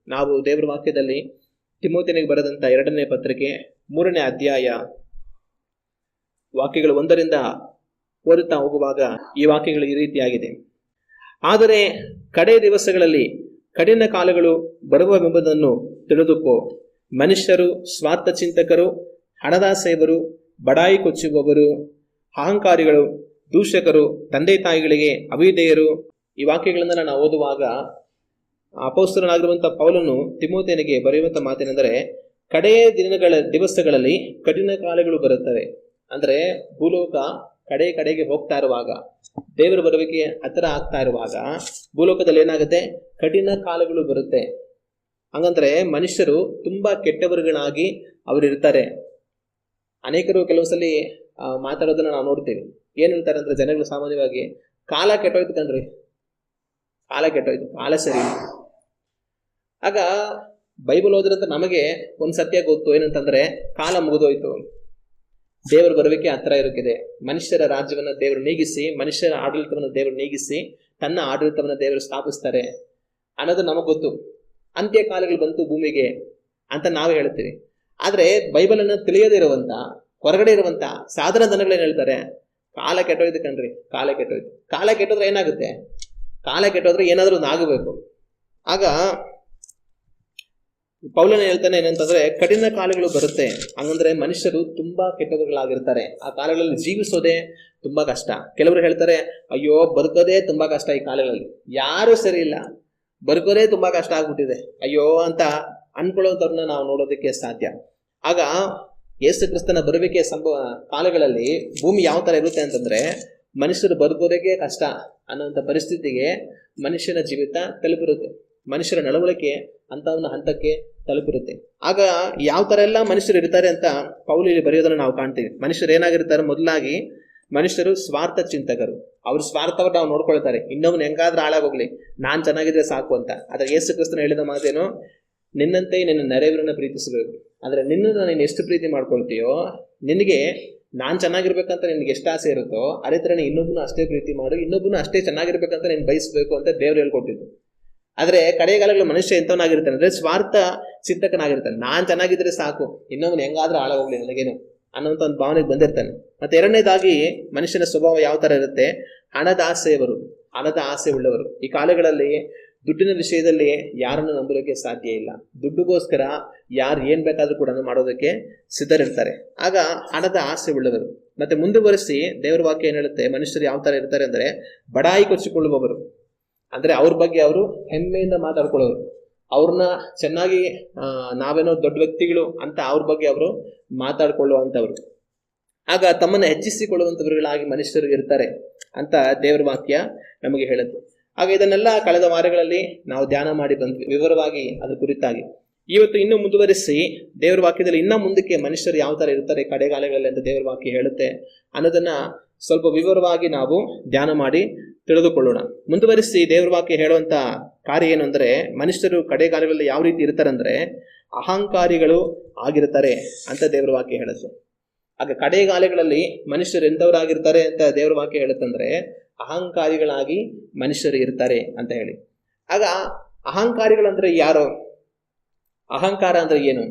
ನಾವು ದೇವರ ವಾಕ್ಯದಲ್ಲಿ ತಿಮೋಥೆಯನಿಗೆ ಬರೆದಂಥ 2ನೇ ಪತ್ರಿಕೆ 3ನೇ ಅಧ್ಯಾಯ ವಾಕ್ಯಗಳು 1ರಿಂದ ಓದುತ್ತಾ ಹೋಗುವಾಗ ಈ ವಾಕ್ಯಗಳು ಈ ರೀತಿಯಾಗಿದೆ. ಆದರೆ ಕಡೆ ದಿವಸಗಳಲ್ಲಿ ಕಠಿಣ ಕಾಲಗಳು ಬರುವವೆಂಬುದನ್ನು ತಿಳಿದುಕೋ. ಮನುಷ್ಯರು ಸ್ವಾರ್ಥ ಚಿಂತಕರು, ಹಣದಾಸೆಯವರು, ಬಡಾಯಿ ಕೊಚ್ಚುವವರು, ಅಹಂಕಾರಿಗಳು, ದೂಷಕರು, ತಂದೆ ತಾಯಿಗಳಿಗೆ ಅವಿಧೇಯರು. ಈ ವಾಕ್ಯಗಳನ್ನು ನಾವು ಓದುವಾಗ ಅಪೊಸ್ತಲನಾಗಿರುವಂಥ ಪೌಲನು ತಿಮೋಥೆಯನಿಗೆ ಬರೆಯುವಂಥ ಮಾತೇನೆಂದರೆ, ಕಡೆಯ ದಿವಸಗಳಲ್ಲಿ ಕಠಿಣ ಕಾಲಗಳು ಬರುತ್ತವೆ. ಅಂದರೆ ಭೂಲೋಕ ಕಡೆಗೆ ಹೋಗ್ತಾ ಇರುವಾಗ, ದೇವರ ಬರುವಿಕೆ ಹತ್ತಿರ ಆಗ್ತಾ ಇರುವಾಗ ಭೂಲೋಕದಲ್ಲಿ ಏನಾಗುತ್ತೆ, ಕಠಿಣ ಕಾಲಗಳು ಬರುತ್ತೆ. ಹಂಗಂದ್ರೆ ಮನುಷ್ಯರು ತುಂಬಾ ಕೆಟ್ಟವರುಗಳಾಗಿ ಅವರು ಇರ್ತಾರೆ. ಅನೇಕರು ಕೆಲವು ಸಲ ಮಾತಾಡೋದನ್ನ ನಾವು ನೋಡ್ತೀವಿ. ಏನ್ ಹೇಳ್ತಾರೆ ಅಂದ್ರೆ ಜನಗಳು ಸಾಮಾನ್ಯವಾಗಿ, ಕಾಲ ಕೆಟ್ಟೋಯ್ತು ಕಣ್ರಿ, ಕಾಲ ಕೆಟ್ಟೋಯ್ತು, ಕಾಲ ಸರಿ. ಆಗ ಬೈಬಲ್ ಓದಿರಂತ ನಮಗೆ ಒಂದು ಸತ್ಯ ಗೊತ್ತು, ಏನಂತಂದ್ರೆ ಕಾಲ ಮುಗಿದೋಯ್ತು, ದೇವರು ಬರುವಿಕೆ ಹತ್ರ ಇರುತ್ತದೆ. ಮನುಷ್ಯರ ರಾಜ್ಯವನ್ನ ದೇವರು ನೀಗಿಸಿ, ಮನುಷ್ಯರ ಆಡಳಿತವನ್ನು ದೇವರು ನೀಗಿಸಿ ತನ್ನ ಆಡಳಿತವನ್ನ ದೇವರು ಸ್ಥಾಪಿಸ್ತಾರೆ ಅನ್ನೋದು ನಮಗ್ ಗೊತ್ತು. ಅಂತ್ಯ ಕಾಲಗಳು ಬಂತು ಭೂಮಿಗೆ ಅಂತ ನಾವು ಹೇಳ್ತೀವಿ. ಆದ್ರೆ ಬೈಬಲ್ ಅನ್ನು ತಿಳಿಯದೇ ಇರುವಂತ, ಹೊರಗಡೆ ಇರುವಂತ ಸಾಧಾರಣ ಜನಗಳೇನ್ ಹೇಳ್ತಾರೆ, ಕಾಲ ಕೆಟ್ಟೋಯ್ತು ಕಣ್ರಿ, ಕಾಲ ಕೆಟ್ಟೋಯ್ತು. ಕಾಲ ಕೆಟ್ಟೋದ್ರೆ ಏನಾಗುತ್ತೆ, ಕಾಲ ಕೆಟ್ಟೋದ್ರೆ ಏನಾದ್ರೂ ಒಂದು ಆಗಬೇಕು. ಆಗ ಪೌಲನ ಹೇಳ್ತಾನೆ ಏನಂತಂದ್ರೆ, ಕಠಿಣ ಕಾಲಗಳು ಬರುತ್ತೆ. ಹಂಗಂದ್ರೆ ಮನುಷ್ಯರು ತುಂಬಾ ಕೆಟ್ಟವರುಗಳಾಗಿರ್ತಾರೆ. ಆ ಕಾಲಗಳಲ್ಲಿ ಜೀವಿಸೋದೇ ತುಂಬಾ ಕಷ್ಟ. ಕೆಲವರು ಹೇಳ್ತಾರೆ, ಅಯ್ಯೋ ಬದುಕೋದೇ ತುಂಬಾ ಕಷ್ಟ ಈ ಕಾಲಗಳಲ್ಲಿ, ಯಾರು ಸರಿ ಇಲ್ಲ, ಬದುಕೋದೇ ತುಂಬಾ ಕಷ್ಟ ಆಗ್ಬಿಟ್ಟಿದೆ ಅಯ್ಯೋ ಅಂತ ಅನ್ಕೊಳ್ಳೋದವ್ರನ್ನ ನಾವು ನೋಡೋದಕ್ಕೆ ಸಾಧ್ಯ. ಆಗ ಯೇಸು ಕ್ರಿಸ್ತನ ಬರುವಿಕೆ ಕಾಲಗಳಲ್ಲಿ ಭೂಮಿ ಯಾವ ತರ ಇರುತ್ತೆ ಅಂತಂದ್ರೆ, ಮನುಷ್ಯರು ಬದುಕೋದಕ್ಕೆ ಕಷ್ಟ ಅನ್ನೋಂಥ ಪರಿಸ್ಥಿತಿಗೆ ಮನುಷ್ಯನ ಜೀವಿತ ತಲುಪಿರುತ್ತೆ. ಮನುಷ್ಯರ ನಡವಳಿಕೆ ಅಂತ ಒಂದು ಹಂತಕ್ಕೆ ತಲುಪಿರುತ್ತೆ. ಆಗ ಯಾವ ತರ ಎಲ್ಲ ಮನುಷ್ಯರು ಇರ್ತಾರೆ ಅಂತ ಪೌಲಲ್ಲಿ ಬರೆಯೋದನ್ನ ನಾವು ಕಾಣ್ತೀವಿ. ಮನುಷ್ಯರು ಏನಾಗಿರ್ತಾರೆ, ಮೊದಲಾಗಿ ಮನುಷ್ಯರು ಸ್ವಾರ್ಥ ಚಿಂತಕರು. ಅವ್ರ ಸ್ವಾರ್ಥವನ್ನು ನಾವು ನೋಡ್ಕೊಳ್ತಾರೆ, ಇನ್ನೊಬ್ನು ಹೆಂಗಾದ್ರೂ ಹಾಳಾಗೋಗ್ಲಿ, ನಾನ್ ಚೆನ್ನಾಗಿದ್ರೆ ಸಾಕು ಅಂತ. ಆದ್ರೆ ಯೇಸು ಕ್ರಿಸ್ತನ ಹೇಳಿದ ಮಾತೇನು, ನಿನ್ನಂತೆ ನಿನ್ನ ನೆರೆಯವರನ್ನ ಪ್ರೀತಿಸಬೇಕು. ಅಂದ್ರೆ ನಿನ್ನನ್ನು ನೀನು ಎಷ್ಟು ಪ್ರೀತಿ ಮಾಡ್ಕೊಳ್ತೀಯೋ, ನಿನಗೆ ನಾನ್ ಚೆನ್ನಾಗಿರ್ಬೇಕಂತ ನಿನ್ಗೆ ಎಷ್ಟು ಆಸೆ ಇರುತ್ತೋ ಅದೇ ತರ ಇನ್ನೊಬ್ಬನು ಅಷ್ಟೇ ಪ್ರೀತಿ ಮಾಡು, ಇನ್ನೊಬ್ಬನು ಅಷ್ಟೇ ಚೆನ್ನಾಗಿರ್ಬೇಕಂತ ನೀನು ಬಯಸ್ಬೇಕು ಅಂತ ದೇವ್ರು ಹೇಳ್ಕೊಟ್ಟಿದ್ದು. ಆದ್ರೆ ಕಡೆಗಾಲಗಳು ಮನುಷ್ಯ ಎಂತವನಾಗಿರ್ತಾನೆ ಅಂದ್ರೆ ಸ್ವಾರ್ಥ ಚಿಂತಕನಾಗಿರ್ತಾನೆ. ನಾನ್ ಚೆನ್ನಾಗಿದ್ರೆ ಸಾಕು, ಇನ್ನೊಬ್ನು ಹೆಂಗಾದ್ರೂ ಹಾಳಾಗೋಗ್ಲಿ ನನಗೇನು ಅನ್ನೋಂಥ ಒಂದು ಭಾವನೆಗೆ ಬಂದಿರ್ತಾನೆ. ಮತ್ತೆ ಎರಡನೇದಾಗಿ ಮನುಷ್ಯನ ಸ್ವಭಾವ ಯಾವ ತರ ಇರುತ್ತೆ, ಹಣದ ಆಸೆಯವರು, ಹಣದ ಆಸೆ ಉಳ್ಳವರು. ಈ ಕಾಲಗಳಲ್ಲಿ ದುಡ್ಡಿನ ವಿಷಯದಲ್ಲಿ ಯಾರನ್ನು ನಂಬಲಿಕ್ಕೆ ಸಾಧ್ಯ ಇಲ್ಲ. ದುಡ್ಡುಗೋಸ್ಕರ ಯಾರು ಏನ್ ಬೇಕಾದ್ರೂ ಕೂಡ ಮಾಡೋದಕ್ಕೆ ಸಿದ್ಧರಿರ್ತಾರೆ. ಆಗ ಹಣದ ಆಸೆ ಉಳ್ಳವರು. ಮತ್ತೆ ಮುಂದುವರಿಸಿ ದೇವರ ವಾಕ್ಯ ಏನ್ ಹೇಳುತ್ತೆ, ಮನುಷ್ಯರು ಯಾವ ತರ ಇರ್ತಾರೆ ಅಂದ್ರೆ ಬಡಾಯಿ ಕೊಚ್ಚಿಕೊಳ್ಳುವವರು. ಅಂದ್ರೆ ಅವ್ರ ಬಗ್ಗೆ ಅವರು ಹೆಮ್ಮೆಯಿಂದ ಮಾತಾಡ್ಕೊಳ್ಳೋರು, ಅವ್ರನ್ನ ಚೆನ್ನಾಗಿ ನಾವೇನೋ ದೊಡ್ಡ ವ್ಯಕ್ತಿಗಳು ಅಂತ ಅವ್ರ ಬಗ್ಗೆ ಅವರು ಮಾತಾಡ್ಕೊಳ್ಳುವಂಥವ್ರು. ಆಗ ತಮ್ಮನ್ನ ಹೆಚ್ಚಿಸಿಕೊಳ್ಳುವಂಥವ್ರುಗಳಾಗಿ ಮನುಷ್ಯರು ಇರ್ತಾರೆ ಅಂತ ದೇವರ ವಾಕ್ಯ ನಮಗೆ ಹೇಳುತ್ತೆ. ಆಗ ಇದನ್ನೆಲ್ಲ ಕಳೆದ ವಾರಗಳಲ್ಲಿ ನಾವು ಧ್ಯಾನ ಮಾಡಿ ಬಂದ್ವಿ ವಿವರವಾಗಿ ಅದ್ರ ಕುರಿತಾಗಿ. ಇವತ್ತು ಇನ್ನೂ ಮುಂದುವರಿಸಿ ದೇವರ ವಾಕ್ಯದಲ್ಲಿ ಇನ್ನ ಮುಂದಕ್ಕೆ ಮನುಷ್ಯರು ಯಾವ ತರ ಇರ್ತಾರೆ ಕಡೆಗಾಲಗಳಲ್ಲಿ ಅಂತ ದೇವರ ವಾಕ್ಯ ಹೇಳುತ್ತೆ ಅನ್ನೋದನ್ನ ಸ್ವಲ್ಪ ವಿವರವಾಗಿ ನಾವು ಧ್ಯಾನ ಮಾಡಿ ತಿಳಿದುಕೊಳ್ಳೋಣ. ಮುಂದುವರಿಸಿ ದೇವರ ವಾಕ್ಯ ಹೇಳುವಂತ ಕಾರ್ಯ ಏನು ಅಂದ್ರೆ, ಮನುಷ್ಯರು ಕಡೆಗಾಲಗಳಲ್ಲಿ ಯಾವ ರೀತಿ ಇರ್ತಾರಂದ್ರೆ ಅಹಂಕಾರಿಗಳು ಆಗಿರ್ತಾರೆ ಅಂತ ದೇವರ ವಾಕ್ಯ ಹೇಳುತ್ತೆ. ಆಗ ಕಡೆಗಾಲಗಳಲ್ಲಿ ಮನುಷ್ಯರು ಎಂಥವರಾಗಿರ್ತಾರೆ ಅಂತ ದೇವರ ವಾಕ್ಯ ಹೇಳುತ್ತಂದ್ರೆ ಅಹಂಕಾರಿಗಳಾಗಿ ಮನುಷ್ಯರು ಇರ್ತಾರೆ ಅಂತ ಹೇಳಿ. ಆಗ ಅಹಂಕಾರಿಗಳಂದ್ರೆ ಯಾರು, ಅಹಂಕಾರ ಅಂದ್ರೆ ಏನು?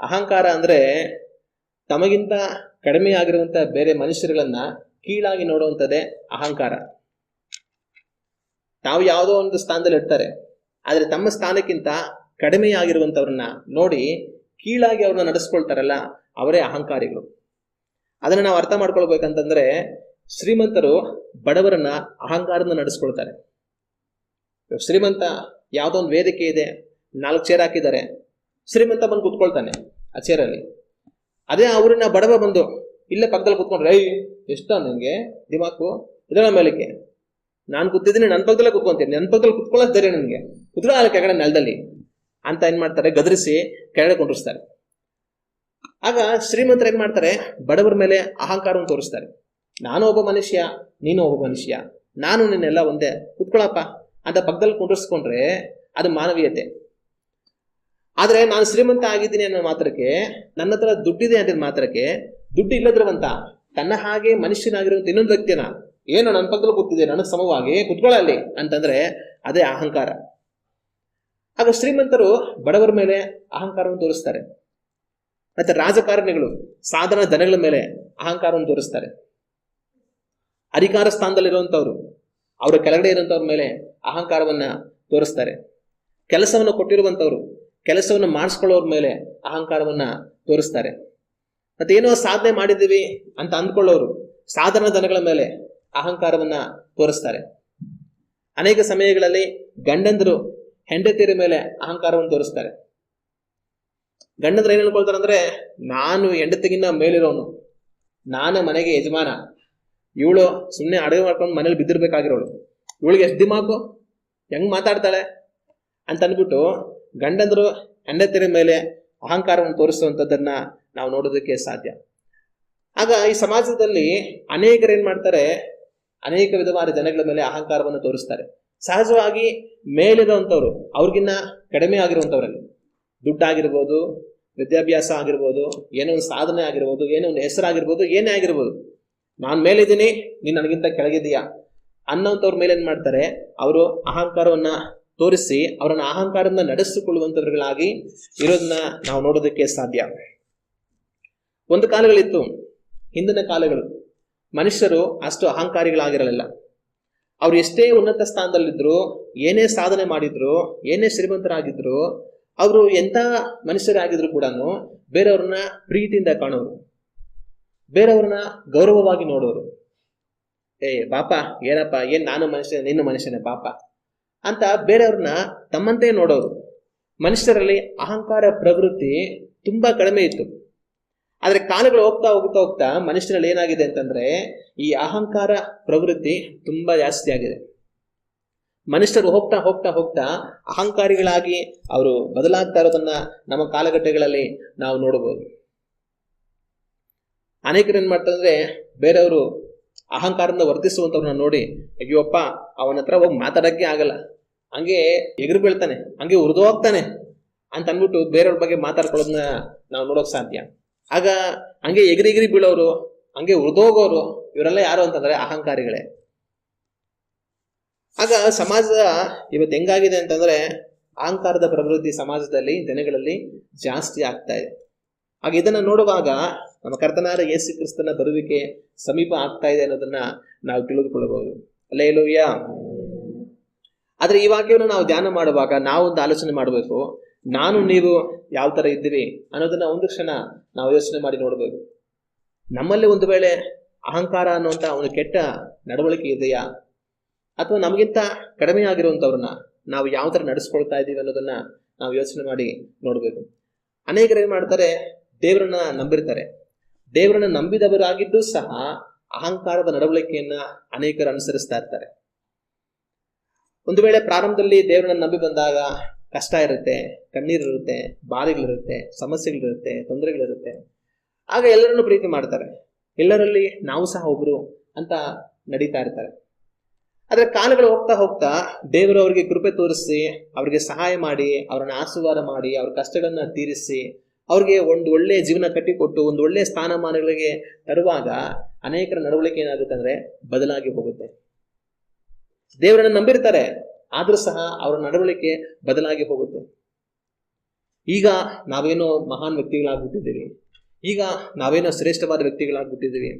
ಅಹಂಕಾರ ಅಂದ್ರೆ ತಮಗಿಂತ ಕಡಿಮೆ ಆಗಿರುವಂತ ಬೇರೆ ಮನುಷ್ಯರುಗಳನ್ನ ಕೀಳಾಗಿ ನೋಡುವಂಥದ್ದೇ ಅಹಂಕಾರ. ತಾವು ಯಾವುದೋ ಒಂದು ಸ್ಥಾನದಲ್ಲಿ ಇರ್ತಾರೆ, ಆದ್ರೆ ತಮ್ಮ ಸ್ಥಾನಕ್ಕಿಂತ ಕಡಿಮೆಯಾಗಿರುವಂತವ್ರನ್ನ ನೋಡಿ ಕೀಳಾಗಿ ಅವ್ರನ್ನ ನಡೆಸ್ಕೊಳ್ತಾರಲ್ಲ, ಅವರೇ ಅಹಂಕಾರಿಗಳು. ಅದನ್ನ ನಾವು ಅರ್ಥ ಮಾಡ್ಕೊಳ್ಬೇಕಂತಂದ್ರೆ, ಶ್ರೀಮಂತರು ಬಡವರನ್ನ ಅಹಂಕಾರದಿಂದ ನಡೆಸ್ಕೊಳ್ತಾರೆ. ಶ್ರೀಮಂತ ಯಾವುದೋ ಒಂದು ವೇದಿಕೆ ಇದೆ, 4 ಚೇರ್ ಹಾಕಿದ್ದಾರೆ, ಶ್ರೀಮಂತ ಬಂದು ಕುತ್ಕೊಳ್ತಾನೆ ಆ ಚೇರಲ್ಲಿ. ಅದೇ ಅವ್ರನ್ನ ಬಡವ ಬಂದು ಇಲ್ಲೇ ಪಕ್ಕದಲ್ಲಿ ಕುತ್ಕೊಂಡ್ರೆ, ಎಷ್ಟ ನಿನ್ಗೆ ದಿಮಾಕು ಇದರ ಮೇಲಕ್ಕೆ, ನಾನು ಕೂತಿದ್ದೀನಿ, ನನ್ನ ಪಕ್ಕದಲ್ಲೇ ಕುತ್ಕೊಂತೀನಿ, ನನ್ನ ಪಕ್ಕದಲ್ಲಿ ಕುತ್ಕೊಳ್ಳೋದು ಧೈರ್ಯ ನನಗೆ, ಕುತ್ಕೊಳ್ಳ ಕೆಳಗಡೆ ನೆಲದಲ್ಲಿ ಅಂತ ಏನ್ ಮಾಡ್ತಾರೆ, ಗದರಿಸಿ ಕೆಳಗಡೆ ಕೊಂಡಿರ್ತಾರೆ. ಆಗ ಶ್ರೀಮಂತರು ಏನ್ ಮಾಡ್ತಾರೆ, ಬಡವರ ಮೇಲೆ ಅಹಂಕಾರವನ್ನು ತೋರಿಸ್ತಾರೆ. ನಾನು ಒಬ್ಬ ಮನುಷ್ಯ, ನೀನು ಒಬ್ಬ ಮನುಷ್ಯ, ನಾನು ನಿನ್ನೆಲ್ಲ ಒಂದೇ, ಕುತ್ಕೊಳಪ್ಪ ಅಂತ ಪಕ್ಕದಲ್ಲಿ ಕುಂಡ್ರಿಸ್ಕೊಂಡ್ರೆ ಅದು ಮಾನವೀಯತೆ. ಆದ್ರೆ ನಾನು ಶ್ರೀಮಂತ ಆಗಿದ್ದೀನಿ ಅನ್ನೋ ಮಾತ್ರಕ್ಕೆ, ನನ್ನ ಹತ್ರ ದುಡ್ಡಿದೆ ಅಂತ ಮಾತ್ರಕ್ಕೆ, ದುಡ್ಡು ಇಲ್ಲದ್ರವಂತ ತನ್ನ ಹಾಗೆ ಮನುಷ್ಯನಾಗಿರುವಂತ ಇನ್ನೊಂದು ವ್ಯಕ್ತಿನ ಏನು ನನ್ನ ಪಕ್ಕದಲ್ಲಿ ಕೂತಿದೆ, ನನಗೆ ಸಮವಾಗಿ ಕುತ್ಕೊಳ್ಳಲ್ಲಿ ಅಂತಂದ್ರೆ ಅದೇ ಅಹಂಕಾರ. ಆಗ ಶ್ರೀಮಂತರು ಬಡವರ ಮೇಲೆ ಅಹಂಕಾರವನ್ನು ತೋರಿಸ್ತಾರೆ. ಮತ್ತೆ ರಾಜಕಾರಣಿಗಳು ಸಾಧಾರಣ ಜನಗಳ ಮೇಲೆ ಅಹಂಕಾರವನ್ನು ತೋರಿಸ್ತಾರೆ. ಅಧಿಕಾರ ಸ್ಥಾನದಲ್ಲಿರುವಂಥವ್ರು ಅವರ ಕೆಳಗಡೆ ಇರುವಂಥವ್ರ ಮೇಲೆ ಅಹಂಕಾರವನ್ನ ತೋರಿಸ್ತಾರೆ. ಕೆಲಸವನ್ನು ಕೊಟ್ಟಿರುವಂಥವ್ರು ಕೆಲಸವನ್ನು ಮಾಡಿಸ್ಕೊಳ್ಳೋರ ಮೇಲೆ ಅಹಂಕಾರವನ್ನ ತೋರಿಸ್ತಾರೆ. ಮತ್ತೆ ಏನೋ ಸಾಧನೆ ಮಾಡಿದ್ದೀವಿ ಅಂತ ಅಂದ್ಕೊಳ್ಳೋರು ಸಾಧಾರಣ ಜನಗಳ ಮೇಲೆ ಅಹಂಕಾರವನ್ನ ತೋರಿಸ್ತಾರೆ. ಅನೇಕ ಸಮಯಗಳಲ್ಲಿ ಗಂಡಂದರು ಹೆಂಡತಿಯರ ಮೇಲೆ ಅಹಂಕಾರವನ್ನು ತೋರಿಸ್ತಾರೆ. ಗಂಡಂದ್ರು ಏನ್ ಅನ್ಕೊಳ್ತಾರೆ ಅಂದ್ರೆ, ನಾನು ಹೆಂಡತಿಗಿನ್ನ ಮೇಲಿರೋನು, ನಾನು ಮನೆಗೆ ಯಜಮಾನ, ಇವಳು ಸುಮ್ಮನೆ ಅಡುಗೆ ಮಾಡ್ಕೊಂಡು ಮನೇಲಿ ಬಿದ್ದಿರ್ಬೇಕಾಗಿರೋಳು, ಇವಳಿಗೆ ಎಷ್ಟು ದಿಮಾಕು, ಹೆಂಗ್ ಮಾತಾಡ್ತಾಳೆ ಅಂತ ಅಂದ್ಬಿಟ್ಟು ಗಂಡಂದ್ರು ಹೆಂಡತಿಯರ ಮೇಲೆ ಅಹಂಕಾರವನ್ನು ತೋರಿಸುವಂಥದ್ದನ್ನ ನಾವು ನೋಡೋದಕ್ಕೆ ಸಾಧ್ಯ. ಆಗ ಈ ಸಮಾಜದಲ್ಲಿ ಅನೇಕರು ಏನ್ ಮಾಡ್ತಾರೆ, ಅನೇಕ ವಿಧವಾದ ಜನಗಳ ಮೇಲೆ ಅಹಂಕಾರವನ್ನು ತೋರಿಸ್ತಾರೆ. ಸಹಜವಾಗಿ ಮೇಲಿರುವಂಥವ್ರು ಅವ್ರಿಗಿನ್ನ ಕಡಿಮೆ ಆಗಿರುವಂಥವ್ರಲ್ಲಿ ದುಡ್ಡಾಗಿರ್ಬೋದು, ವಿದ್ಯಾಭ್ಯಾಸ ಆಗಿರ್ಬೋದು, ಏನೋ ಒಂದು ಸಾಧನೆ ಆಗಿರ್ಬೋದು, ಏನೋ ಒಂದು ಹೆಸರಾಗಿರ್ಬೋದು, ಏನೇ ಆಗಿರ್ಬೋದು, ನಾನು ಮೇಲಿದ್ದೀನಿ ನೀನು ನನಗಿಂತ ಕೆಳಗಿದೀಯಾ ಅನ್ನೋಂಥವ್ರ ಮೇಲೆ ಏನ್ ಮಾಡ್ತಾರೆ, ಅವರು ಅಹಂಕಾರವನ್ನ ತೋರಿಸಿ ಅವರನ್ನ ಅಹಂಕಾರದಿಂದ ನಡೆಸಿಕೊಳ್ಳುವಂಥವ್ರುಗಳಾಗಿ ಇರೋದನ್ನ ನಾವು ನೋಡೋದಕ್ಕೆ ಸಾಧ್ಯ. ಒಂದು ಕಾಲಗಳಿತ್ತು, ಹಿಂದಿನ ಕಾಲಗಳು, ಮನುಷ್ಯರು ಅಷ್ಟು ಅಹಂಕಾರಿಗಳಾಗಿರಲಿಲ್ಲ. ಅವ್ರು ಎಷ್ಟೇ ಉನ್ನತ ಸ್ಥಾನದಲ್ಲಿದ್ರು, ಏನೇ ಸಾಧನೆ ಮಾಡಿದ್ರು, ಏನೇ ಶ್ರೀಮಂತರಾಗಿದ್ರು, ಅವರು ಎಂಥ ಮನುಷ್ಯರಾಗಿದ್ರು ಕೂಡ ಬೇರೆಯವ್ರನ್ನ ಪ್ರೀತಿಯಿಂದ ಕಾಣೋರು, ಬೇರೆಯವ್ರನ್ನ ಗೌರವವಾಗಿ ನೋಡೋರು. ಬಾಪ ಏನಪ್ಪ, ಏನ್ ನಾನು ಮನುಷ್ಯ, ನೀನು ಮನುಷ್ಯನೇ ಪಾಪ ಅಂತ ಬೇರೆಯವ್ರನ್ನ ತಮ್ಮಂತೆ ನೋಡೋರು. ಮನುಷ್ಯರಲ್ಲಿ ಅಹಂಕಾರ ಪ್ರವೃತ್ತಿ ತುಂಬಾ ಕಡಿಮೆ ಇತ್ತು. ಆದ್ರೆ ಕಾಲಗಳು ಹೋಗ್ತಾ ಹೋಗ್ತಾ ಹೋಗ್ತಾ ಮನುಷ್ಯರಲ್ಲಿ ಏನಾಗಿದೆ ಅಂತಂದ್ರೆ, ಈ ಅಹಂಕಾರ ಪ್ರವೃತ್ತಿ ತುಂಬಾ ಜಾಸ್ತಿ ಆಗಿದೆ. ಮನುಷ್ಯರು ಹೋಗ್ತಾ ಹೋಗ್ತಾ ಹೋಗ್ತಾ ಅಹಂಕಾರಿಗಳಾಗಿ ಅವರು ಬದಲಾಗ್ತಾ ಇರೋದನ್ನ ನಮ್ಮ ಕಾಲಘಟ್ಟಗಳಲ್ಲಿ ನಾವು ನೋಡಬಹುದು. ಅನೇಕರು ಏನ್ ಮಾಡ್ತಾರೆ, ಬೇರೆಯವರು ಅಹಂಕಾರದಿಂದ ವರ್ತಿಸುವಂತವ್ರನ್ನ ನೋಡಿ, ಅಯ್ಯೋಪ್ಪ ಅವನ ಹತ್ರ ಹೋಗಿ ಮಾತಾಡಕ್ಕೆ ಆಗಲ್ಲ, ಹಂಗೆ ಎಗರು ಬೀಳ್ತಾನೆ, ಹಂಗೆ ಉರಿದು ಹೋಗ್ತಾನೆ ಅಂತ ಅಂದ್ಬಿಟ್ಟು ಬೇರೆಯವ್ರ ಬಗ್ಗೆ ಮಾತಾಡ್ಕೊಳ್ಳೋದನ್ನ ನಾವು ನೋಡೋಕ್ ಸಾಧ್ಯ. ಆಗ ಹಂಗೆ ಎಗರಿ ಬೀಳೋರು, ಹಂಗೆ ಉರಿದೋಗೋರು, ಇವರೆಲ್ಲ ಯಾರು ಅಂತಂದ್ರೆ ಅಹಂಕಾರಿಗಳೇ. ಆಗ ಸಮಾಜ ಇವತ್ತು ಹೆಂಗಾಗಿದೆ ಅಂತಂದ್ರೆ, ಅಹಂಕಾರದ ಪ್ರವೃತ್ತಿ ಸಮಾಜದಲ್ಲಿ ಜನಗಳಲ್ಲಿ ಜಾಸ್ತಿ ಆಗ್ತಾ ಇದೆ. ಆಗ ಇದನ್ನ ನೋಡುವಾಗ ನಮ್ಮ ಕರ್ತನಾದ ಯೇಸು ಕ್ರಿಸ್ತನ ಬರುವಿಕೆ ಸಮೀಪ ಆಗ್ತಾ ಇದೆ ಅನ್ನೋದನ್ನ ನಾವು ತಿಳಿದುಕೊಳ್ಳಬಹುದು. ಹಲ್ಲೆಲೂಯಾ. ಆದ್ರೆ ಈ ವಾಕ್ಯವನ್ನು ನಾವು ಧ್ಯಾನ ಮಾಡುವಾಗ ನಾವು ಒಂದು ಆಲೋಚನೆ ಮಾಡಬೇಕು, ನಾನು ನೀವು ಯಾವ ತರ ಇದ್ದೀವಿ ಅನ್ನೋದನ್ನ ಒಂದು ಕ್ಷಣ ನಾವು ಯೋಚನೆ ಮಾಡಿ ನೋಡ್ಬೇಕು. ನಮ್ಮಲ್ಲಿ ಒಂದು ವೇಳೆ ಅಹಂಕಾರ ಅನ್ನುವಂತ ಒಂದು ಕೆಟ್ಟ ನಡವಳಿಕೆ ಇದೆಯಾ, ಅಥವಾ ನಮಗಿಂತ ಕಡಿಮೆ ಆಗಿರುವಂತವ್ರನ್ನ ನಾವು ಯಾವ ತರ ನಡೆಸ್ಕೊಳ್ತಾ ಇದ್ದೀವಿ ಅನ್ನೋದನ್ನ ನಾವು ಯೋಚನೆ ಮಾಡಿ ನೋಡ್ಬೇಕು. ಅನೇಕರು ಏನ್ ಮಾಡ್ತಾರೆ, ದೇವರನ್ನ ನಂಬಿರ್ತಾರೆ, ದೇವರನ್ನ ನಂಬಿದವರಾಗಿದ್ದು ಸಹ ಅಹಂಕಾರದ ನಡವಳಿಕೆಯನ್ನ ಅನೇಕರು ಅನುಸರಿಸ್ತಾ ಇರ್ತಾರೆ. ಒಂದು ವೇಳೆ ಪ್ರಾರಂಭದಲ್ಲಿ ದೇವರನ್ನ ನಂಬಿ ಬಂದಾಗ ಕಷ್ಟ ಇರುತ್ತೆ, ಕಣ್ಣೀರಿರುತ್ತೆ, ಬಾಧೆಗಳಿರುತ್ತೆ, ಸಮಸ್ಯೆಗಳಿರುತ್ತೆ, ತೊಂದರೆಗಳಿರುತ್ತೆ. ಆಗ ಎಲ್ಲರನ್ನು ಪ್ರೀತಿ ಮಾಡ್ತಾರೆ, ಎಲ್ಲರಲ್ಲಿ ನಾವು ಸಹ ಒಬ್ರು ಅಂತ ನಡೀತಾ ಇರ್ತಾರೆ. ಆದ್ರೆ ಕಾಲಗಳು ಹೋಗ್ತಾ ಹೋಗ್ತಾ ದೇವರು ಅವರಿಗೆ ಕೃಪೆ ತೋರಿಸಿ, ಅವ್ರಿಗೆ ಸಹಾಯ ಮಾಡಿ, ಅವರನ್ನ ಆಶೀರ್ವಾದ ಮಾಡಿ, ಅವ್ರ ಕಷ್ಟಗಳನ್ನ ತೀರಿಸಿ, ಅವ್ರಿಗೆ ಒಂದು ಒಳ್ಳೆ ಜೀವನ ಕಟ್ಟಿಕೊಟ್ಟು ಒಂದು ಒಳ್ಳೆ ಸ್ಥಾನಮಾನಗಳಿಗೆ ತರುವಾಗ ಅನೇಕರ ನಡವಳಿಕೆ ಏನಾಗುತ್ತೆ ಅಂದ್ರೆ ಬದಲಾಗಿ ಹೋಗುತ್ತೆ. ದೇವರನ್ನ ನಂಬಿರ್ತಾರೆ, ಆದ್ರೂ ಸಹ ಅವರ ನಡವಳಿಕೆ ಬದಲಾಗಿ ಹೋಗುತ್ತೆ. ಈಗ ನಾವೇನೋ ಮಹಾನ್ ವ್ಯಕ್ತಿಗಳಾಗ್ಬಿಟ್ಟಿದ್ದೀವಿ, ಈಗ ನಾವೇನೋ ಶ್ರೇಷ್ಠವಾದ ವ್ಯಕ್ತಿಗಳಾಗ್ಬಿಟ್ಟಿದ್ದೀವಿ,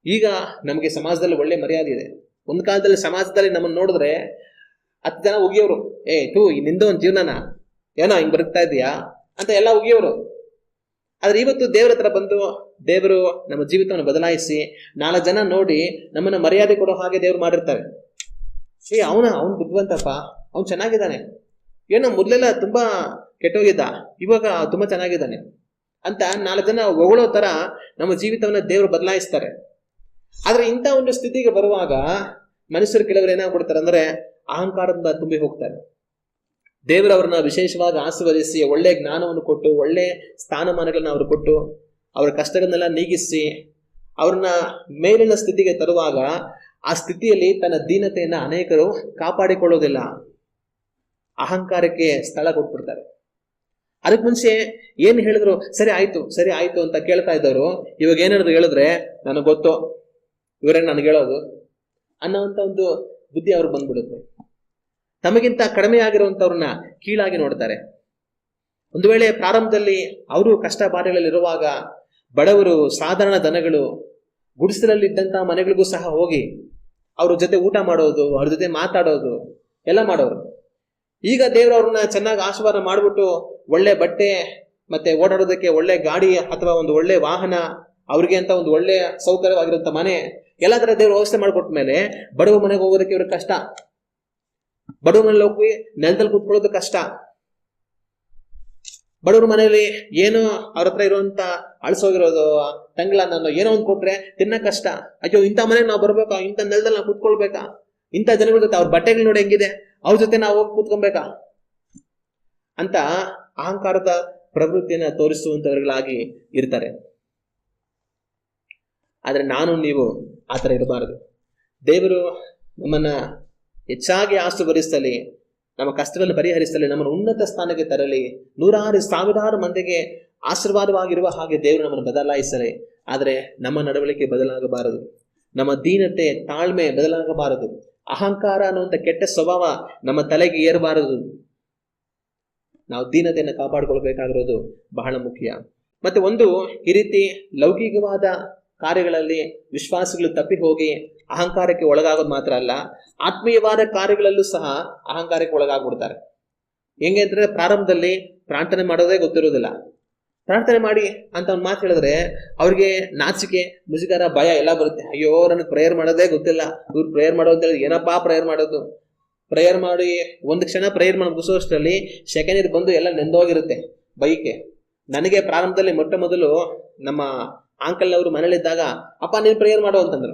ಈಗ ನಮಗೆ ಸಮಾಜದಲ್ಲಿ ಒಳ್ಳೆ ಮರ್ಯಾದೆ ಇದೆ. ಒಂದು ಕಾಲದಲ್ಲಿ ಸಮಾಜದಲ್ಲಿ ನಮ್ಮನ್ನು ನೋಡಿದ್ರೆ 10 ಜನ ಉಗಿಯೋರು, ನಿಂದು ಒಂದು ಜೀವನನ ಏನೋ ಹಿಂಗ್ ಬರುತ್ತಾ ಇದೆಯಾ ಅಂತ ಎಲ್ಲ ಉಗಿಯೋರು. ಆದ್ರೆ ಇವತ್ತು ದೇವರ ಹತ್ರ ಬಂದು ದೇವರು ನಮ್ಮ ಜೀವಿತವನ್ನು ಬದಲಾಯಿಸಿ 4 ಜನ ನೋಡಿ ನಮ್ಮನ್ನ ಮರ್ಯಾದೆ ಕೊಡೋ ಹಾಗೆ ದೇವ್ರು ಮಾಡಿರ್ತಾರೆ. ಅವನು ಬುದ್ಧಿವಂತಪ್ಪ, ಅವ್ನು ಚೆನ್ನಾಗಿದ್ದಾನೆ, ಏನೋ ಮೊದಲೆಲ್ಲ ತುಂಬಾ ಕೆಟ್ಟೋಗಿದ್ದ, ಇವಾಗ ತುಂಬಾ ಚೆನ್ನಾಗಿದ್ದಾನೆ ಅಂತ 4 ಜನ ಹೊಗಳೋ ತರ ನಮ್ಮ ಜೀವಿತವನ್ನ ದೇವರು ಬದಲಾಯಿಸ್ತಾರೆ. ಆದ್ರೆ ಇಂಥ ಒಂದು ಸ್ಥಿತಿಗೆ ಬರುವಾಗ ಮನುಷ್ಯರು ಕೆಲವರು ಏನಾಗ್ಬಿಡ್ತಾರೆ ಅಂದ್ರೆ ಅಹಂಕಾರದಿಂದ ತುಂಬಿ ಹೋಗ್ತಾರೆ. ದೇವರವ್ರನ್ನ ವಿಶೇಷವಾಗಿ ಆಶೀರ್ವದಿಸಿ ಒಳ್ಳೆ ಜ್ಞಾನವನ್ನು ಕೊಟ್ಟು ಒಳ್ಳೆ ಸ್ಥಾನಮಾನಗಳನ್ನ ಅವ್ರು ಕೊಟ್ಟು ಅವರ ಕಷ್ಟಗಳನ್ನೆಲ್ಲ ನೀಗಿಸಿ ಅವ್ರನ್ನ ಮೇಲಿನ ಸ್ಥಿತಿಗೆ ತರುವಾಗ ಆ ಸ್ಥಿತಿಯಲ್ಲಿ ತನ್ನ ದೀನತೆಯನ್ನ ಅನೇಕರು ಕಾಪಾಡಿಕೊಳ್ಳೋದಿಲ್ಲ, ಅಹಂಕಾರಕ್ಕೆ ಸ್ಥಳ ಕೊಟ್ಬಿಡ್ತಾರೆ. ಅದಕ್ಕೆ ಮುಂಚೆ ಏನ್ ಹೇಳಿದ್ರು ಸರಿ ಆಯ್ತು ಅಂತ ಕೇಳ್ತಾ ಇದ್ದವರು ಇವಾಗ ಏನಾದ್ರು ಹೇಳಿದ್ರೆ ನನಗೆ ಗೊತ್ತು, ಇವರೇನು ನನಗೆ ಹೇಳೋದು ಅನ್ನೋಂಥ ಒಂದು ಬುದ್ಧಿ ಅವ್ರಿಗೆ ಬಂದ್ಬಿಡುತ್ತೆ. ತಮಗಿಂತ ಕಡಿಮೆ ಆಗಿರುವಂತವ್ರನ್ನ ಕೀಳಾಗಿ ನೋಡ್ತಾರೆ. ಒಂದು ವೇಳೆ ಪ್ರಾರಂಭದಲ್ಲಿ ಅವರು ಕಷ್ಟ ಬಾಧೆಗಳಲ್ಲಿರುವಾಗ ಬಡವರು, ಸಾಧಾರಣ ದನಗಳು, ಗುಡಿಸಲಲ್ಲಿದ್ದಂತಹ ಮನೆಗಳಿಗೂ ಸಹ ಹೋಗಿ ಅವ್ರ ಜೊತೆ ಊಟ ಮಾಡೋದು, ಅವ್ರ ಜೊತೆ ಮಾತಾಡೋದು ಎಲ್ಲ ಮಾಡೋರು. ಈಗ ದೇವರು ಅವ್ರನ್ನ ಚೆನ್ನಾಗಿ ಆಶೀರ್ವಾದ ಮಾಡ್ಬಿಟ್ಟು ಒಳ್ಳೆ ಬಟ್ಟೆ ಮತ್ತೆ ಓಡಾಡೋದಕ್ಕೆ ಒಳ್ಳೆ ಗಾಡಿ ಅಥವಾ ಒಂದು ಒಳ್ಳೆ ವಾಹನ, ಅವ್ರಿಗೆ ಅಂತ ಒಂದು ಒಳ್ಳೆ ಸೌಕರ್ಯವಾಗಿರುವಂತ ಮನೆ, ಎಲ್ಲ ತರ ದೇವರು ವ್ಯವಸ್ಥೆ ಮಾಡ್ಕೊಟ್ಟ ಮೇಲೆ ಬಡವ ಮನೆಗೆ ಹೋಗೋದಕ್ಕೆ ಇವ್ರಿಗೆ ಕಷ್ಟ. ಬಡವ ಮನೇಲಿ ಹೋಗಿ ನೆಲದಲ್ಲಿ ಕೂತ್ಕೊಳ್ಳೋದು ಕಷ್ಟ. ಬಡವ್ರ ಮನೆಯಲ್ಲಿ ಏನೋ ಅವ್ರ ಹತ್ರ ಇರುವಂತ ಅಳಿಸೋಗಿರೋದು, ತಂಗ್ಳನ್ನ ಏನೋ ಒಂದು ಕೊಟ್ರೆ ತಿನ್ನ ಕಷ್ಟ. ಅಯ್ಯೋ ಇಂಥ ಮನೆಗೆ ನಾವು ಬರ್ಬೇಕಾ, ಇಂಥ ನೆಲದಲ್ಲಿ ನಾವು ಕೂತ್ಕೊಳ್ಬೇಕಾ, ಇಂಥ ಜನಗಳ ಜೊತೆ ಅವ್ರ ಬಟ್ಟೆಗಳು ನೋಡಿ ಹೆಂಗಿದೆ, ಅವ್ರ ಜೊತೆ ನಾವು ಹೋಗಿ ಕೂತ್ಕೊಬೇಕಾ ಅಂತ ಅಹಂಕಾರದ ಪ್ರವೃತ್ತಿಯನ್ನ ತೋರಿಸುವಂತವர்களಾಗಿ ಇರ್ತಾರೆ. ಆದ್ರೆ ನಾನು ನೀವು ಆತರ ಇರಬಾರದು. ದೇವರು ನಮ್ಮನ್ನ ಹೆಚ್ಚಾಗಿ ಆಶೀರ್ವದಿಸಲಿ, ನಮ್ಮ ಕಷ್ಟಗಳನ್ನು ಪರಿಹರಿಸಲಿ, ನಮ್ಮನ್ನು ಉನ್ನತ ಸ್ಥಾನಕ್ಕೆ ತರಲಿ, ನೂರಾರು ಸಾವಿರಾರು ಮಂದಿಗೆ ಆಶೀರ್ವಾದವಾಗಿರುವ ಹಾಗೆ ದೇವರು ನಮ್ಮನ್ನು ಬದಲಾಯಿಸಲಿ. ಆದರೆ ನಮ್ಮ ನಡವಳಿಕೆ ಬದಲಾಗಬಾರದು, ನಮ್ಮ ದೀನತೆ, ತಾಳ್ಮೆ ಬದಲಾಗಬಾರದು, ಅಹಂಕಾರ ಅನ್ನುವಂಥ ಕೆಟ್ಟ ಸ್ವಭಾವ ನಮ್ಮ ತಲೆಗೆ ಏರಬಾರದು. ನಾವು ದೀನತೆಯನ್ನು ಕಾಪಾಡಿಕೊಳ್ಬೇಕಾಗಿರೋದು ಬಹಳ ಮುಖ್ಯ. ಮತ್ತೆ ಒಂದು ಈ ರೀತಿ ಲೌಕಿಕವಾದ ಕಾರ್ಯಗಳಲ್ಲಿ ವಿಶ್ವಾಸಗಳು ತಪ್ಪಿ ಹೋಗಿ ಅಹಂಕಾರಕ್ಕೆ ಒಳಗಾಗೋದು ಮಾತ್ರ ಅಲ್ಲ, ಆತ್ಮೀಯವಾದ ಕಾರ್ಯಗಳಲ್ಲೂ ಸಹ ಅಹಂಕಾರಕ್ಕೆ ಒಳಗಾಗ್ಬಿಡ್ತಾರೆ. ಹೆಂಗೆ ಅಂದ್ರೆ ಪ್ರಾರಂಭದಲ್ಲಿ ಪ್ರಾರ್ಥನೆ ಮಾಡೋದೇ ಗೊತ್ತಿರೋದಿಲ್ಲ. ಪ್ರಾರ್ಥನೆ ಮಾಡಿ ಅಂತ ಒಂದು ಮಾತು ಹೇಳಿದ್ರೆ ಅವ್ರಿಗೆ ನಾಚಿಕೆ, ಮುಜುಗರ, ಭಯ ಎಲ್ಲ ಬರುತ್ತೆ. ಅಯ್ಯೋ ನನಗೆ ಪ್ರೇಯರ್ ಮಾಡೋದೇ ಗೊತ್ತಿಲ್ಲ, ಇವ್ರು ಪ್ರೇಯರ್ ಮಾಡೋದು ಅಂತ ಹೇಳಿದ್ರೆ ಏನಪ್ಪಾ ಪ್ರೇಯರ್ ಮಾಡೋದು. ಪ್ರೇಯರ್ ಮಾಡಿ ಒಂದು ಕ್ಷಣ ಪ್ರೇಯರ್ ಮಾಡಿ ಮುಗಿಸೋಷ್ಟರಲ್ಲಿ ಸೆಕೆಂಡ್ ಇಯರ್ ಬಂದು ಎಲ್ಲ ನೆಂದೋಗಿರುತ್ತೆ ಬೈಕೆ. ನನಗೆ ಪ್ರಾರಂಭದಲ್ಲಿ ಮೊಟ್ಟ ಮೊದಲು ನಮ್ಮ ಅಂಕಲ್ ಅವರು ಮನೇಲಿದ್ದಾಗ ಅಪ್ಪ ನೀನು ಪ್ರೇಯರ್ ಮಾಡೋ ಅಂತಂದ್ರು.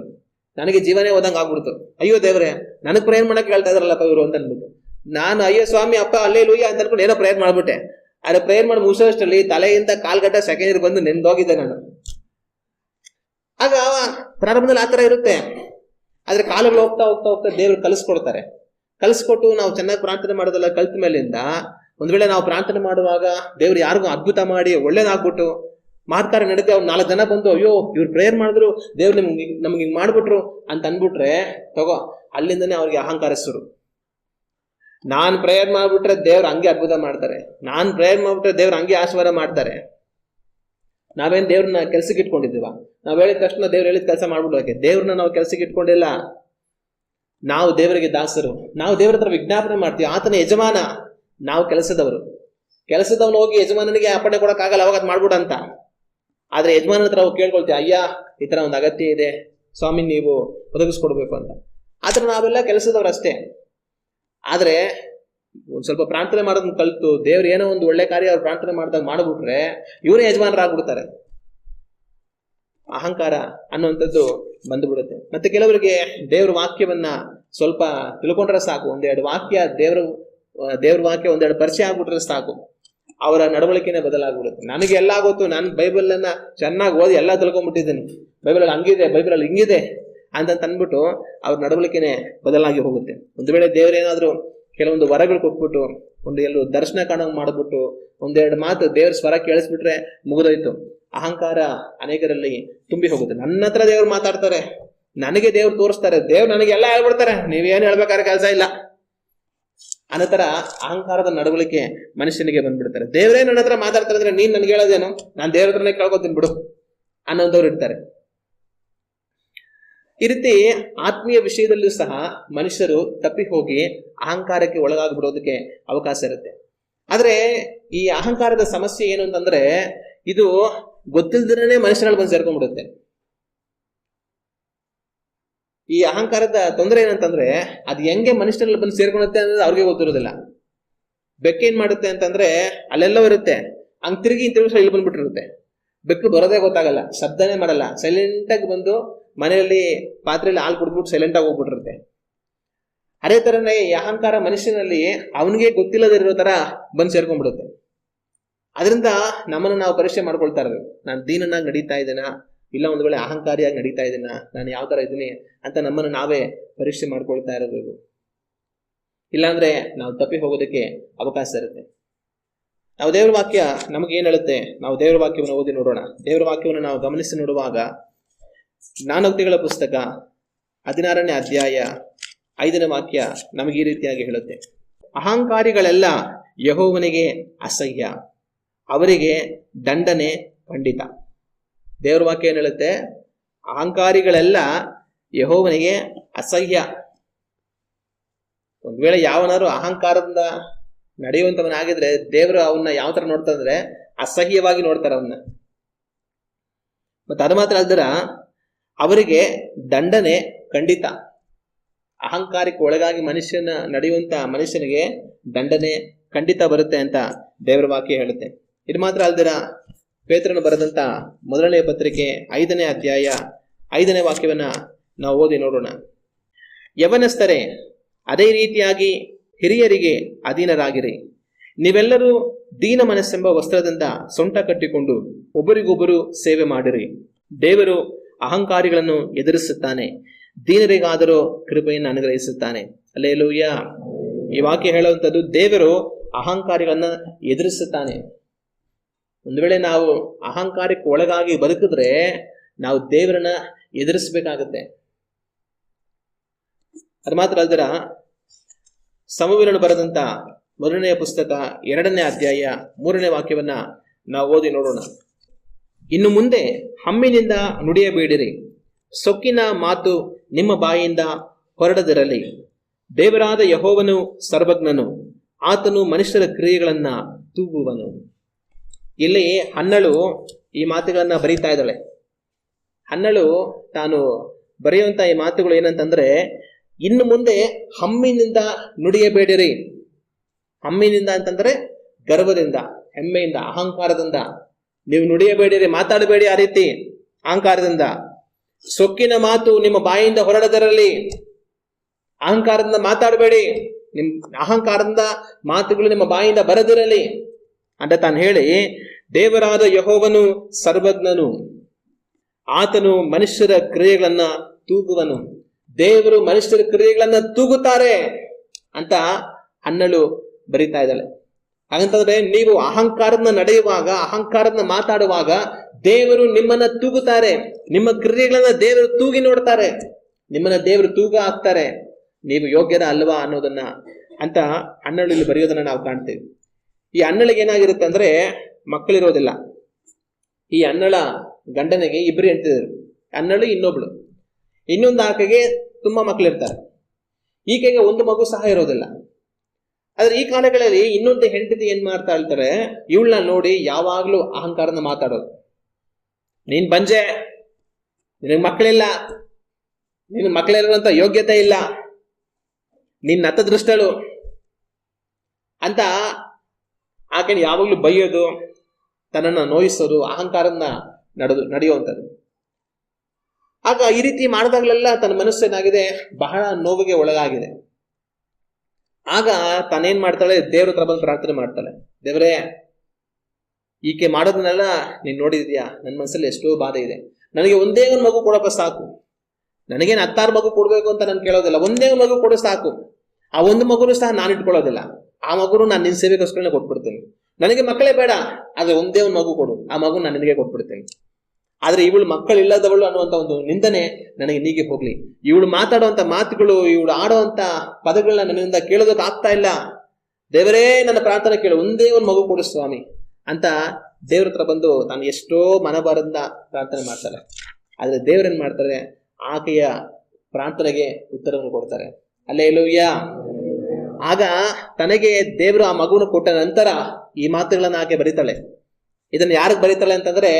ನನಗೆ ಜೀವನೇ ಹೋದಂಗೆ ಆಗ್ಬಿಡ್ತು. ಅಯ್ಯೋ ದೇವ್ರೆ, ನನಗೆ ಪ್ರೇಯರ್ ಮಾಡಕ್ಕೆ ಹೇಳ್ತಾ ಇದ್ರಲ್ಲಪ್ಪ ಇವರು ಅಂತ ಅಂದ್ಬಿಟ್ಟು ನಾನು ಅಯ್ಯೋ ಸ್ವಾಮಿ ಅಪ್ಪ ಅಲ್ಲೇ ಲೂಯ್ಯ ಅಂತ ಅನ್ಕೊಂಡು ಏನೋ ಪ್ರೇಯರ್ ಮಾಡ್ಬಿಟ್ಟೆ. ಆದ್ರೆ ಪ್ರೇಯರ್ ಮಾಡಿ ಮುಗಿಸೋಷ್ಟರಲ್ಲಿ ತಲೆಯಿಂದ ಕಾಲ್ಗಟ್ಟ ಸೆಕೆಂಡ್ ಇಯರ್ ಬಂದು ನೆಂದೋಗಿದ್ದೆ ನಾನು. ಆಗ ಪ್ರಾರಂಭದಲ್ಲಿ ಆತರ ಇರುತ್ತೆ. ಆದ್ರೆ ಕಾಲಗಳು ಹೋಗ್ತಾ ಹೋಗ್ತಾ ಹೋಗ್ತಾ ದೇವ್ರು ಕಲಿಸ್ಕೊಡ್ತಾರೆ. ಕಲಿಸ್ಕೊಟ್ಟು ನಾವು ಚೆನ್ನಾಗಿ ಪ್ರಾರ್ಥನೆ ಮಾಡೋದಲ್ಲ ಕಲ್ತ ಮೇಲಿಂದ ಒಂದ್ ವೇಳೆ ನಾವು ಪ್ರಾರ್ಥನೆ ಮಾಡುವಾಗ ದೇವ್ರು ಯಾರಿಗೂ ಅದ್ಭುತ ಮಾಡಿ ಒಳ್ಳೇದಾಗ್ಬಿಟ್ಟು ಮಾತ್ಕಾರ ನಡೆದು ಅವ್ರು 4 ಜನ ಬಂದು ಅಯ್ಯೋ ಇವ್ರು ಪ್ರೇಯರ್ ಮಾಡಿದ್ರು, ದೇವ್ರು ನಮ್ಗೆ ಹಿಂಗ್ ಮಾಡ್ಬಿಟ್ರು ಅಂತ ಅನ್ಬಿಟ್ರೆ ತಗೋ, ಅಲ್ಲಿಂದನೇ ಅವ್ರಿಗೆ ಅಹಂಕಾರ ಶುರು. ನಾನ್ ಪ್ರೇಯರ್ ಮಾಡ್ಬಿಟ್ರೆ ದೇವ್ರು ಹಂಗೆ ಅದ್ಭುತ ಮಾಡ್ತಾರೆ, ನಾನ್ ಪ್ರೇಯರ್ ಮಾಡ್ಬಿಟ್ರೆ ದೇವ್ರು ಹಂಗೆ ಆಶೀರ್ವಾದ ಮಾಡ್ತಾರೆ. ನಾವೇನ್ ದೇವ್ರನ್ನ ಕೆಲ್ಸಕ್ಕೆ ಇಟ್ಕೊಂಡಿದ್ದೀವ? ನಾವ್ ಹೇಳಿದ ತಕ್ಷಣ ದೇವ್ರು ಹೇಳಿದ ಕೆಲಸ ಮಾಡ್ಬಿಡ್ಬೇಕೆ? ದೇವ್ರನ್ನ ನಾವು ಕೆಲ್ಸಕ್ಕೆ ಇಟ್ಕೊಂಡಿಲ್ಲ. ನಾವು ದೇವರಿಗೆ ದಾಸರು, ನಾವು ದೇವ್ರ ಹತ್ರ ವಿಜ್ಞಾಪನೆ ಮಾಡ್ತೀವಿ. ಆತನ ಯಜಮಾನ, ನಾವು ಕೆಲಸದವನು ಹೋಗಿ ಯಜಮಾನನಿಗೆ ಅಪ್ಪಣೆ ಕೊಡಕ್ಕಾಗಲ್ಲ, ಅವಾಗ ಅದ್ ಮಾಡ್ಬಿಡ ಅಂತ. ಆದ್ರೆ ಯಜಮಾನ ಹತ್ರ ಹೋಗಿ ಕೇಳ್ಕೊಳ್ತೀವಿ, ಅಯ್ಯ ಈ ತರ ಒಂದು ಅಗತ್ಯ ಇದೆ ಸ್ವಾಮಿ, ನೀವು ಒದಗಿಸ್ಕೊಡ್ಬೇಕು ಅಂತ. ಆತರ ನಾವೆಲ್ಲ ಕೆಲಸದವ್ರಷ್ಟೇ. ಆದ್ರೆ ಒಂದ್ ಸ್ವಲ್ಪ ಪ್ರಾರ್ಥನೆ ಮಾಡೋದನ್ನ ಕಲ್ತು ದೇವ್ರು ಏನೋ ಒಂದು ಒಳ್ಳೆ ಕಾರ್ಯ ಅವ್ರು ಪ್ರಾರ್ಥನೆ ಮಾಡಿದಾಗ ಮಾಡ್ಬಿಟ್ರೆ ಇವರೇ ಯಜಮಾನರಾಗ್ಬಿಡ್ತಾರೆ. ಅಹಂಕಾರ ಅನ್ನುವಂಥದ್ದು ಬಂದ್ಬಿಡುತ್ತೆ. ಮತ್ತೆ ಕೆಲವರಿಗೆ ದೇವ್ರ ವಾಕ್ಯವನ್ನ ಸ್ವಲ್ಪ ತಿಳ್ಕೊಂಡ್ರೆ ಸಾಕು, ಒಂದೆರಡು ವಾಕ್ಯ ದೇವ್ರ ವಾಕ್ಯ ಒಂದೆರಡು ಪರಿಚಯ ಆಗ್ಬಿಟ್ರೆ ಸಾಕು, ಅವರ ನಡವಳಿಕೆನೇ ಬದಲಾಗ್ಬಿಡುತ್ತೆ. ನನಗೆ ಎಲ್ಲ ಗೊತ್ತು, ನಾನು ಬೈಬಲ್ ಅನ್ನ ಚೆನ್ನಾಗಿ ಓದಿ ಎಲ್ಲ ತಿಳ್ಕೊಂಡ್ಬಿಟ್ಟಿದ್ದೀನಿ, ಬೈಬಲ್ ಹಂಗಿದೆ, ಬೈಬಲ್ ಹಿಂಗಿದೆ ಅಂತ ಅಂದ್ಬಿಟ್ಟು ಅವ್ರ ನಡವಳಿಕೆನೇ ಬದಲಾಗಿ ಹೋಗುತ್ತೆ. ಒಂದು ವೇಳೆ ದೇವ್ರೇನಾದ್ರೂ ಕೆಲವೊಂದು ವರಗಳು ಕೊಟ್ಬಿಟ್ಟು ಒಂದು ಎಲ್ಲೂ ದರ್ಶನ ಕಾಣೋಂಗ್ ಮಾಡ್ಬಿಟ್ಟು ಒಂದೆರಡು ಮಾತು ದೇವ್ರ ಸ್ವರ ಕೇಳಿಸ್ಬಿಟ್ರೆ ಮುಗಿದೋಯ್ತು. ಅಹಂಕಾರ ಅನೇಕರಲ್ಲಿ ತುಂಬಿ ಹೋಗುತ್ತೆ. ನನ್ನ ಹತ್ರ ದೇವ್ರು ಮಾತಾಡ್ತಾರೆ, ನನಗೆ ದೇವ್ರು ತೋರಿಸ್ತಾರೆ, ದೇವ್ರು ನನಗೆಲ್ಲ ಹೇಳ್ಬಿಡ್ತಾರೆ, ನೀವೇನು ಹೇಳ್ಬೇಕಾದ್ರೆ ಕೆಲಸ ಇಲ್ಲ ಅನ್ನೋ ತರ ಅಹಂಕಾರದ ನಡವಳಿಕೆ ಮನುಷ್ಯನಿಗೆ ಬಂದ್ಬಿಡ್ತಾರೆ. ದೇವ್ರೇ ನನ್ನ ಹತ್ರ ಮಾತಾಡ್ತಾರೆ ಅಂದ್ರೆ ನೀನ್ ನನ್ಗೆ ಹೇಳೋದೇನು, ನಾನ್ ದೇವ್ರ ಹತ್ರನೇ ಕೇಳ್ಕೊತೀನಿ ಬಿಡು ಅನ್ನೋದವ್ರು ಇರ್ತಾರೆ. ಈ ರೀತಿ ಆತ್ಮೀಯ ವಿಷಯದಲ್ಲೂ ಸಹ ಮನುಷ್ಯರು ತಪ್ಪಿ ಹೋಗಿ ಅಹಂಕಾರಕ್ಕೆ ಒಳಗಾಗ್ಬಿಡೋದಕ್ಕೆ ಅವಕಾಶ ಇರುತ್ತೆ. ಆದ್ರೆ ಈ ಅಹಂಕಾರದ ಸಮಸ್ಯೆ ಏನು ಅಂತಂದ್ರೆ ಇದು ಗೊತ್ತಿಲ್ದಿರೇ ಮನುಷ್ಯರಲ್ಲಿ ಬಂದು ಸೇರ್ಕೊಂಡ್ಬಿಡುತ್ತೆ. ಈ ಅಹಂಕಾರದ ತೊಂದರೆ ಏನಂತಂದ್ರೆ ಅದು ಹೆಂಗೆ ಮನುಷ್ಯರಲ್ಲಿ ಬಂದು ಸೇರ್ಕೊಳುತ್ತೆ ಅನ್ನೋದು ಅವ್ರಿಗೆ ಗೊತ್ತಿರೋದಿಲ್ಲ. ಬೆಕ್ಕು ಏನ್ ಮಾಡುತ್ತೆ ಅಂತಂದ್ರೆ ಅಲ್ಲೆಲ್ಲವೂ ಇರುತ್ತೆ, ಹಂಗ್ ತಿರುಗಿ ಇಲ್ಲಿ ಬಂದ್ಬಿಟ್ಟಿರುತ್ತೆ. ಬೆಕ್ಕು ಬರೋದೇ ಗೊತ್ತಾಗಲ್ಲ, ಶಬ್ದನೇ ಮಾಡಲ್ಲ, ಸೈಲೆಂಟ್ ಆಗಿ ಬಂದು ಮನೆಯಲ್ಲಿ ಪಾತ್ರೆಯಲ್ಲಿ ಹಾಲು ಕುಡ್ಬಿಟ್ಟು ಸೈಲೆಂಟ್ ಆಗಿ ಹೋಗ್ಬಿಟ್ಟಿರುತ್ತೆ. ಅದೇ ತರನೇ ಈ ಅಹಂಕಾರ ಮನುಷ್ಯನಲ್ಲಿ ಅವನಿಗೆ ಗೊತ್ತಿಲ್ಲದಿರೋ ತರ ಬಂದು ಸೇರ್ಕೊಂಡ್ಬಿಡುತ್ತೆ. ಅದರಿಂದ ನಮ್ಮನ್ನು ನಾವು ಪರೀಕ್ಷೆ ಮಾಡ್ಕೊಳ್ತಾ ಇರೋದು, ನಾನು ದೀನನಾಗಿ ನಡೀತಾ ಇದ್ದೇನಾ, ಇಲ್ಲ ಒಂದು ವೇಳೆ ಅಹಂಕಾರಿಯಾಗಿ ನಡೀತಾ ಇದ್ದೇನಾ, ನಾನು ಯಾವ ತರ ಇದ್ದೀನಿ ಅಂತ ನಮ್ಮನ್ನು ನಾವೇ ಪರೀಕ್ಷೆ ಮಾಡ್ಕೊಳ್ತಾ ಇರೋದು. ಇಲ್ಲಾಂದ್ರೆ ನಾವು ತಪ್ಪಿ ಹೋಗೋದಕ್ಕೆ ಅವಕಾಶ ಇರುತ್ತೆ. ನಾವು ದೇವ್ರ ವಾಕ್ಯ ನಮಗೆ ಏನ್ ಹೇಳುತ್ತೆ, ನಾವು ದೇವ್ರ ವಾಕ್ಯವನ್ನು ಓದಿ ನೋಡೋಣ. ದೇವ್ರ ವಾಕ್ಯವನ್ನು ನಾವು ಗಮನಿಸಿ ನೋಡುವಾಗ ಜ್ಞಾನೋಕ್ತಿಗಳ ಪುಸ್ತಕ 16ನೇ ಅಧ್ಯಾಯ 5ನೇ ವಾಕ್ಯ ನಮಗೆ ಈ ರೀತಿಯಾಗಿ ಹೇಳುತ್ತೆ. ಅಹಂಕಾರಿಗಳೆಲ್ಲ ಯೆಹೋವನಿಗೆ ಅಸಹ್ಯ, ಅವರಿಗೆ ದಂಡನೆ ಖಂಡಿತ. ದೇವರ ವಾಕ್ಯ ಏನ್ ಹೇಳುತ್ತೆ? ಅಹಂಕಾರಿಗಳೆಲ್ಲ ಯೆಹೋವನಿಗೆ ಅಸಹ್ಯ. ಒಂದ್ ವೇಳೆ ಯಾವನಾರು ಅಹಂಕಾರದಿಂದ ನಡೆಯುವಂತವನಾಗಿದ್ರೆ ದೇವರು ಅವನ್ನ ಯಾವ ತರ ನೋಡ್ತಾರೆ? ಅಸಹ್ಯವಾಗಿ ನೋಡ್ತಾರೆ ಅವನ್ನ. ಮತ್ತೆ ಅದು ಮಾತ್ರ ಅಲ್ದರ ಅವರಿಗೆ ದಂಡನೆ ಖಂಡಿತ. ಅಹಂಕಾರಕ್ಕೆ ಒಳಗಾಗಿ ನಡೆಯುವಂತ ಮನುಷ್ಯನಿಗೆ ದಂಡನೆ ಖಂಡಿತ ಬರುತ್ತೆ ಅಂತ ದೇವರ ವಾಕ್ಯ ಹೇಳುತ್ತೆ. ಇದು ಮಾತ್ರ ಅಲ್ದಿರ ಪೇತ್ರನು ಬರೆದಂತ 1ನೇ ಪತ್ರಿಕೆ 5ನೇ ಅಧ್ಯಾಯ 5ನೇ ವಾಕ್ಯವನ್ನ ನಾವು ಓದಿ ನೋಡೋಣ. ಯವನಸ್ಥರೇ, ಅದೇ ರೀತಿಯಾಗಿ ಹಿರಿಯರಿಗೆ ಅಧೀನರಾಗಿರಿ. ನೀವೆಲ್ಲರೂ ದೀನ ಮನಸ್ಸೆಂಬ ವಸ್ತ್ರದಿಂದ ಸೊಂಟ ಕಟ್ಟಿಕೊಂಡು ಒಬ್ಬರಿಗೊಬ್ಬರು ಸೇವೆ ಮಾಡಿರಿ. ದೇವರು ಅಹಂಕಾರಿಗಳನ್ನು ಎದುರಿಸುತ್ತಾನೆ, ದೀನರಿಗಾದರೂ ಕೃಪೆಯನ್ನು ಅನುಗ್ರಹಿಸುತ್ತಾನೆ. ಹಲ್ಲೆಲೂಯಾ. ಈ ವಾಕ್ಯ ಹೇಳುವಂಥದ್ದು ದೇವರು ಅಹಂಕಾರಿಗಳನ್ನ ಎದುರಿಸುತ್ತಾನೆ. ಒಂದು ವೇಳೆ ನಾವು ಅಹಂಕಾರಕ್ಕೆ ಒಳಗಾಗಿ ಬದುಕಿದ್ರೆ ನಾವು ದೇವರನ್ನ ಎದುರಿಸಬೇಕಾಗತ್ತೆ. ಅದು ಮಾತ್ರ ಅಲ್ದರ ಸಮುವೇಲನು ಬರೆದಂತ 1ನೇ ಪುಸ್ತಕ 2ನೇ ಅಧ್ಯಾಯ 3ನೇ ವಾಕ್ಯವನ್ನ ನಾವು ಓದಿ ನೋಡೋಣ. ಇನ್ನು ಮುಂದೆ ಹಮ್ಮಿನಿಂದ ನುಡಿಯಬೇಡಿರಿ, ಸೊಕ್ಕಿನ ಮಾತು ನಿಮ್ಮ ಬಾಯಿಯಿಂದ ಹೊರಡದಿರಲಿ. ದೇವರಾದ ಯೆಹೋವನು ಸರ್ವಜ್ಞನು, ಆತನು ಮನುಷ್ಯರ ಕ್ರಿಯೆಗಳನ್ನ ತೂಗುವನು. ಇಲ್ಲಿ ಹನ್ನಳು ಈ ಮಾತುಗಳನ್ನ ಬರೀತಾ ಇದ್ದಾಳೆ. ಹನ್ನಳು ತಾನು ಬರೆಯುವಂತ ಈ ಮಾತುಗಳು ಏನಂತಂದ್ರೆ, ಇನ್ನು ಮುಂದೆ ಹಮ್ಮಿನಿಂದ ನುಡಿಯಬೇಡಿರಿ. ಹಮ್ಮಿನಿಂದ ಅಂತಂದ್ರೆ ಗರ್ವದಿಂದ, ಹೆಮ್ಮೆಯಿಂದ, ಅಹಂಕಾರದಿಂದ ನೀವು ನುಡಿಯಬೇಡಿರಿ, ಮಾತಾಡಬೇಡಿ ಆ ರೀತಿ ಅಹಂಕಾರದಿಂದ. ಸೊಕ್ಕಿನ ಮಾತು ನಿಮ್ಮ ಬಾಯಿಂದ ಹೊರಡದಿರಲಿ. ಅಹಂಕಾರದಿಂದ ಮಾತಾಡಬೇಡಿ, ಅಹಂಕಾರದಿಂದ ಮಾತುಗಳು ನಿಮ್ಮ ಬಾಯಿಂದ ಬರದಿರಲಿ ಅಂತ ತಾನು ಹೇಳಿ, ದೇವರಾದ ಯೆಹೋವನು ಸರ್ವಜ್ಞನು, ಆತನು ಮನುಷ್ಯರ ಕ್ರಿಯೆಗಳನ್ನ ತೂಗುವನು. ದೇವರು ಮನುಷ್ಯರ ಕ್ರಿಯೆಗಳನ್ನ ತೂಗುತ್ತಾರೆ ಅಂತ ಹನ್ನಳು ಬರಿತಾ ಇದ್ದಾಳೆ. ಹಾಗಂತಂದ್ರೆ ನೀವು ಅಹಂಕಾರನ ನಡೆಯುವಾಗ, ಅಹಂಕಾರನ ಮಾತಾಡುವಾಗ ದೇವರು ನಿಮ್ಮನ್ನ ತೂಗುತ್ತಾರೆ. ನಿಮ್ಮ ಕ್ರಿಯೆಗಳನ್ನ ದೇವರು ತೂಗಿ ನೋಡ್ತಾರೆ, ನಿಮ್ಮನ್ನ ದೇವರು ತೂಗ ಹಾಕ್ತಾರೆ. ನೀವು ಯೋಗ್ಯರ ಅಲ್ವಾ ಅನ್ನೋದನ್ನ ಅಂತ ಹನ್ನಳು ಇಲ್ಲಿ ಬರೆಯೋದನ್ನ ನಾವು ಕಾಣ್ತೇವೆ. ಈ ಹನ್ನಳಿಗೆ ಏನಾಗಿರುತ್ತೆ ಅಂದ್ರೆ ಮಕ್ಕಳಿರೋದಿಲ್ಲ. ಈ ಹನ್ನಳ ಗಂಡನಿಗೆ 2 ಹೆಂಡತಿಯರು, ಹನ್ನಳು ಇನ್ನೊಬ್ಳು. ಇನ್ನೊಂದು ಆಕೆಗೆ ತುಂಬಾ ಮಕ್ಕಳಿರ್ತಾರೆ. ಈಕೆಗೆ 1 ಮಗು ಸಹ ಇರೋದಿಲ್ಲ. ಆದ್ರೆ ಈ ಕಾಲಗಳಲ್ಲಿ ಇನ್ನೊಂದು ಹೆಂಡತಿ ಏನ್ ಮಾಡ್ತಾ ಇರ್ತಾರೆ, ಇವಳನ್ನ ನೋಡಿ ಯಾವಾಗ್ಲೂ ಅಹಂಕಾರನ ಮಾತಾಡೋದು. ನೀನ್ ಬಂಜೆ, ನಿನಗೆ ಮಕ್ಕಳಿಲ್ಲ, ನಿನ್ ಮಕ್ಕಳಿರುವಂತ ಯೋಗ್ಯತೆ ಇಲ್ಲ, ನೀನ್ ನತದೃಷ್ಟಳು ಅಂತ ಆಕೆನ ಯಾವಾಗ್ಲೂ ಬೈಯೋದು, ತನ್ನನ್ನ ನೋಯಿಸೋದು, ಅಹಂಕಾರನ ನಡೆಯುವಂಥದ್ದು. ಆಗ ಈ ರೀತಿ ಮಾಡಿದಾಗಲೆಲ್ಲ ತನ್ನ ಮನಸ್ಸು ಏನಾಗಿದೆ, ಬಹಳ ನೋವಿಗೆ ಒಳಗಾಗಿದೆ. ಆಗ ತಾನೇನ್ ಮಾಡ್ತಾಳೆ, ದೇವ್ರ ಹತ್ರ ಬಂದು ಪ್ರಾರ್ಥನೆ ಮಾಡ್ತಾಳೆ. ದೇವರೇ, ಈಕೆ ಮಾಡೋದನ್ನೆಲ್ಲ ನೀನ್ ನೋಡಿದ್ಯಾ, ನನ್ನ ಮನಸ್ಸಲ್ಲಿ ಎಷ್ಟೋ ಬಾಧೆ ಇದೆ. ನನಗೆ ಒಂದೇ ಒಂದು ಮಗು ಕೊಡಪ್ಪ ಸಾಕು. ನನಗೇನು 10 ಮಗು ಕೊಡ್ಬೇಕು ಅಂತ ನಾನು ಕೇಳೋದಿಲ್ಲ, ಒಂದೇ ಒಂದು ಮಗು ಕೊಡು ಸಾಕು. ಆ ಒಂದು ಮಗುನು ಸಹ ನಾನು ಇಟ್ಕೊಳ್ಳೋದಿಲ್ಲ, ಆ ಮಗುನು ನಾನು ನಿನ್ನ ಸೇವೆಗೋಸ್ಕರನೇ ಕೊಟ್ಬಿಡ್ತೇನೆ. ನನಗೆ ಮಕ್ಕಳೇ ಬೇಡ, ಆದ್ರೆ ಒಂದೇ ಒಂದು ಮಗು ಕೊಡು, ಆ ಮಗು ನಾನು ನಿನಗೆ ಕೊಟ್ಬಿಡ್ತೇನೆ. ಆದ್ರೆ ಇವಳು ಮಕ್ಕಳಿಲ್ಲದವಳು ಅನ್ನುವಂತ ಒಂದು ನಿಂದನೆ ನನಗೆ ನೀಗಿ ಹೋಗ್ಲಿ. ಇವಳು ಮಾತಾಡುವಂತ ಮಾತುಗಳು, ಇವಳು ಆಡುವಂತ ಪದಗಳನ್ನ ನನ್ನಿಂದ ಕೇಳೋದಕ್ಕೆ ಆಗ್ತಾ ಇಲ್ಲ. ದೇವರೇ, ನನ್ನ ಪ್ರಾರ್ಥನೆ ಕೇಳು, ಒಂದೇ ಒಂದು ಮಗು ಕೊಡು ಸ್ವಾಮಿ ಅಂತ ದೇವ್ರ ಹತ್ರ ಬಂದು ತಾನು ಎಷ್ಟೋ ಮನಬಾರದಿಂದ ಪ್ರಾರ್ಥನೆ ಮಾಡ್ತಾರೆ. ಆದ್ರೆ ದೇವರೇನ್ ಮಾಡ್ತಾರೆ, ಆಕೆಯ ಪ್ರಾರ್ಥನೆಗೆ ಉತ್ತರವನ್ನು ಕೊಡ್ತಾರೆ. ಹಲ್ಲೆಲೂಯಾ. ಆಗ ತನಗೆ ದೇವರು ಆ ಮಗುವನ್ನು ಕೊಟ್ಟ ನಂತರ ಈ ಮಾತುಗಳನ್ನ ಆಕೆ ಬರೀತಾಳೆ. ಇದನ್ನ ಯಾರಿಗೆ ಬರೀತಾಳೆ ಅಂತಂದ್ರೆ,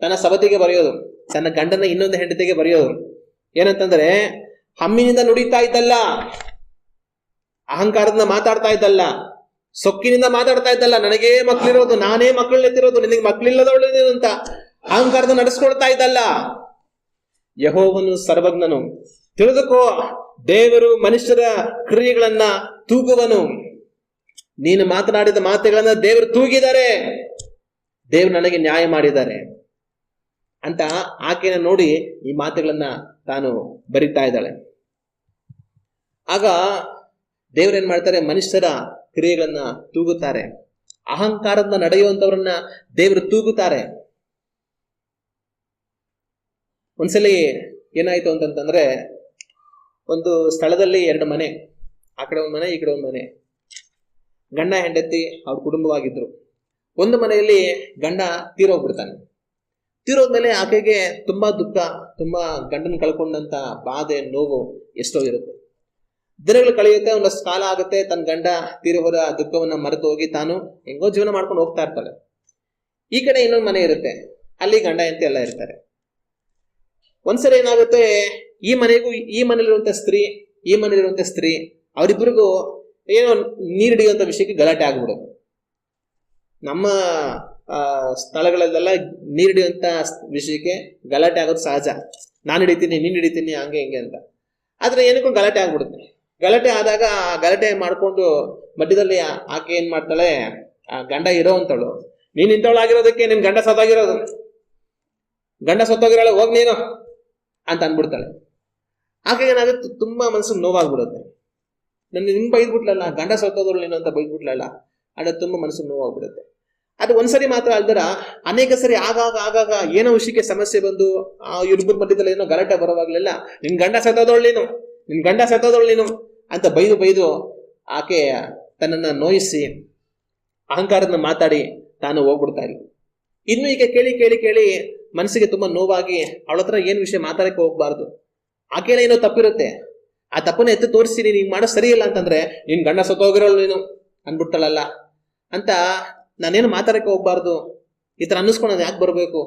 ತನ್ನ ಸಬತಿಗೆ ಬರೆಯೋದು, ತನ್ನ ಗಂಡನ ಇನ್ನೊಂದು ಹೆಂಡತಿಗೆ ಬರೆಯೋದು. ಏನಂತಂದ್ರೆ, ಹಮ್ಮಿನಿಂದ ನುಡಿತಾ ಇದ್ದಲ್ಲ, ಅಹಂಕಾರದಿಂದ ಮಾತಾಡ್ತಾ ಇದ್ದಲ್ಲ, ಸೊಕ್ಕಿನಿಂದ ಮಾತಾಡ್ತಾ ಇದ್ದಲ್ಲ, ನನಗೇ ಮಕ್ಳಿರೋದು, ನಾನೇ ಮಕ್ಕಳನ್ನೆತ್ತಿರೋದು, ನಿನಗೆ ಮಕ್ಳಿಲ್ಲದವಳು ಅಂತ ಅಹಂಕಾರದ ನಡೆಸ್ಕೊಳ್ತಾ ಇದ್ದಲ್ಲ. ಯೆಹೋವನು ಸರ್ವಜ್ಞನು, ತಿಳಿದುಕೋ, ದೇವರು ಮನುಷ್ಯರ ಕ್ರಿಯೆಗಳನ್ನ ತೂಗುವನು. ನೀನು ಮಾತನಾಡಿದ ಮಾತುಗಳನ್ನ ದೇವರು ತೂಗಿದ್ದಾರೆ, ದೇವರು ನನಗೆ ನ್ಯಾಯ ಮಾಡಿದ್ದಾರೆ ಅಂತ ಆಕೆನ ನೋಡಿ ಈ ಮಾತುಗಳನ್ನ ತಾನು ಬರಿತಾ ಇದ್ದಾಳೆ. ಆಗ ದೇವರೇನ್ ಮಾಡ್ತಾರೆ, ಮನುಷ್ಯರ ಕ್ರಿಯೆಗಳನ್ನ ತೂಗುತ್ತಾರೆ. ಅಹಂಕಾರದಿಂದ ನಡೆಯುವಂತವ್ರನ್ನ ದೇವರು ತೂಗುತ್ತಾರೆ. ಒಂದ್ಸಲಿ ಏನಾಯ್ತು ಅಂತಂದ್ರೆ, ಒಂದು ಸ್ಥಳದಲ್ಲಿ 2 ಮನೆ, ಆ ಕಡೆ ಒಂದು ಮನೆ, ಈ ಕಡೆ ಒಂದು ಮನೆ. ಗಂಡ ಹೆಂಡತಿ ಅವ್ರ ಕುಟುಂಬವಾಗಿದ್ರು. ಒಂದು ಮನೆಯಲ್ಲಿ ಗಂಡ ತೀರೋಗ್ಬಿಡ್ತಾನೆ. ತೀರೋದ್ಮೇಲೆ ಆಕೆಗೆ ತುಂಬಾ ದುಃಖ, ತುಂಬಾ ಗಂಡನ ಕಳ್ಕೊಂಡಂತ ಬಾಧೆ, ನೋವು ಎಷ್ಟೋ ಇರುತ್ತೆ. ದಿನಗಳು ಕಳೆಯುತ್ತೆ, ಒಂದಷ್ಟು ಕಾಲ ಆಗುತ್ತೆ. ತನ್ನ ಗಂಡ ತೀರಿ ಹೋದ ದುಃಖವನ್ನ ಮರೆತು ಹೋಗಿ ತಾನು ಹೆಂಗೋ ಜೀವನ ಮಾಡ್ಕೊಂಡು ಹೋಗ್ತಾ ಇರ್ತಾಳೆ. ಈ ಕಡೆ ಇನ್ನೊಂದು ಮನೆ ಇರುತ್ತೆ, ಅಲ್ಲಿ ಗಂಡ ಹೆಂಡತಿ ಎಲ್ಲ ಇರ್ತಾರೆ. ಒಂದ್ಸರಿ ಏನಾಗುತ್ತೆ, ಈ ಮನೇಲಿರುವಂತ ಸ್ತ್ರೀ, ಈ ಮನೇಲಿರುವಂತ ಸ್ತ್ರೀ ಅವರಿಬ್ಬರಿಗೂ ಏನೋ ನೀರು ಹಿಡಿಯುವಂತ ವಿಷಯಕ್ಕೆ ಗಲಾಟೆ ಆಗ್ಬಿಡೋದು. ನಮ್ಮ ಸ್ಥಳಗಳಲ್ಲೆಲ್ಲ ನೀರು ಹಿಡಿಯುವಂತ ವಿಷಯಕ್ಕೆ ಗಲಾಟೆ ಆಗೋದು ಸಹಜ. ನಾನು ಹಿಡಿತೀನಿ, ನೀನು ಹಿಡಿತೀನಿ, ಹಂಗೆ ಹಿಂಗೆ ಅಂತ. ಆದ್ರೆ ಏನಕ್ಕೂ ಗಲಾಟೆ ಆಗ್ಬಿಡುತ್ತೆ. ಗಲಾಟೆ ಆದಾಗ ಗಲಾಟೆ ಮಾಡ್ಕೊಂಡು ಮಧ್ಯದಲ್ಲಿ ಆಕೆ ಏನ್ ಮಾಡ್ತಾಳೆ, ಆ ಗಂಡ ಇರೋ ಅಂತವಳು, ನೀನ್ ಇಂಥವಳಾಗಿರೋದಕ್ಕೆ ನಿನ್ ಗಂಡ ಸತ್ತೋಗಿರೋದು, ಗಂಡ ಸತ್ತೋಗಿರೋಳು, ಹೋಗ್ ನೀನು ಅಂತ ಅನ್ಬಿಡ್ತಾಳೆ. ಆಕೆಗೆ ಏನಾಗುತ್ತೆ, ತುಂಬಾ ಮನಸ್ಸು ನೋವಾಗ್ಬಿಡುತ್ತೆ. ನಿನ್ ಬೈದ್ಬಿಟ್ಲಲ್ಲ, ಗಂಡ ಸತ್ತೋದ್ರು ನೀನು ಅಂತ ಬೈದ್ಬಿಟ್ಲಲ್ಲ, ಅಣ್ಣ ತುಂಬಾ ಮನಸ್ಸು ನೋವಾಗ್ಬಿಡುತ್ತೆ. ಅದು ಒಂದ್ಸರಿ ಮಾತ್ರ ಅಲ್ದರ ಅನೇಕ ಸರಿ ಆಗಾಗ ಏನೋ ವಿಷಯಕ್ಕೆ ಸಮಸ್ಯೆ ಬಂದು ಇಬ್ಬರ ಮಧ್ಯದಲ್ಲಿ ಏನೋ ಗಲಾಟೆ ಬರೋವಾಗ್ಲೆಲ್ಲ ನಿನ್ ಗಂಡ ಸತ್ತೋದವಳು ನೀನು ಅಂತ ಬೈದು ಆಕೆ ತನ್ನನ್ನ ನೋಯಿಸಿ ಅಹಂಕಾರದಿಂದ ಮಾತಾಡಿ ತಾನು ಹೋಗ್ಬಿಡ್ತಾ ಇಲ್ಲ. ಇನ್ನು ಈಗ ಕೇಳಿ ಮನಸ್ಸಿಗೆ ತುಂಬಾ ನೋವಾಗಿ ಅವಳ ಹತ್ರ ಏನು ವಿಷಯ ಮಾತಾಡಕ್ಕೆ ಹೋಗ್ಬಾರ್ದು. ಆಕೆಲ್ಲ ಏನೋ ತಪ್ಪಿರುತ್ತೆ, ಆ ತಪ್ಪನ್ನ ಎತ್ತು ತೋರಿಸಿ ನೀನ್ ಮಾಡೋ ಸರಿ ಇಲ್ಲ ಅಂತಂದ್ರೆ ನಿನ್ ಗಂಡ ಸತ್ತೋಗಿರೋಳು ನೀನು ಅನ್ಬಿಡ್ತಾಳಲ್ಲ ಅಂತ ನಾನೇನು ಮಾತಾಡಕ್ಕೆ ಹೋಗ್ಬಾರ್ದು, ಈ ತರ ಅನ್ನಿಸ್ಕೊಂಡು ಯಾಕೆ ಬರ್ಬೇಕು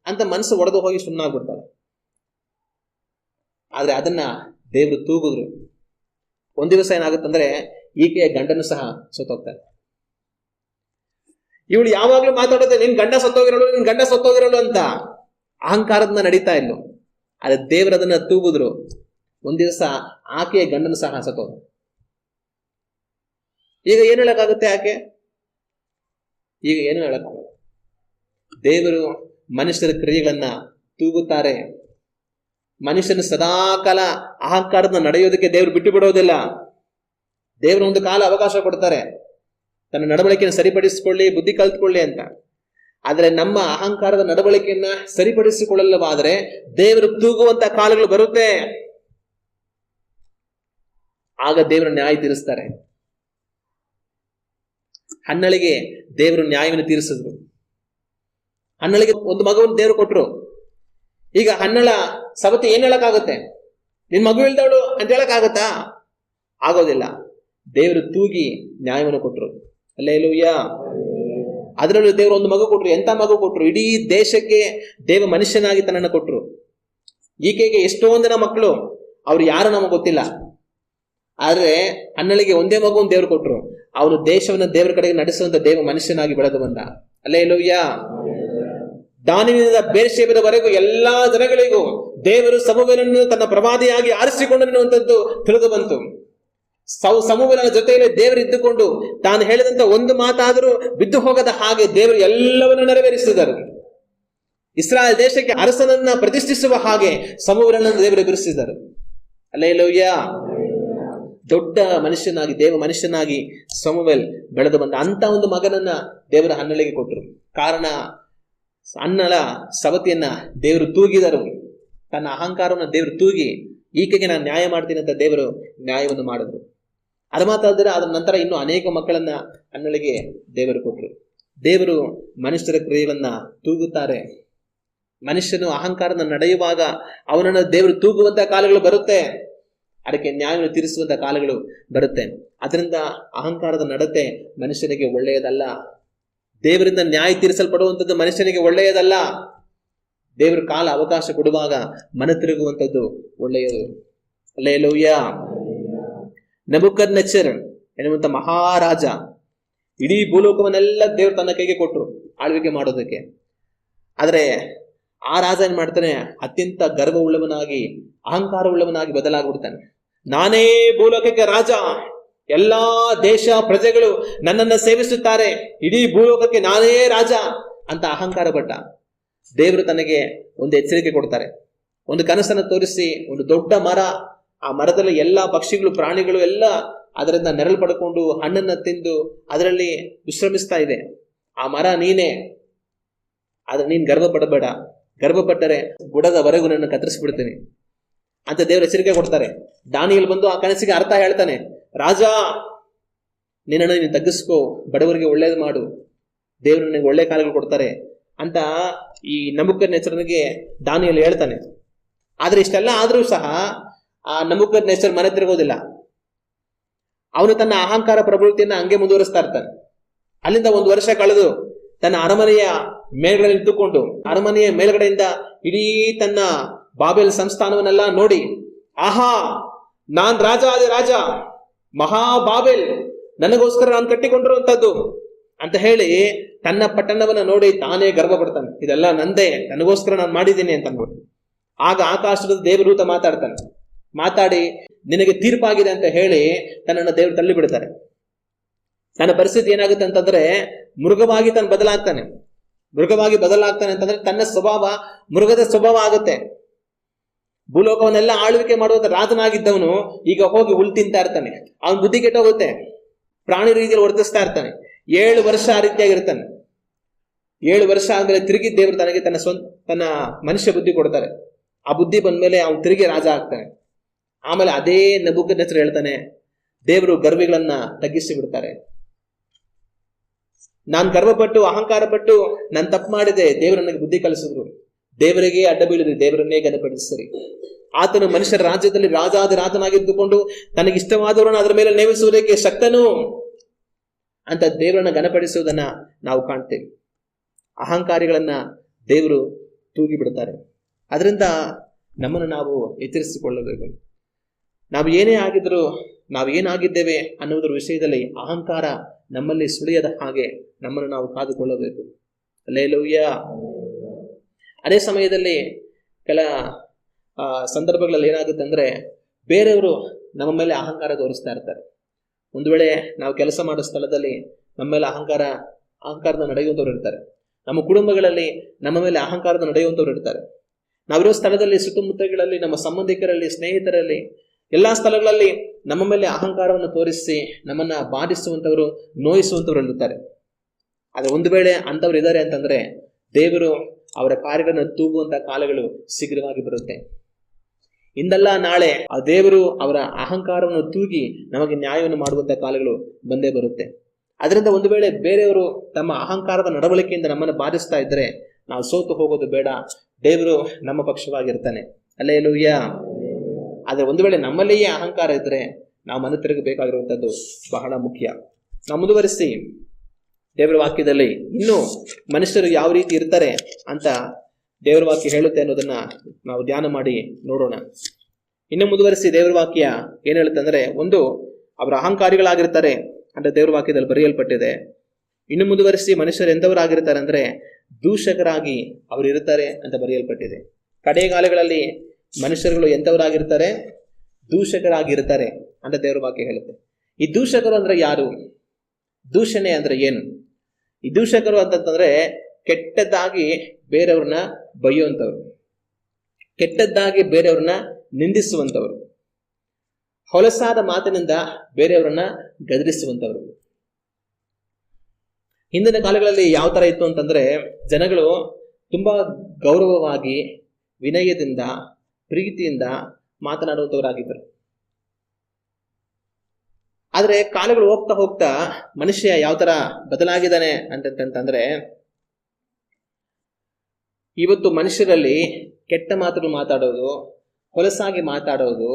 ಅಂತ ಮನಸ್ಸು ಒಡೆದು ಹೋಗಿ ಸುಮ್ಮನಾಗ್ಬಿಡ್ತಾಳೆ. ಆದ್ರೆ ಅದನ್ನ ದೇವರು ತೂಗಿದ್ರು. ಒಂದ್ ದಿವಸ ಏನಾಗುತ್ತಂದ್ರೆ ಈಕೆಯ ಗಂಡನು ಸಹ ಸತ್ತೋಗ್ತಾನೆ. ಇವಳು ಯಾವಾಗ್ಲೂ ಮಾತಾಡುತ್ತೆ, ನಿನ್ ಗಂಡ ಸತ್ತೋಗಿರೋಳು ಅಂತ ಅಹಂಕಾರದಿಂದ ನಡೀತಾ ಇದ್ಲು. ಆದ್ರೆ ದೇವರು ಅದನ್ನ ತೂಗಿದ್ರು. ಒಂದ್ ದಿವಸ ಆಕೆಯ ಗಂಡನು ಸಹ ಸತ್ತೋದ. ಈಗ ಏನ್ ಹೇಳಕ್ಕಾಗುತ್ತೆ ಆಕೆ? ಈಗ ಏನು ಹೇಳಕ್ಕಾಗಲ್ಲ. ದೇವರು ಮನುಷ್ಯರ ಕ್ರಿಯೆಗಳನ್ನ ತೂಗುತ್ತಾರೆ. ಮನುಷ್ಯನ ಸದಾಕಾಲ ಅಹಂಕಾರದ ನಡೆಯೋದಕ್ಕೆ ದೇವರು ಬಿಟ್ಟು ಬಿಡೋದಿಲ್ಲ. ದೇವರು ಒಂದು ಕಾಲ ಅವಕಾಶ ಕೊಡ್ತಾರೆ, ತನ್ನ ನಡವಳಿಕೆಯನ್ನು ಸರಿಪಡಿಸಿಕೊಳ್ಳಿ, ಬುದ್ಧಿ ಕಲ್ತ್ಕೊಳ್ಳಿ ಅಂತ. ಆದ್ರೆ ನಮ್ಮ ಅಹಂಕಾರದ ನಡವಳಿಕೆಯನ್ನ ಸರಿಪಡಿಸಿಕೊಳ್ಳಲ್ಲವಾದ್ರೆ ದೇವರು ತೂಗುವಂತ ಕಾಲಗಳು ಬರುತ್ತೆ. ಆಗ ದೇವರು ನ್ಯಾಯ ತೀರಿಸ್ತಾರೆ. ಹನ್ನಳಿಗೆ ದೇವರು ನ್ಯಾಯವನ್ನು ತೀರಿಸಿದ್ರು. ಹನ್ನಳಿಗೆ ಒಂದು ಮಗುವನ್ನು ದೇವರು ಕೊಟ್ರು. ಈಗ ಹನ್ನಳ ಸವತಿ ಏನ್ ಹೇಳಕ್ಕಾಗುತ್ತೆ? ನಿನ್ ಮಗು ಇಲ್ದವಳು ಅಂತ ಹೇಳಕ್ಕಾಗತ್ತಾ? ಆಗೋದಿಲ್ಲ. ದೇವರು ತೂಗಿ ನ್ಯಾಯವನ್ನು ಕೊಟ್ರು. ಹಲ್ಲೆಲೂಯ. ಅದರಲ್ಲೂ ದೇವರು ಒಂದು ಮಗು ಕೊಟ್ರು. ಎಂತ ಮಗು ಕೊಟ್ರು? ಇಡೀ ದೇಶಕ್ಕೆ ದೇವ ಮನುಷ್ಯನಾಗಿ ತನ್ನನ್ನು ಕೊಟ್ರು. ಈಕೆಗೆ ಎಷ್ಟೊಂದು ಜನ ಮಕ್ಕಳು, ಅವ್ರು ಯಾರು ನಮಗೆ ಗೊತ್ತಿಲ್ಲ. ಆದ್ರೆ ಹನ್ನಳಿಗೆ ಒಂದೇ ಮಗುವನ್ನು ದೇವರು ಕೊಟ್ರು. ಅವನು ದೇಶವನ್ನ ದೇವರ ಕಡೆಗೆ ನಡೆಸುವಂತ ದೇವ ಮನುಷ್ಯನಾಗಿ ಬೆಳೆದು ಬಂದ. ಹಲ್ಲೆಲೂಯ. ದಾನಿನಿಂದ ಬೇರ್ಷೆಬದವರೆಗೂ ಎಲ್ಲಾ ಜನಗಳಿಗೂ ದೇವರು ಸಮುವೇಲನನ್ನು ತನ್ನ ಪ್ರವಾದಿಯಾಗಿ ಆರಿಸಿಕೊಂಡನ್ನುವಂಥದ್ದು ತಿಳಿದು ಬಂತು. ಸಮುವೇಲನ ಜೊತೆಯಲ್ಲಿ ದೇವರು ಇದ್ದುಕೊಂಡು ತಾನು ಹೇಳಿದಂತ ಒಂದು ಮಾತಾದರೂ ಬಿದ್ದು ಹೋಗದ ಹಾಗೆ ದೇವರು ಎಲ್ಲವನ್ನೂ ನೆರವೇರಿಸಿದರು. ಇಸ್ರಾಯೇಲ್ ದೇಶಕ್ಕೆ ಅರಸನನ್ನ ಪ್ರತಿಷ್ಠಿಸುವ ಹಾಗೆ ಸಮುವೇಲನನ್ನು ದೇವರು ಎದುರಿಸಿದರು. ಹಲ್ಲೆಲೂಯ. ದೊಡ್ಡ ಮನುಷ್ಯನಾಗಿ, ದೇವ ಮನುಷ್ಯನಾಗಿ ಸಮುವೇಲ್ ಬೆಳೆದು ಬಂದ. ಅಂತ ಒಂದು ಮಗನನ್ನ ದೇವರ ಹನ್ನಳಿಗೆ ಕೊಟ್ಟರು. ಕಾರಣ, ಹನ್ನಳ ಸವತಿಯನ್ನ ದೇವರು ತೂಗಿದರು. ತನ್ನ ಅಹಂಕಾರವನ್ನು ದೇವರು ತೂಗಿ ಈಕೆಗೆ ನಾನು ನ್ಯಾಯ ಮಾಡ್ತೀನಿ ಅಂತ ದೇವರು ನ್ಯಾಯವನ್ನು ಮಾಡಿದ್ರು. ಅದು ಮಾತಾಡಿದ್ರೆ ಅದರ ನಂತರ ಇನ್ನು ಅನೇಕ ಮಕ್ಕಳನ್ನ ಹನ್ನಳಿಗೆ ದೇವರು ಕೊಟ್ಟರು. ದೇವರು ಮನುಷ್ಯರ ಕ್ರಿಯೆಗಳನ್ನ ತೂಗುತ್ತಾರೆ. ಮನುಷ್ಯನು ಅಹಂಕಾರನ ನಡೆಯುವಾಗ ಅವನನ್ನು ದೇವರು ತೂಗುವಂತ ಕಾಲಗಳು ಬರುತ್ತೆ. ಅದಕ್ಕೆ ನ್ಯಾಯವನ್ನು ತೀರಿಸುವಂತ ಕಾಲಗಳು ಬರುತ್ತೆ. ಅದರಿಂದ ಅಹಂಕಾರದ ನಡತೆ ಮನುಷ್ಯನಿಗೆ ಒಳ್ಳೆಯದಲ್ಲ. ದೇವರಿಂದ ನ್ಯಾಯ ತೀರಿಸಲ್ಪಡುವಂಥದ್ದು ಮನುಷ್ಯನಿಗೆ ಒಳ್ಳೆಯದಲ್ಲ. ದೇವರು ಕಾಲ ಅವಕಾಶ ಕೊಡುವಾಗ ಮನ ತಿರುಗುವಂಥದ್ದು ಒಳ್ಳೆಯದು. ಹಲ್ಲೆಲೂಯ. ನೆಬೂಕದ್ನೆಚ್ಚರ್ ಎನ್ನುವಂತ ಮಹಾರಾಜ ಇಡೀ ಭೂಲೋಕವನ್ನೆಲ್ಲ ದೇವರು ತನ್ನ ಕೈಗೆ ಕೊಟ್ಟರು ಆಳ್ವಿಕೆ ಮಾಡೋದಕ್ಕೆ. ಆದ್ರೆ ಆ ರಾಜ ಏನ್ ಮಾಡ್ತಾನೆ? ಅತ್ಯಂತ ಗರ್ವವುಳ್ಳವನಾಗಿ, ಅಹಂಕಾರವುಳ್ಳವನಾಗಿ ಬದಲಾಗ್ಬಿಡ್ತಾನೆ. ನಾನೇ ಭೂಲೋಕಕ್ಕೆ ರಾಜ, ಎಲ್ಲಾ ದೇಶ ಪ್ರಜೆಗಳು ನನ್ನನ್ನ ಸೇವಿಸುತ್ತಾರೆ, ಇಡೀ ಭೂಲೋಕಕ್ಕೆ ನಾನೇ ರಾಜ ಅಂತ ಅಹಂಕಾರ ಪಟ್ಟ. ದೇವರು ತನಗೆ ಒಂದು ಎಚ್ಚರಿಕೆ ಕೊಡ್ತಾರೆ. ಒಂದು ಕನಸನ್ನು ತೋರಿಸಿ, ಒಂದು ದೊಡ್ಡ ಮರ, ಆ ಮರದಲ್ಲಿ ಎಲ್ಲಾ ಪಕ್ಷಿಗಳು, ಪ್ರಾಣಿಗಳು ಎಲ್ಲ ಅದರಿಂದ ನೆರಳು ಪಡ್ಕೊಂಡು ಹಣ್ಣನ್ನ ತಿಂದು ಅದರಲ್ಲಿ ವಿಶ್ರಮಿಸ್ತಾ ಇದೆ. ಆ ಮರ ನೀನೇ, ಆದ್ರೆ ನೀನ್ ಗರ್ವ ಪಡಬೇಡ, ಗರ್ವಪಟ್ಟರೆ ಬುಡದವರೆಗೂ ನನ್ನ ಕತ್ತರಿಸ್ಬಿಡ್ತೀನಿ ಅಂತ ದೇವರು ಎಚ್ಚರಿಕೆ ಕೊಡ್ತಾರೆ. ದಾನಿಯೇಲ್ ಬಂದು ಆ ಕನಸಿಗೆ ಅರ್ಥ ಹೇಳ್ತಾನೆ. ರಾಜ, ನಿನ್ನನ್ನು ನೀನು ತಗ್ಗಿಸ್ಕೋ, ಬಡವರಿಗೆ ಒಳ್ಳೇದು ಮಾಡು, ದೇವರು ನಿನಗೆ ಒಳ್ಳೆ ಕಾಲಗಳು ಕೊಡ್ತಾರೆ ಅಂತ ಈ ನೆಬೂಕದ್ನೆಚ್ಚರನಿಗೆ ದಾನಿಯೇಲ್ ಹೇಳ್ತಾನೆ. ಆದ್ರೆ ಇಷ್ಟೆಲ್ಲ ಆದ್ರೂ ಸಹ ಆ ನೆಬೂಕದ್ನೆಚ್ಚರ ಮನೆ ತಿರುಗೋದಿಲ್ಲ. ಅವನು ತನ್ನ ಅಹಂಕಾರ ಪ್ರವೃತ್ತಿಯನ್ನ ಹಂಗೆ ಮುಂದುವರಿಸ್ತಾ ಇರ್ತಾನೆ. ಅಲ್ಲಿಂದ 1 ವರ್ಷ ಕಳೆದು ತನ್ನ ಅರಮನೆಯ ಮೇಲ್ಗಡೆ ನಿಂತುಕೊಂಡು ಅರಮನೆಯ ಮೇಲ್ಗಡೆಯಿಂದ ಇಡೀ ತನ್ನ ಬಾಬೆಲ್ ಸಂಸ್ಥಾನವನ್ನೆಲ್ಲ ನೋಡಿ, ಆಹಾ, ನಾನ್ ರಾಜ ಆದ ರಾಜ, ಮಹಾ ಬಾಬೆಲ್ ನನಗೋಸ್ಕರ ನಾನು ಕಟ್ಟಿಕೊಂಡಿರುವಂತದ್ದು ಅಂತ ಹೇಳಿ ತನ್ನ ಪಟ್ಟಣವನ್ನ ನೋಡಿ ತಾನೇ ಗರ್ವ ಪಡ್ತಾನೆ. ಇದೆಲ್ಲ ನಂದೇ, ನನಗೋಸ್ಕರ ನಾನು ಮಾಡಿದ್ದೀನಿ ಅಂತ ಅನ್ಬೋದು. ಆಗ ಆಕಾಶದ ದೇವದೂತ ಮಾತಾಡ್ತಾನೆ. ಮಾತಾಡಿ ನಿನಗೆ ತೀರ್ಪಾಗಿದೆ ಅಂತ ಹೇಳಿ ತನ್ನನ್ನು ದೇವರು ತಳ್ಳಿ ಬಿಡ್ತಾರೆ. ತನ್ನ ಪರಿಸ್ಥಿತಿ ಏನಾಗುತ್ತೆ ಅಂತಂದ್ರೆ ಮೃಗವಾಗಿ ತಾನು ಬದಲಾಗ್ತಾನೆ. ಮೃಗವಾಗಿ ಬದಲಾಗ್ತಾನೆ ಅಂತಂದ್ರೆ ತನ್ನ ಸ್ವಭಾವ ಮೃಗದ ಸ್ವಭಾವ ಆಗುತ್ತೆ. ಭೂಲೋಕವನ್ನೆಲ್ಲ ಆಳ್ವಿಕೆ ಮಾಡುವಂತ ರಾಜನಾಗಿದ್ದವನು ಈಗ ಹೋಗಿ ಹುಲ್ ತಿಂತಾ ಇರ್ತಾನೆ. ಅವನ ಬುದ್ಧಿ ಕೆಟ್ಟೋಗುತ್ತೆ, ಪ್ರಾಣಿ ರೀತಿಯಲ್ಲಿ ವರ್ತಿಸ್ತಾ ಇರ್ತಾನೆ. 7 ವರ್ಷ ಆ ರೀತಿಯಾಗಿರ್ತಾನೆ. 7 ವರ್ಷ ಆದ್ಮೇಲೆ ತಿರುಗಿ ದೇವರು ತನಗೆ ತನ್ನ ಮನುಷ್ಯ ಬುದ್ಧಿ ಕೊಡ್ತಾರೆ. ಆ ಬುದ್ಧಿ ಬಂದ್ಮೇಲೆ ಅವನು ತಿರುಗಿ ರಾಜ ಆಗ್ತಾನೆ. ಆಮೇಲೆ ಅದೇ ನೆಬೂಕದ್ನೆಚ್ಚರ ಹೇಳ್ತಾನೆ, ದೇವರು ಗರ್ವಿಗಳನ್ನ ತಗ್ಗಿಸಿ ಬಿಡ್ತಾರೆ. ನಾನು ಗರ್ವಪಟ್ಟು ಅಹಂಕಾರ ಪಟ್ಟು ನಾನು ತಪ್ಪು ಮಾಡಿದೆ, ದೇವರು ನನಗೆ ಬುದ್ಧಿ ಕಲಿಸಿದ್ರು, ದೇವರಿಗೆ ಅಡ್ಡ ಬೀಳಿದೆ, ದೇವರನ್ನೇ ಘನಪಡಿಸಿರಿ. ಆತನು ಮನುಷ್ಯರ ರಾಜ್ಯದಲ್ಲಿ ರಾಜಾದ ರಾಜನಾಗಿದ್ದುಕೊಂಡು ತನಗಿಷ್ಟವಾದವರನ್ನು ಅದರ ಮೇಲೆ ನೇಮಿಸುವುದಕ್ಕೆ ಶಕ್ತನು ಅಂತ ದೇವರನ್ನ ಘನಪಡಿಸುವುದನ್ನ ನಾವು ಕಾಣ್ತೇವೆ. ಅಹಂಕಾರಿಗಳನ್ನ ದೇವರು ತೂಗಿ ಬಿಡ್ತಾರೆ. ಅದರಿಂದ ನಮ್ಮನ್ನು ನಾವು ಎಚ್ಚರಿಸಿಕೊಳ್ಳಬೇಕು. ನಾವು ಏನೇ ಆಗಿದ್ರು, ನಾವು ಏನಾಗಿದ್ದೇವೆ ಅನ್ನುವುದರ ವಿಷಯದಲ್ಲಿ ಅಹಂಕಾರ ನಮ್ಮಲ್ಲಿ ಸುಳಿಯದ ಹಾಗೆ ನಮ್ಮನ್ನು ನಾವು ಕಾದುಕೊಳ್ಳಬೇಕು. ಹಲ್ಲೆಲೂಯ. ಅದೇ ಸಮಯದಲ್ಲಿ ಕೆಲ ಸಂದರ್ಭಗಳಲ್ಲಿ ಏನಾಗುತ್ತೆ ಅಂದ್ರೆ ಬೇರೆಯವರು ನಮ್ಮ ಮೇಲೆ ಅಹಂಕಾರ ತೋರಿಸ್ತಾ ಇರ್ತಾರೆ. ಒಂದು ವೇಳೆ ನಾವು ಕೆಲಸ ಮಾಡೋ ಸ್ಥಳದಲ್ಲಿ ನಮ್ಮ ಮೇಲೆ ಅಹಂಕಾರದ ನಡೆಯುವಂಥವ್ರು ಇರ್ತಾರೆ. ನಮ್ಮ ಕುಟುಂಬಗಳಲ್ಲಿ ನಮ್ಮ ಮೇಲೆ ಅಹಂಕಾರದ ನಡೆಯುವಂಥವ್ರು ಇರ್ತಾರೆ. ನಾವಿರೋ ಸ್ಥಳದಲ್ಲಿ ಸುತ್ತಮುತ್ತಗಳಲ್ಲಿ ನಮ್ಮ ಸಂಬಂಧಿಕರಲ್ಲಿ, ಸ್ನೇಹಿತರಲ್ಲಿ, ಎಲ್ಲಾ ಸ್ಥಳಗಳಲ್ಲಿ ನಮ್ಮ ಮೇಲೆ ಅಹಂಕಾರವನ್ನು ತೋರಿಸಿ ನಮ್ಮನ್ನ ಬಾಧಿಸುವಂತವರು, ನೋಯಿಸುವಂತವ್ರು ಇರ್ತಾರೆ. ಆದ್ರೆ ಒಂದು ವೇಳೆ ಅಂತವ್ರು ಇದ್ದಾರೆ ಅಂತಂದ್ರೆ ದೇವರು ಅವರ ಕಾರ್ಯಗಳನ್ನು ತೂಗುವಂತ ಕಾಲಗಳು ಶೀಘ್ರವಾಗಿ ಬರುತ್ತೆ. ಇಂದಲ್ಲ ನಾಳೆ ಆ ದೇವರು ಅವರ ಅಹಂಕಾರವನ್ನು ತೂಗಿ ನಮಗೆ ನ್ಯಾಯವನ್ನು ಮಾಡುವಂತ ಕಾಲಗಳು ಬಂದೇ ಬರುತ್ತೆ. ಅದರಿಂದ ಒಂದು ವೇಳೆ ಬೇರೆಯವರು ತಮ್ಮ ಅಹಂಕಾರದ ನಡವಳಿಕೆಯಿಂದ ನಮ್ಮನ್ನು ಬಾಧಿಸ್ತಾ ಇದ್ರೆ ನಾವು ಸೋತು ಹೋಗೋದು ಬೇಡ. ದೇವರು ನಮ್ಮ ಪಕ್ಷವಾಗಿರ್ತಾನೆ. ಹಲ್ಲೆಲೂಯ. ಆದ್ರೆ ಒಂದು ವೇಳೆ ನಮ್ಮಲ್ಲಿಯೇ ಅಹಂಕಾರ ಇದ್ರೆ ನಾವು ಮನ ತಿರುಗಬೇಕಾಗಿರುವಂಥದ್ದು ಬಹಳ ಮುಖ್ಯ. ನಾವು ಮುಂದುವರಿಸಿ ದೇವರ ವಾಕ್ಯದಲ್ಲಿ ಇನ್ನು ಮನುಷ್ಯರು ಯಾವ ರೀತಿ ಇರ್ತಾರೆ ಅಂತ ದೇವರ ವಾಕ್ಯ ಹೇಳುತ್ತೆ ಅನ್ನೋದನ್ನ ನಾವು ಧ್ಯಾನ ಮಾಡಿ ನೋಡೋಣ. ಇನ್ನು ಮುಂದುವರಿಸಿ ದೇವರ ವಾಕ್ಯ ಏನ್ ಹೇಳುತ್ತೆ ಅಂದ್ರೆ, ಒಂದು, ಅವರ ಅಹಂಕಾರಿಗಳಾಗಿರ್ತಾರೆ ಅಂತ ದೇವರ ವಾಕ್ಯದಲ್ಲಿ ಬರೆಯಲ್ಪಟ್ಟಿದೆ. ಇನ್ನು ಮುಂದುವರಿಸಿ ಮನುಷ್ಯರು ಎಂಥವರಾಗಿರ್ತಾರೆ ಅಂದ್ರೆ ದೂಷಕರಾಗಿ ಅವರು ಇರ್ತಾರೆ ಅಂತ ಬರೆಯಲ್ಪಟ್ಟಿದೆ. ಕಡೆಗಾಲಗಳಲ್ಲಿ ಮನುಷ್ಯರುಗಳು ಎಂಥವರಾಗಿರ್ತಾರೆ? ದೂಷಕರಾಗಿರ್ತಾರೆ ಅಂತ ದೇವರ ವಾಕ್ಯ ಹೇಳುತ್ತೆ. ಈ ದೂಷಕರು ಅಂದ್ರೆ ಯಾರು? ದೂಷಣೆ ಅಂದ್ರೆ ಏನು? ಈ ದೂಷಕರು ಅಂತಂದ್ರೆ ಕೆಟ್ಟದ್ದಾಗಿ ಬೇರೆಯವ್ರನ್ನ ಬೈಯುವಂಥವ್ರು, ಕೆಟ್ಟದ್ದಾಗಿ ಬೇರೆಯವ್ರನ್ನ ನಿಂದಿಸುವಂಥವ್ರು, ಹೊಲಸಾದ ಮಾತಿನಿಂದ ಬೇರೆಯವ್ರನ್ನ ಗದರಿಸುವಂಥವ್ರು. ಹಿಂದಿನ ಕಾಲಗಳಲ್ಲಿ ಯಾವ ತರ ಇತ್ತು ಅಂತಂದ್ರೆ ಜನಗಳು ತುಂಬಾ ಗೌರವವಾಗಿ, ವಿನಯದಿಂದ, ಪ್ರೀತಿಯಿಂದ ಮಾತನಾಡುವಂಥವರಾಗಿದ್ದರು. ಆದ್ರೆ ಕಾಲಗಳು ಹೋಗ್ತಾ ಹೋಗ್ತಾ ಮನುಷ್ಯ ಯಾವ ತರ ಬದಲಾಗಿದ್ದಾನೆ ಅಂತಂತಂದ್ರೆ ಇವತ್ತು ಮನುಷ್ಯರಲ್ಲಿ ಕೆಟ್ಟ ಮಾತುಗಳು ಮಾತಾಡೋದು, ಹೊಲಸಾಗಿ ಮಾತಾಡೋದು,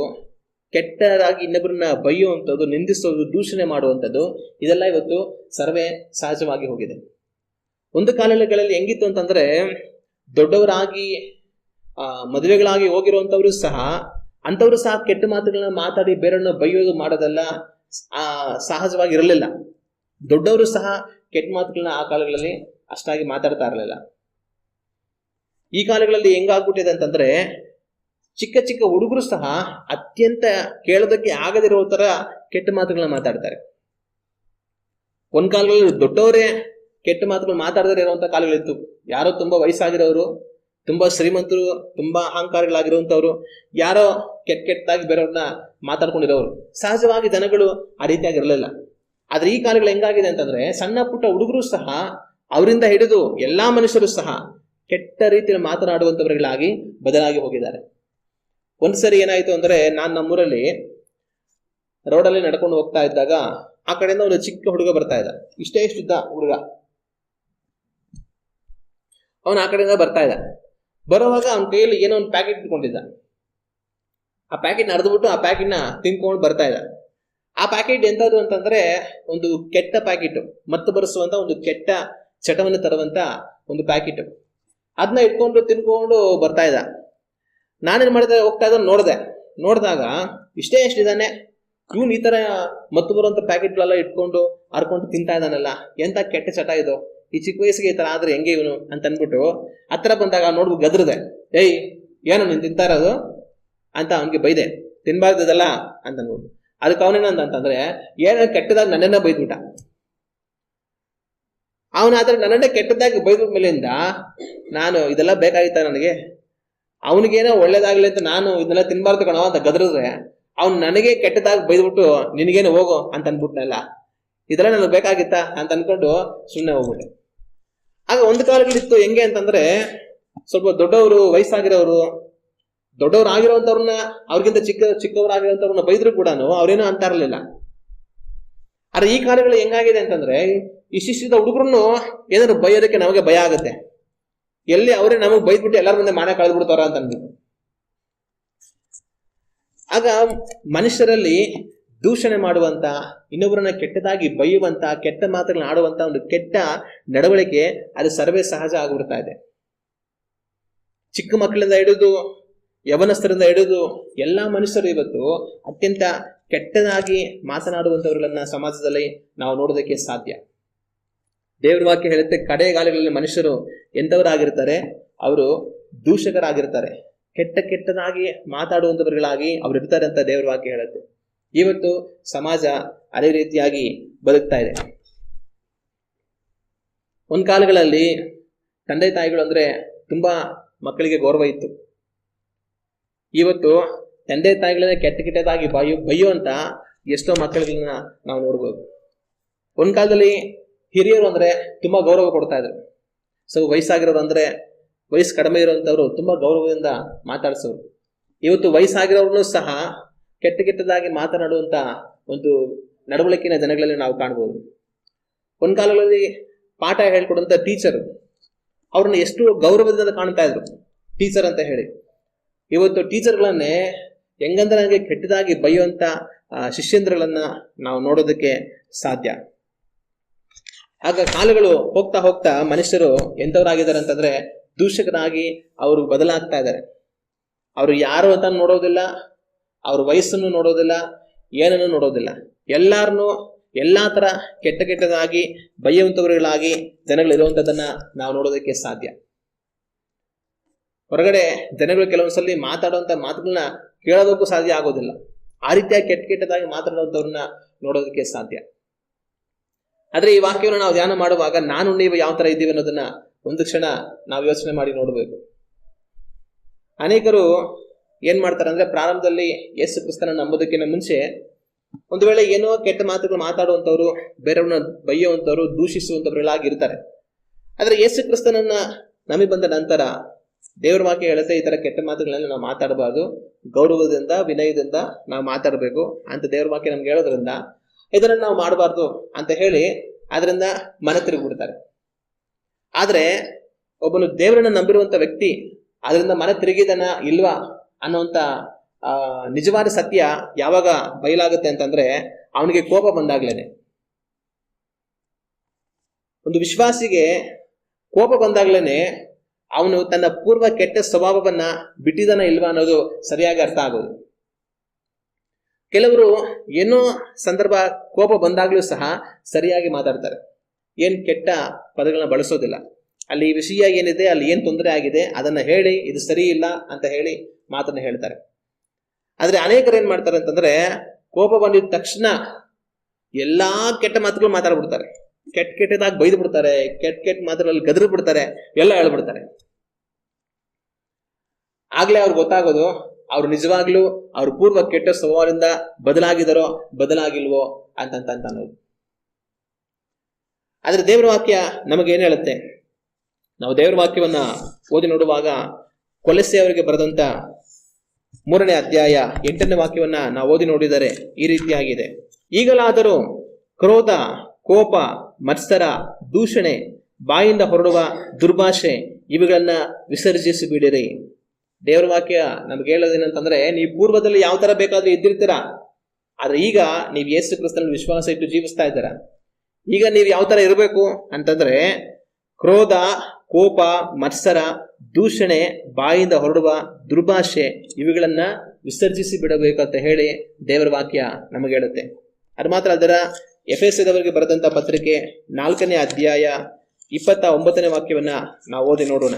ಕೆಟ್ಟದಾಗಿ ಇನ್ನೊಬ್ಬರನ್ನ ಬೈಯುವಂಥದ್ದು, ನಿಂದಿಸೋದು, ದೂಷಣೆ ಮಾಡುವಂಥದ್ದು, ಇದೆಲ್ಲ ಇವತ್ತು ಸರ್ವೇ ಸಹಜವಾಗಿ ಹೋಗಿದೆ. ಒಂದು ಕಾಲಗಳಲ್ಲಿ ಹೆಂಗಿತ್ತು ಅಂತಂದ್ರೆ ದೊಡ್ಡವರಾಗಿ ಮದುವೆಗಳಾಗಿ ಹೋಗಿರುವಂಥವ್ರು ಸಹ ಅಂಥವ್ರು ಸಹ ಕೆಟ್ಟ ಮಾತುಗಳನ್ನ ಮಾತಾಡಿ ಬೇರೆಯವ್ರನ್ನ ಬೈಯೋದು ಮಾಡೋದೆಲ್ಲ ಸಹಜವಾಗಿ ಇರಲಿಲ್ಲ. ದೊಡ್ಡವರು ಸಹ ಕೆಟ್ಟ ಮಾತುಗಳನ್ನ ಆ ಕಾಲಗಳಲ್ಲಿ ಅಷ್ಟಾಗಿ ಮಾತಾಡ್ತಾ ಇರಲಿಲ್ಲ. ಈ ಕಾಲಗಳಲ್ಲಿ ಹೆಂಗಾಗ್ಬಿಟ್ಟಿದೆ ಅಂತಂದ್ರೆ ಚಿಕ್ಕ ಚಿಕ್ಕ ಹುಡುಗರು ಸಹ ಅತ್ಯಂತ ಕೇಳೋದಕ್ಕೆ ಆಗದಿರೋ ತರ ಕೆಟ್ಟ ಮಾತುಗಳನ್ನ ಮಾತಾಡ್ತಾರೆ. ಒಂದ್ ಕಾಲಗಳಲ್ಲಿ ದೊಡ್ಡವರೇ ಕೆಟ್ಟ ಮಾತುಗಳು ಮಾತಾಡದೇ ಇರುವಂತ ಕಾಲಗಳಿತ್ತು. ಯಾರೋ ತುಂಬಾ ವಯಸ್ಸಾಗಿರೋರು, ತುಂಬಾ ಶ್ರೀಮಂತರು, ತುಂಬಾ ಅಹಂಕಾರಿಗಳಾಗಿರುವಂತವ್ರು, ಯಾರೋ ಕೆಟ್ಟದಾಗಿ ಬೇರೆಯವ್ರನ್ನ ಮಾತಾಡ್ಕೊಂಡಿರೋರು. ಸಹಜವಾಗಿ ಜನಗಳು ಆ ರೀತಿಯಾಗಿರಲಿಲ್ಲ. ಆದ್ರೆ ಈ ಕಾಲಗಳು ಹೆಂಗಾಗಿದೆ ಅಂತಂದ್ರೆ ಸಣ್ಣ ಪುಟ್ಟ ಹುಡುಗರು ಸಹ, ಅವರಿಂದ ಹಿಡಿದು ಎಲ್ಲಾ ಮನುಷ್ಯರು ಸಹ ಕೆಟ್ಟ ರೀತಿಯಲ್ಲಿ ಮಾತನಾಡುವಂತವರುಗಳಾಗಿ ಬದಲಾಗಿ ಹೋಗಿದ್ದಾರೆ. ಒಂದ್ಸರಿ ಏನಾಯ್ತು ಅಂದ್ರೆ, ನಾನು ನಮ್ಮೂರಲ್ಲಿ ರೋಡಲ್ಲಿ ನಡ್ಕೊಂಡು ಹೋಗ್ತಾ ಇದ್ದಾಗ ಆ ಕಡೆಯಿಂದ ಒಂದು ಚಿಕ್ಕ ಹುಡುಗ ಬರ್ತಾ ಇದ್ದ, ಇಷ್ಟೇ ಇಷ್ಟುದ್ದ ಹುಡುಗ. ಅವನು ಆ ಕಡೆಯಿಂದ ಬರ್ತಾ ಇದ್ದ. ಬರುವಾಗ ಅವನ ಕೈಯಲ್ಲಿ ಏನೋ ಒಂದು ಪ್ಯಾಕೆಟ್ ಇಟ್ಕೊಂಡಿದ್ದ. ಆ ಪ್ಯಾಕೆಟ್ ಅರ್ದ್ಬಿಟ್ಟು ಆ ಪ್ಯಾಕೆಟ್ನ ತಿನ್ಕೊಂಡು ಬರ್ತಾ ಇದ್ದ. ಆ ಪ್ಯಾಕೆಟ್ ಎಂತದ್ದು ಅಂತಂದ್ರೆ ಒಂದು ಕೆಟ್ಟ ಪ್ಯಾಕೆಟ್, ಮತ್ತು ಬರೆಸುವಂತ ಒಂದು ಕೆಟ್ಟ ಚಟವನ್ನು ತರುವಂತ ಒಂದು ಪ್ಯಾಕೆಟ್. ಅದನ್ನ ಇಟ್ಕೊಂಡು ತಿನ್ಕೊಂಡು ಬರ್ತಾ ಇದ್ದ. ನಾನೇನ್ ಮಾಡಿದೆ, ಹೋಗ್ತಾ ಇದ್ದ ನೋಡಿದಾಗ ಇಷ್ಟೇ ಎಷ್ಟಿದ್ದಾನೆ ಇವನು, ಈ ತರ ಮತ್ತು ಬರುವಂತ ಪ್ಯಾಕೆಟ್ಗಳೆಲ್ಲ ಇಟ್ಕೊಂಡು ಹರ್ಕೊಂಡು ತಿಂತಾ ಇದ್ದಾನಲ್ಲ, ಎಂತ ಕೆಟ್ಟ ಚಟ ಇದು, ಈ ಚಿಕ್ಕ ವಯಸ್ಸಿಗೆ ಈ ತರ ಆದ್ರೆ ಹೆಂಗೆ ಇವನು ಅಂತ ಅನ್ಬಿಟ್ಟು ಹತ್ರ ಬಂದಾಗ ನೋಡ್ಬಿಟ್ಟು ಗದ್ರದೆ, ಏಯ್ ಏನು ನೀನ್ ತಿಂತಾ ಇರೋದು ಅಂತ ಅವನಿಗೆ ಬೈದೆ, ತಿನ್ಬಾರ್ದಲ್ಲ ಅಂತ ಅನ್ಬಿಟ್ಟು. ಅದಕ್ಕೆ ಅವನೇನಂದ ಅಂತಂದ್ರೆ, ಏನ ಕೆಟ್ಟದಾಗ ನನ್ನನ್ನ ಬೈದ್ಬಿಟ್ಟ. ಅವನಾದ್ರೆ ನನ್ನನ್ನೇ ಕೆಟ್ಟದಾಗಿ ಬೈದ್ಬಿಟ್ಟ ಮೇಲಿಂದ ನಾನು ಇದೆಲ್ಲ ಬೇಕಾಗಿತ್ತ ನನಗೆ, ಅವನಿಗೇನೋ ಒಳ್ಳೇದಾಗ್ಲಿ ಅಂತ ನಾನು ಇದನ್ನೆಲ್ಲ ತಿನ್ಬಾರ್ದು ಕಣೋ ಅಂತ ಗದ್ರಿದ್ರೆ, ಅವ್ನು ನನಗೆ ಕೆಟ್ಟದಾಗಿ ಬೈದ್ಬಿಟ್ಟು ನಿನಗೇನು ಹೋಗೋ ಅಂತ ಅನ್ಬಿಟ್ನಲ್ಲ, ಇದೆಲ್ಲ ನನಗೆ ಬೇಕಾಗಿತ್ತ ಅಂತ ಅನ್ಕೊಂಡು ಸುಮ್ಮನೆ ಹೋಗ್ಬಿಟ್ಟೆ. ಆಗ ಒಂದು ಕಾಲಗಳಿತ್ತು ಹೆಂಗೆ ಅಂತಂದ್ರೆ, ಸ್ವಲ್ಪ ದೊಡ್ಡವರು, ವಯಸ್ಸಾಗಿರೋರು, ದೊಡ್ಡವ್ರು ಆಗಿರೋಂಥವ್ರನ್ನ ಅವ್ರಿಗಿಂತ ಚಿಕ್ಕವರಾಗಿರೋಂಥವ್ರನ್ನ ಬೈದ್ರು ಕೂಡ ಅವ್ರೇನೋ ಅಂತ ಇರಲಿಲ್ಲ. ಆದ್ರೆ ಈ ಕಾಲಗಳು ಹೆಂಗಾಗಿದೆ ಅಂತಂದ್ರೆ, ಈ ಶಿಷ್ಯದ ಹುಡುಗರನ್ನು ಏನಾದ್ರು ಬೈಯೋದಕ್ಕೆ ನಮಗೆ ಭಯ ಆಗುತ್ತೆ. ಎಲ್ಲಿ ಅವರೇ ನಮಗೆ ಬೈದ್ಬಿಟ್ಟು ಎಲ್ಲರ ಮುಂದೆ ಮಾನ ಕಳೆದ್ಬಿಡ್ತಾರ ಅಂತ ಅಂದ್ಬಿಟ್ಟು. ಆಗ ಮನುಷ್ಯರಲ್ಲಿ ದೂಷಣೆ ಮಾಡುವಂತ, ಇನ್ನೊಬ್ಬರನ್ನ ಕೆಟ್ಟದಾಗಿ ಬೈಯುವಂತ, ಕೆಟ್ಟ ಮಾತುಗಳನ್ನ ಆಡುವಂತ ಒಂದು ಕೆಟ್ಟ ನಡವಳಿಕೆ ಅದು ಸರ್ವೇ ಸಹಜ ಆಗ್ಬಿಡ್ತಾ ಇದೆ. ಚಿಕ್ಕ ಮಕ್ಕಳಿಂದ ಹಿಡಿದು ಯವನಸ್ಥರಿಂದ ಹಿಡಿದು ಎಲ್ಲಾ ಮನುಷ್ಯರು ಇವತ್ತು ಅತ್ಯಂತ ಕೆಟ್ಟದಾಗಿ ಮಾತನಾಡುವಂತವ್ರನ್ನ ಸಮಾಜದಲ್ಲಿ ನಾವು ನೋಡೋದಕ್ಕೆ ಸಾಧ್ಯ. ದೇವ್ರ ವಾಕ್ಯ ಹೇಳುತ್ತೆ, ಕಡೆಗಾಲಗಳಲ್ಲಿ ಮನುಷ್ಯರು ಎಂಥವರಾಗಿರ್ತಾರೆ, ಅವರು ದೂಷಕರಾಗಿರ್ತಾರೆ, ಕೆಟ್ಟದಾಗಿ ಮಾತಾಡುವಂತವರುಗಳಾಗಿ ಅವ್ರು ಇರ್ತಾರೆ ಅಂತ ದೇವ್ರ ವಾಕ್ಯ ಹೇಳುತ್ತೆ. ಇವತ್ತು ಸಮಾಜ ಅದೇ ರೀತಿಯಾಗಿ ಬದುಕ್ತಾ ಇದೆ. ಒಂದ್ ಕಾಲಗಳಲ್ಲಿ ತಂದೆ ತಾಯಿಗಳು ಅಂದ್ರೆ ತುಂಬಾ ಮಕ್ಕಳಿಗೆ ಗೌರವ ಇತ್ತು. ಇವತ್ತು ತಂದೆ ತಾಯಿಗಳನ್ನ ಕೆಟ್ಟದಾಗಿ ಬೈಯುವಂತ ಎಷ್ಟೋ ಮಕ್ಕಳನ್ನ ನಾವು ನೋಡ್ಬೋದು. ಒಂದ್ ಕಾಲದಲ್ಲಿ ಹಿರಿಯರು ಅಂದ್ರೆ ತುಂಬಾ ಗೌರವ ಕೊಡ್ತಾ ಇದ್ರು. ಸೊ ವಯಸ್ಸಾಗಿರೋರು ಅಂದ್ರೆ, ವಯಸ್ಸು ಕಡಿಮೆ ಇರುವಂತವ್ರು ತುಂಬಾ ಗೌರವದಿಂದ ಮಾತಾಡ್ಸೋರು. ಇವತ್ತು ವಯಸ್ಸಾಗಿರೋರ್ನು ಸಹ ಕೆಟ್ಟದಾಗಿ ಮಾತನಾಡುವಂತ ಒಂದು ನಡವಳಿಕೆಯ ಜನಗಳಲ್ಲಿ ನಾವು ಕಾಣ್ಬೋದು. ಒಂದ್ ಕಾಲಗಳಲ್ಲಿ ಪಾಠ ಹೇಳ್ಕೊಡುವಂತ ಟೀಚರ್, ಅವ್ರನ್ನ ಎಷ್ಟು ಗೌರವದಿಂದ ಕಾಣ್ತಾ ಇದ್ರು ಟೀಚರ್ ಅಂತ ಹೇಳಿ. ಇವತ್ತು ಟೀಚರ್ಗಳನ್ನೇ ಹೆಂಗಂದ್ರೆ ನನಗೆ ಕೆಟ್ಟದಾಗಿ ಬೈಯುವಂತ ಶಿಷ್ಯಂದ್ರಗಳನ್ನ ನಾವು ನೋಡೋದಕ್ಕೆ ಸಾಧ್ಯ. ಆಗ ಕಾಲಗಳು ಹೋಗ್ತಾ ಹೋಗ್ತಾ ಮನುಷ್ಯರು ಎಂಥವರಾಗಿದ್ದಾರೆ ಅಂತಂದ್ರೆ, ದೂಷಕರಾಗಿ ಅವರು ಬದಲಾಗ್ತಾ ಇದ್ದಾರೆ. ಅವರು ಯಾರು ಅಂತ ನೋಡೋದಿಲ್ಲ, ಅವ್ರ ವಯಸ್ಸನ್ನು ನೋಡೋದಿಲ್ಲ, ಏನನ್ನು ನೋಡೋದಿಲ್ಲ. ಎಲ್ಲಾರನ್ನು ಎಲ್ಲಾ ತರ ಕೆಟ್ಟದಾಗಿ ಬೈಯುವಂತವರುಗಳಾಗಿ ಜನಗಳಿರುವಂಥದ್ದನ್ನ ನಾವು ನೋಡೋದಕ್ಕೆ ಸಾಧ್ಯ. ಹೊರಗಡೆ ಜನಗಳು ಕೆಲವೊಂದ್ಸಲಿ ಮಾತಾಡುವಂತ ಮಾತುಗಳನ್ನ ಕೇಳೋದಕ್ಕೂ ಸಾಧ್ಯ ಆಗೋದಿಲ್ಲ. ಆ ರೀತಿಯಾಗಿ ಕೆಟ್ಟದಾಗಿ ಮಾತಾಡುವಂಥವ್ರನ್ನ ನೋಡೋದಕ್ಕೆ ಸಾಧ್ಯ. ಆದ್ರೆ ಈ ವಾಕ್ಯವನ್ನು ನಾವು ಧ್ಯಾನ ಮಾಡುವಾಗ ನಾನು ನೀವು ಯಾವ ತರ ಇದ್ದೀವಿ ಅನ್ನೋದನ್ನ ಒಂದು ಕ್ಷಣ ನಾವು ಯೋಚನೆ ಮಾಡಿ ನೋಡಬೇಕು. ಅನೇಕರು ಏನ್ ಮಾಡ್ತಾರೆ ಅಂದ್ರೆ, ಪ್ರಾರಂಭದಲ್ಲಿ ಯೇಸು ಕ್ರಿಸ್ತನ ನಂಬೋದಕ್ಕಿಂತ ಮುಂಚೆ ಒಂದು ವೇಳೆ ಏನೋ ಕೆಟ್ಟ ಮಾತುಗಳು ಮಾತಾಡುವಂತವ್ರು, ಬೇರೆಯವ್ರನ್ನ ಬೈಯುವಂತವ್ರು, ದೂಷಿಸುವಂತವ್ರುಗಳಾಗಿರ್ತಾರೆ. ಆದ್ರೆ ಯೇಸು ಕ್ರಿಸ್ತನನ್ನ ನಂಬಿ ಬಂದ ನಂತರ ದೇವ್ರ ವಾಕ್ಯ ಹೇಳುತ್ತೆ, ಈ ತರ ಕೆಟ್ಟ ಮಾತುಗಳನ್ನ ನಾವು ಮಾತಾಡಬಾರ್ದು, ಗೌರವದಿಂದ ವಿನಯದಿಂದ ನಾವು ಮಾತಾಡಬೇಕು ಅಂತ ದೇವ್ರ ವಾಕ್ಯ ನಮ್ಗೆ ಹೇಳೋದ್ರಿಂದ ಇದನ್ನ ನಾವು ಮಾಡಬಾರ್ದು ಅಂತ ಹೇಳಿ ಅದರಿಂದ ಮನ ತಿರುಗಿಬಿಡ್ತಾರೆ. ಆದ್ರೆ ಒಬ್ಬನು ದೇವರನ್ನ ನಂಬಿರುವಂತ ವ್ಯಕ್ತಿ ಅದರಿಂದ ಮನ ತಿರುಗಿದನ ಇಲ್ವಾ ಅನ್ನುವಂತ ನಿಜವಾದ ಸತ್ಯ ಯಾವಾಗ ಬಯಲಾಗುತ್ತೆ ಅಂತಂದ್ರೆ, ಅವನಿಗೆ ಕೋಪ ಬಂದಾಗ್ಲೇನೆ. ಒಂದು ವಿಶ್ವಾಸಿಗೆ ಕೋಪ ಬಂದಾಗ್ಲೇನೆ ಅವನು ತನ್ನ ಪೂರ್ವ ಕೆಟ್ಟ ಸ್ವಭಾವವನ್ನ ಬಿಟ್ಟಿದನ ಇಲ್ವಾ ಅನ್ನೋದು ಸರಿಯಾಗಿ ಅರ್ಥ ಆಗೋದು. ಕೆಲವರು ಏನೋ ಸಂದರ್ಭ ಕೋಪ ಬಂದಾಗ್ಲೂ ಸಹ ಸರಿಯಾಗಿ ಮಾತಾಡ್ತಾರೆ, ಏನ್ ಕೆಟ್ಟ ಪದಗಳನ್ನ ಬಳಸೋದಿಲ್ಲ. ಅಲ್ಲಿ ವಿಷಯ ಏನಿದೆ, ಅಲ್ಲಿ ಏನ್ ತೊಂದರೆ ಆಗಿದೆ ಅದನ್ನ ಹೇಳಿ ಇದು ಸರಿ ಇಲ್ಲ ಅಂತ ಹೇಳಿ ಮಾತನ್ನ ಹೇಳ್ತಾರೆ. ಆದ್ರೆ ಅನೇಕರು ಏನ್ ಮಾಡ್ತಾರೆ ಅಂತಂದ್ರೆ, ಕೋಪ ಬಂದಿದ ತಕ್ಷಣ ಎಲ್ಲಾ ಕೆಟ್ಟ ಮಾತುಗಳು ಮಾತಾಡ್ಬಿಡ್ತಾರೆ, ಕೆಟ್ಟದಾಗಿ ಬೈದು ಬಿಡ್ತಾರೆ, ಕೆಟ್ಟ ಮಾತುಗಳಲ್ಲಿ ಗದರ್ ಬಿಡ್ತಾರೆ, ಎಲ್ಲ ಹೇಳ್ಬಿಡ್ತಾರೆ. ಆಗ್ಲೇ ಅವ್ರಿಗೆ ಗೊತ್ತಾಗೋದು ಅವ್ರು ನಿಜವಾಗ್ಲೂ ಅವ್ರ ಪೂರ್ವ ಕೆಟ್ಟ ಸ್ವಭಾವದಿಂದ ಬದಲಾಗಿದಾರೋ ಬದಲಾಗಿಲ್ವೋ ಅಂತ ಅನ್ನೋದು. ಆದ್ರೆ ದೇವರ ವಾಕ್ಯ ನಮಗೆ ಏನ್ ಹೇಳುತ್ತೆ? ನಾವು ದೇವರ ವಾಕ್ಯವನ್ನ ಓದಿ ನೋಡುವಾಗ ಕೊಲೊಸ್ಸೆಯವರಿಗೆ ಬರೆದಂತ 3ನೇ ಅಧ್ಯಾಯ 8ನೇ ವಾಕ್ಯವನ್ನ ನಾವು ಓದಿ ನೋಡಿದರೆ ಈ ರೀತಿಯಾಗಿದೆ. ಈಗಲಾದರೂ ಕ್ರೋಧ, ಕೋಪ, ಮತ್ಸರ, ದೂಷಣೆ, ಬಾಯಿಂದ ಹೊರಡುವ ದುರ್ಭಾಷೆ ಇವುಗಳನ್ನ ವಿಸರ್ಜಿಸಿ ಬಿಡಿರಿ. ದೇವರ ವಾಕ್ಯ ನಮ್ಗೆ ಹೇಳೋದೇನಂತಂದ್ರೆ, ನೀವು ಪೂರ್ವದಲ್ಲಿ ಯಾವ ತರ ಬೇಕಾದ್ರೂ ಇದ್ದಿರ್ತೀರಾ, ಆದ್ರೆ ಈಗ ನೀವು ಯೇಸು ಕ್ರಿಸ್ತನಲ್ಲಿ ವಿಶ್ವಾಸ ಇಟ್ಟು ಜೀವಿಸ್ತಾ ಇದ್ದೀರಾ. ಈಗ ನೀವು ಯಾವ ತರ ಇರಬೇಕು ಅಂತಂದ್ರೆ, ಕ್ರೋಧ, ಕೋಪ, ಮತ್ಸರ, ದೂಷಣೆ, ಬಾಯಿಂದ ಹೊರಡುವ ದುರ್ಭಾಷೆ ಇವುಗಳನ್ನ ವಿಸರ್ಜಿಸಿ ಬಿಡಬೇಕಂತ ಹೇಳಿ ದೇವರ ವಾಕ್ಯ ನಮಗೆ ಹೇಳುತ್ತೆ. ಅದು ಮಾತ್ರ ಅದರ ಎಫೆಸದವರಿಗೆ ಬರೆದಂತ ಪತ್ರಿಕೆ 4ನೇ ಅಧ್ಯಾಯ 29ನೇ ವಾಕ್ಯವನ್ನ ನಾವು ಓದಿ ನೋಡೋಣ.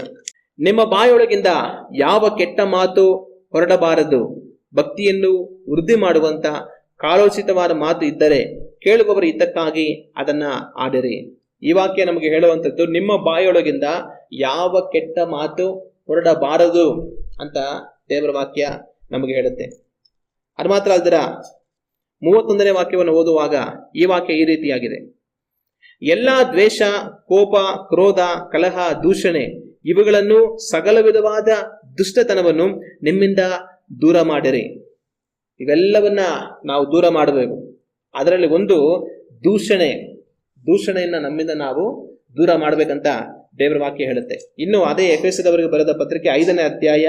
ನಿಮ್ಮ ಬಾಯೊಳಗಿಂದ ಯಾವ ಕೆಟ್ಟ ಮಾತು ಹೊರಡಬಾರದು, ಭಕ್ತಿಯನ್ನು ವೃದ್ಧಿ ಮಾಡುವಂತ ಕಾಲೋಚಿತವಾದ ಮಾತು ಇದ್ದರೆ ಕೇಳುವವರು ಹಿತಕ್ಕಾಗಿ ಅದನ್ನ ಆಡಿರಿ. ಈ ವಾಕ್ಯ ನಮಗೆ ಹೇಳುವಂಥದ್ದು, ನಿಮ್ಮ ಬಾಯೊಳಗಿಂದ ಯಾವ ಕೆಟ್ಟ ಮಾತು ಹೊರಡಬಾರದು ಅಂತ ದೇವರ ವಾಕ್ಯ ನಮಗೆ ಹೇಳುತ್ತೆ. ಅದು ಮಾತ್ರ ಅದರ 31ನೇ ವಾಕ್ಯವನ್ನು ಓದುವಾಗ ಈ ವಾಕ್ಯ ಈ ರೀತಿಯಾಗಿದೆ: ಎಲ್ಲಾ ದ್ವೇಷ, ಕೋಪ, ಕ್ರೋಧ, ಕಲಹ, ದೂಷಣೆ ಇವುಗಳನ್ನು ಸಕಲ ವಿಧವಾದ ದುಷ್ಟತನವನ್ನು ನಿಮ್ಮಿಂದ ದೂರ ಮಾಡಿರಿ. ಇವೆಲ್ಲವನ್ನ ನಾವು ದೂರ ಮಾಡಬೇಕು. ಅದರಲ್ಲಿ ಒಂದು ದೂಷಣೆಯನ್ನ ನಮ್ಮಿಂದ ನಾವು ದೂರ ಮಾಡ್ಬೇಕಂತ ದೇವರ ವಾಕ್ಯ ಹೇಳುತ್ತೆ. ಇನ್ನು ಅದೇ ಎಫೆಸದವರಿಗೆ ಬರೆದ ಪತ್ರಿಕೆ 5ನೇ ಅಧ್ಯಾಯ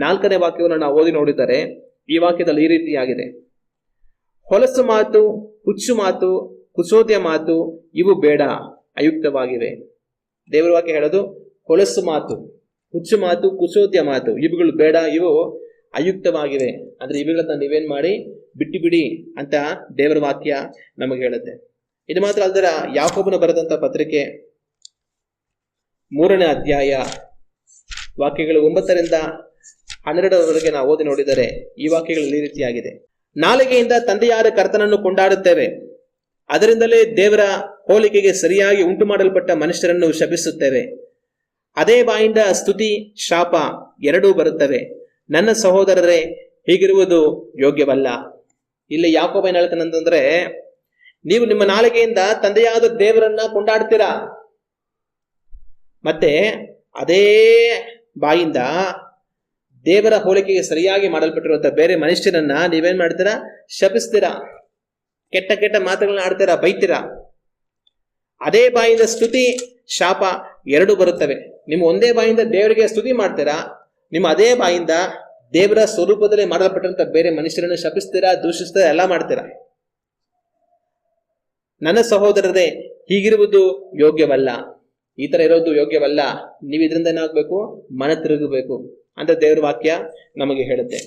4ನೇ ವಾಕ್ಯವನ್ನು ನಾವು ಓದಿ ನೋಡಿದರೆ ಈ ವಾಕ್ಯದಲ್ಲಿ ಈ ರೀತಿಯಾಗಿದೆ: ಹೊಲಸು ಮಾತು, ಹುಚ್ಚು ಮಾತು, ಕುಚೋದ್ಯ ಮಾತು ಇವು ಬೇಡ, ಅಯುಕ್ತವಾಗಿವೆ. ದೇವರ ವಾಕ್ಯ ಹೇಳೋದು, ಹೊಲಸು ಮಾತು, ಹುಚ್ಚು ಮಾತು, ಕುಚೋದ್ಯ ಮಾತು ಇವುಗಳು ಬೇಡ, ಇವು ಅಯುಕ್ತವಾಗಿವೆ. ಅಂದ್ರೆ ಇವುಗಳನ್ನ ನೀವೇನ್ ಮಾಡಿ ಬಿಟ್ಟು ಬಿಡಿ ಅಂತ ದೇವರ ವಾಕ್ಯ ನಮಗೆ ಹೇಳುತ್ತೆ. ಇದು ಮಾತ್ರ ಅಲ್ದರ ಯಾಕೋಬನ ಬರೆದಂತ ಪತ್ರಿಕೆ 3ನೇ ಅಧ್ಯಾಯ ವಾಕ್ಯಗಳು 9ರಿಂದ 12ರವರೆಗೆ ನಾವು ಓದಿ ನೋಡಿದರೆ ಈ ವಾಕ್ಯಗಳು ಈ ರೀತಿಯಾಗಿದೆ: ನಾಲಿಗೆಯಿಂದ ತಂದೆಯಾದ ಕರ್ತನನ್ನು ಕೊಂಡಾಡುತ್ತೇವೆ, ಅದರಿಂದಲೇ ದೇವರ ಹೋಲಿಕೆಗೆ ಸರಿಯಾಗಿ ಉಂಟು ಮಾಡಲ್ಪಟ್ಟ ಮನುಷ್ಯರನ್ನು ಶಪಿಸುತ್ತೇವೆ. ಅದೇ ಬಾಯಿಂದ ಸ್ತುತಿ, ಶಾಪ ಎರಡೂ ಬರುತ್ತವೆ. ನನ್ನ ಸಹೋದರರೇ, ಹೀಗಿರುವುದು ಯೋಗ್ಯವಲ್ಲ. ಇಲ್ಲಿ ಯಾಕೋಬ ಏನ್ ಹೇಳ್ತಾನಂತಂದ್ರೆ, ನೀವು ನಿಮ್ಮ ನಾಲಿಗೆಯಿಂದ ತಂದೆಯಾದ ದೇವರನ್ನ ಕೊಂಡಾಡ್ತೀರಾ, ಮತ್ತೆ ಅದೇ ಬಾಯಿಂದ ದೇವರ ಹೋಲಿಕೆಗೆ ಸರಿಯಾಗಿ ಮಾಡಲ್ಪಟ್ಟಿರುವಂತಹ ಬೇರೆ ಮನುಷ್ಯರನ್ನ ನೀವೇನ್ ಮಾಡ್ತೀರಾ? ಶಪಿಸ್ತೀರಾ, ಕೆಟ್ಟ ಕೆಟ್ಟ ಮಾತುಗಳನ್ನ ಆಡ್ತೀರಾ, ಬೈತೀರಾ. ಅದೇ ಬಾಯಿಂದ ಸ್ತುತಿ, ಶಾಪ ಎರಡು ಬರುತ್ತವೆ. ನಿಮ್ಮ ಒಂದೇ ಬಾಯಿಂದ ದೇವರಿಗೆ ಸ್ತುತಿ ಮಾಡ್ತೀರಾ, ನಿಮ್ಮ ಅದೇ ಬಾಯಿಂದ ದೇವರ ಸ್ವರೂಪದಲ್ಲಿ ಮಾಡಲ್ಪಟ್ಟಂತ ಬೇರೆ ಮನುಷ್ಯರನ್ನು ಶಪಿಸ್ತೀರಾ, ದೂಷಿಸ್ತೀರಾ, ಎಲ್ಲ ಮಾಡ್ತೀರಾ. ನನ್ನ ಸಹೋದರರೇ, ಹೀಗಿರುವುದು ಯೋಗ್ಯವಲ್ಲ. ಈ ತರ ಇರೋದು ಯೋಗ್ಯವಲ್ಲ. ನೀವು ಇದರಿಂದ ಏನಾಗಬೇಕು? ಮನ ತಿರುಗಬೇಕು ಅಂತ ದೇವರ ವಾಕ್ಯ ನಮಗೆ ಹೇಳುತ್ತೆ.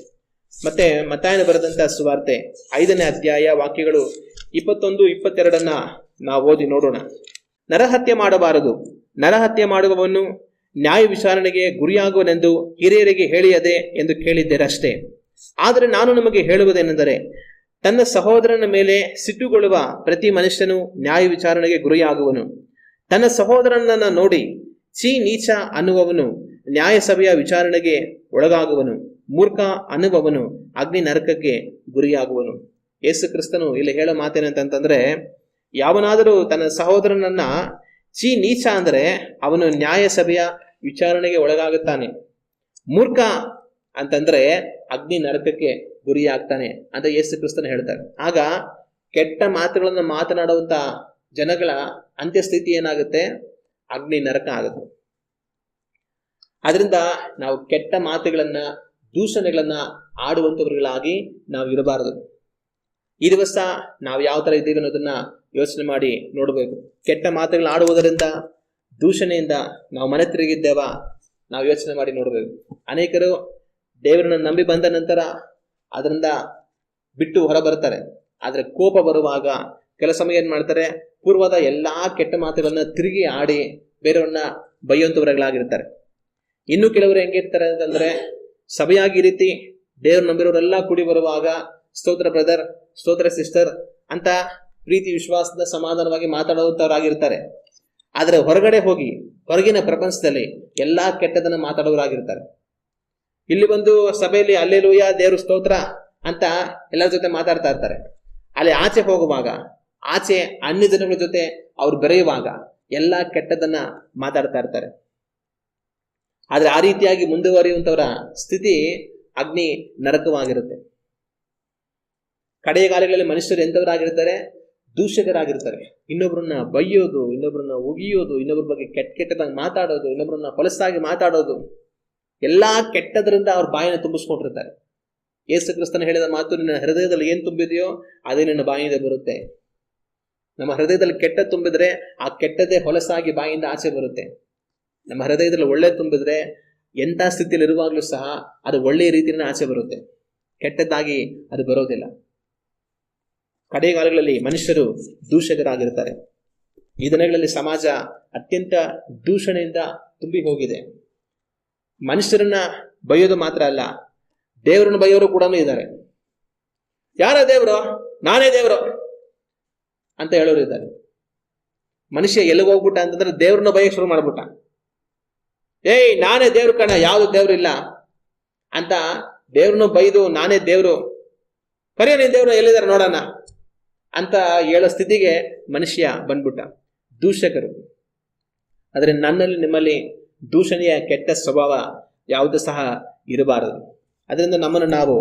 ಮತ್ತೆ ಮತ್ತಾಯನ ಬರೆದಂತ ಸುವಾರ್ತೆ 5ನೇ ಅಧ್ಯಾಯ ವಾಕ್ಯಗಳು 21-22 ನಾವು ಓದಿ ನೋಡೋಣ. ನರಹತ್ಯೆ ಮಾಡಬಾರದು, ನರಹತ್ಯೆ ಮಾಡುವವನು ನ್ಯಾಯ ವಿಚಾರಣೆಗೆ ಗುರಿಯಾಗುವನೆಂದು ಹಿರಿಯರಿಗೆ ಹೇಳಿಯದೆ ಎಂದು ಕೇಳಿದ್ದೇರಷ್ಟೇ. ಆದರೆ ನಾನು ನಿಮಗೆ ಹೇಳುವುದೇನೆಂದರೆ, ತನ್ನ ಸಹೋದರನ ಮೇಲೆ ಸಿಟ್ಟುಗೊಳ್ಳುವ ಪ್ರತಿ ಮನುಷ್ಯನು ನ್ಯಾಯ ವಿಚಾರಣೆಗೆ ಗುರಿಯಾಗುವನು. ತನ್ನ ಸಹೋದರನನ್ನ ನೋಡಿ ಛೀ ನೀಚ ಅನ್ನುವವನು ನ್ಯಾಯ ಸಭೆಯ ವಿಚಾರಣೆಗೆ ಒಳಗಾಗುವನು. ಮೂರ್ಖ ಅನ್ನುವವನು ಅಗ್ನಿ ನರಕಕ್ಕೆ ಗುರಿಯಾಗುವನು. ಯೇಸು ಕ್ರಿಸ್ತನು ಇಲ್ಲಿ ಹೇಳೋ ಮಾತೇನಂತಂದ್ರೆ, ಯಾವನಾದರೂ ತನ್ನ ಸಹೋದರನನ್ನ ಛೀ ನೀಚ ಅಂದ್ರೆ ಅವನು ನ್ಯಾಯ ಸಭೆಯ ವಿಚಾರಣೆಗೆ ಒಳಗಾಗುತ್ತಾನೆ. ಮೂರ್ಖ ಅಂತಂದ್ರೆ ಅಗ್ನಿ ನರಕಕ್ಕೆ ಗುರಿಯಾಗ್ತಾನೆ ಅಂತ ಯೇಸು ಕ್ರಿಸ್ತನು ಹೇಳ್ತಾರೆ. ಆಗ ಕೆಟ್ಟ ಮಾತುಗಳನ್ನ ಮಾತನಾಡುವಂತ ಜನಗಳ ಅಂತ್ಯಸ್ಥಿತಿ ಏನಾಗುತ್ತೆ? ಅಗ್ನಿ ನರಕ ಆಗುತ್ತೆ. ಆದ್ರಿಂದ ನಾವು ಕೆಟ್ಟ ಮಾತುಗಳನ್ನ, ದೂಷಣೆಗಳನ್ನ ಆಡುವಂತವರುಗಳಾಗಿ ನಾವು ಇರಬಾರದು. ಈ ದಿವಸ ನಾವು ಯಾವ ತರ ಇದ್ದೀವಿ ಅನ್ನೋದನ್ನ ಯೋಚನೆ ಮಾಡಿ ನೋಡಬೇಕು. ಕೆಟ್ಟ ಮಾತುಗಳನ್ನ ಆಡುವುದರಿಂದ, ದೂಷಣೆಯಿಂದ ನಾವು ಮನೆ ತಿರುಗಿದ್ದೇವ? ನಾವು ಯೋಚನೆ ಮಾಡಿ ನೋಡಬೇಕು. ಅನೇಕರು ದೇವರನ್ನ ನಂಬಿ ಬಂದ ನಂತರ ಅದರಿಂದ ಬಿಟ್ಟು ಹೊರ ಬರ್ತಾರೆ. ಆದ್ರೆ ಕೋಪ ಬರುವಾಗ ಕೆಲ ಸಮಯ ಏನ್ ಮಾಡ್ತಾರೆ? ಪೂರ್ವದ ಎಲ್ಲಾ ಕೆಟ್ಟ ಮಾತುಗಳನ್ನ ತಿರುಗಿ ಆಡಿ ಬೇರೆಯವ್ರನ್ನ ಬೈಯುವಂತವರುಗಳಾಗಿರ್ತಾರೆ. ಇನ್ನು ಕೆಲವರು ಹೆಂಗಿರ್ತಾರೆ ಅಂತಂದ್ರೆ, ಸಭೆಯಾಗಿ ರೀತಿ ದೇವ್ರು ನಂಬಿರೋರೆಲ್ಲ ಕೂಡಿ ಬರುವಾಗ ಸ್ತೋತ್ರ ಬ್ರದರ್, ಸ್ತೋತ್ರ ಸಿಸ್ಟರ್ ಅಂತ ಪ್ರೀತಿ ವಿಶ್ವಾಸದ ಸಮಾಧಾನವಾಗಿ ಮಾತಾಡುವಂತವರಾಗಿರ್ತಾರೆ. ಆದ್ರೆ ಹೊರಗಡೆ ಹೋಗಿ ಹೊರಗಿನ ಪ್ರಪಂಚದಲ್ಲಿ ಎಲ್ಲಾ ಕೆಟ್ಟದನ್ನ ಮಾತಾಡೋರಾಗಿರ್ತಾರೆ. ಇಲ್ಲಿ ಬಂದು ಸಭೆಯಲ್ಲಿ ಅಲ್ಲೇಲೂಯ, ದೇವ್ರ ಸ್ತೋತ್ರ ಅಂತ ಎಲ್ಲರ ಜೊತೆ ಮಾತಾಡ್ತಾ ಇರ್ತಾರೆ. ಅಲ್ಲಿ ಆಚೆ ಹೋಗುವಾಗ, ಆಚೆ ಅನ್ಯ ಜನಗಳ ಜೊತೆ ಅವ್ರು ಬೆರೆಯುವಾಗ ಎಲ್ಲಾ ಕೆಟ್ಟದನ್ನ ಮಾತಾಡ್ತಾ ಇರ್ತಾರೆ. ಆದ್ರೆ ಆ ರೀತಿಯಾಗಿ ಮುಂದುವರಿಯುವಂತವರ ಸ್ಥಿತಿ ಅಗ್ನಿ ನರಕವಾಗಿರುತ್ತೆ. ಕಡೆಯ ಕಾಲಗಳಲ್ಲಿ ಮನುಷ್ಯರು ಎಂತವರಾಗಿರ್ತಾರೆ? ದೂಷಕರಾಗಿರ್ತಾರೆ. ಇನ್ನೊಬ್ರನ್ನ ಬೈಯೋದು, ಇನ್ನೊಬ್ರನ್ನ ಉಗಿಯೋದು, ಇನ್ನೊಬ್ರ ಬಗ್ಗೆ ಕೆಟ್ಟದಾಗಿ ಮಾತಾಡೋದು, ಇನ್ನೊಬ್ರನ್ನ ಹೊಲಸಾಗಿ ಮಾತಾಡೋದು, ಎಲ್ಲಾ ಕೆಟ್ಟದ್ರಿಂದ ಅವ್ರ ಬಾಯಿನ ತುಂಬಿಸ್ಕೊಂಡಿರ್ತಾರೆ. ಯೇಸು ಕ್ರಿಸ್ತನ ಹೇಳಿದ ಮಾತು, ನಿನ್ನ ಹೃದಯದಲ್ಲಿ ಏನ್ ತುಂಬಿದೆಯೋ ಅದೇ ನಿನ್ನ ಬಾಯಿಂದ ಬರುತ್ತೆ. ನಮ್ಮ ಹೃದಯದಲ್ಲಿ ಕೆಟ್ಟ ತುಂಬಿದ್ರೆ ಆ ಕೆಟ್ಟದೇ ಹೊಲಸಾಗಿ ಬಾಯಿಂದ ಆಚೆ ಬರುತ್ತೆ. ನಮ್ಮ ಹೃದಯದಲ್ಲಿ ಒಳ್ಳೆ ತುಂಬಿದ್ರೆ ಎಂಥ ಸ್ಥಿತಿಯಲ್ಲಿ ಇರುವಾಗಲೂ ಸಹ ಅದು ಒಳ್ಳೆಯ ರೀತಿಯಿಂದ ಆಚೆ ಬರುತ್ತೆ, ಕೆಟ್ಟದ್ದಾಗಿ ಅದು ಬರೋದಿಲ್ಲ. ಕಡೆಗಾಲಗಳಲ್ಲಿ ಮನುಷ್ಯರು ದೂಷಕರಾಗಿರ್ತಾರೆ. ಈ ದಿನಗಳಲ್ಲಿ ಸಮಾಜ ಅತ್ಯಂತ ದೂಷಣೆಯಿಂದ ತುಂಬಿ ಹೋಗಿದೆ. ಮನುಷ್ಯರನ್ನ ಬೈಯೋದು ಮಾತ್ರ ಅಲ್ಲ, ದೇವರನ್ನು ಬೈಯೋರು ಕೂಡ ಇದ್ದಾರೆ. ಯಾರ ದೇವರು? ನಾನೇ ದೇವರು ಅಂತ ಹೇಳೋರು ಇದ್ದಾರೆ. ಮನುಷ್ಯ ಎಲ್ಲಿಗೆ ಹೋಗ್ಬಿಟ್ಟ ಅಂತಂದ್ರೆ ದೇವ್ರನ್ನ ಬೈಯಕ್ಕೆ ಶುರು ಮಾಡ್ಬಿಟ್ಟ. ಏಯ್ ನಾನೇ ದೇವ್ರು ಕಣ, ಯಾವ್ದು ದೇವ್ರು ಇಲ್ಲ ಅಂತ ದೇವ್ರನ್ನ ಬೈದು ನಾನೇ ದೇವ್ರು, ಕರಿಯ ನೀನ್ ದೇವ್ರು ಎಲ್ಲಿದ್ದಾರೆ ನೋಡೋಣ ಅಂತ ಹೇಳೋ ಸ್ಥಿತಿಗೆ ಮನುಷ್ಯ ಬಂದ್ಬಿಟ್ಟ. ದೂಷಕರು. ಆದರೆ ನನ್ನಲ್ಲಿ ನಿಮ್ಮಲ್ಲಿ ದೂಷಣೆಯ ಕೆಟ್ಟ ಸ್ವಭಾವ ಯಾವುದು ಸಹ ಇರಬಾರದು. ಅದರಿಂದ ನಮ್ಮನ್ನು ನಾವು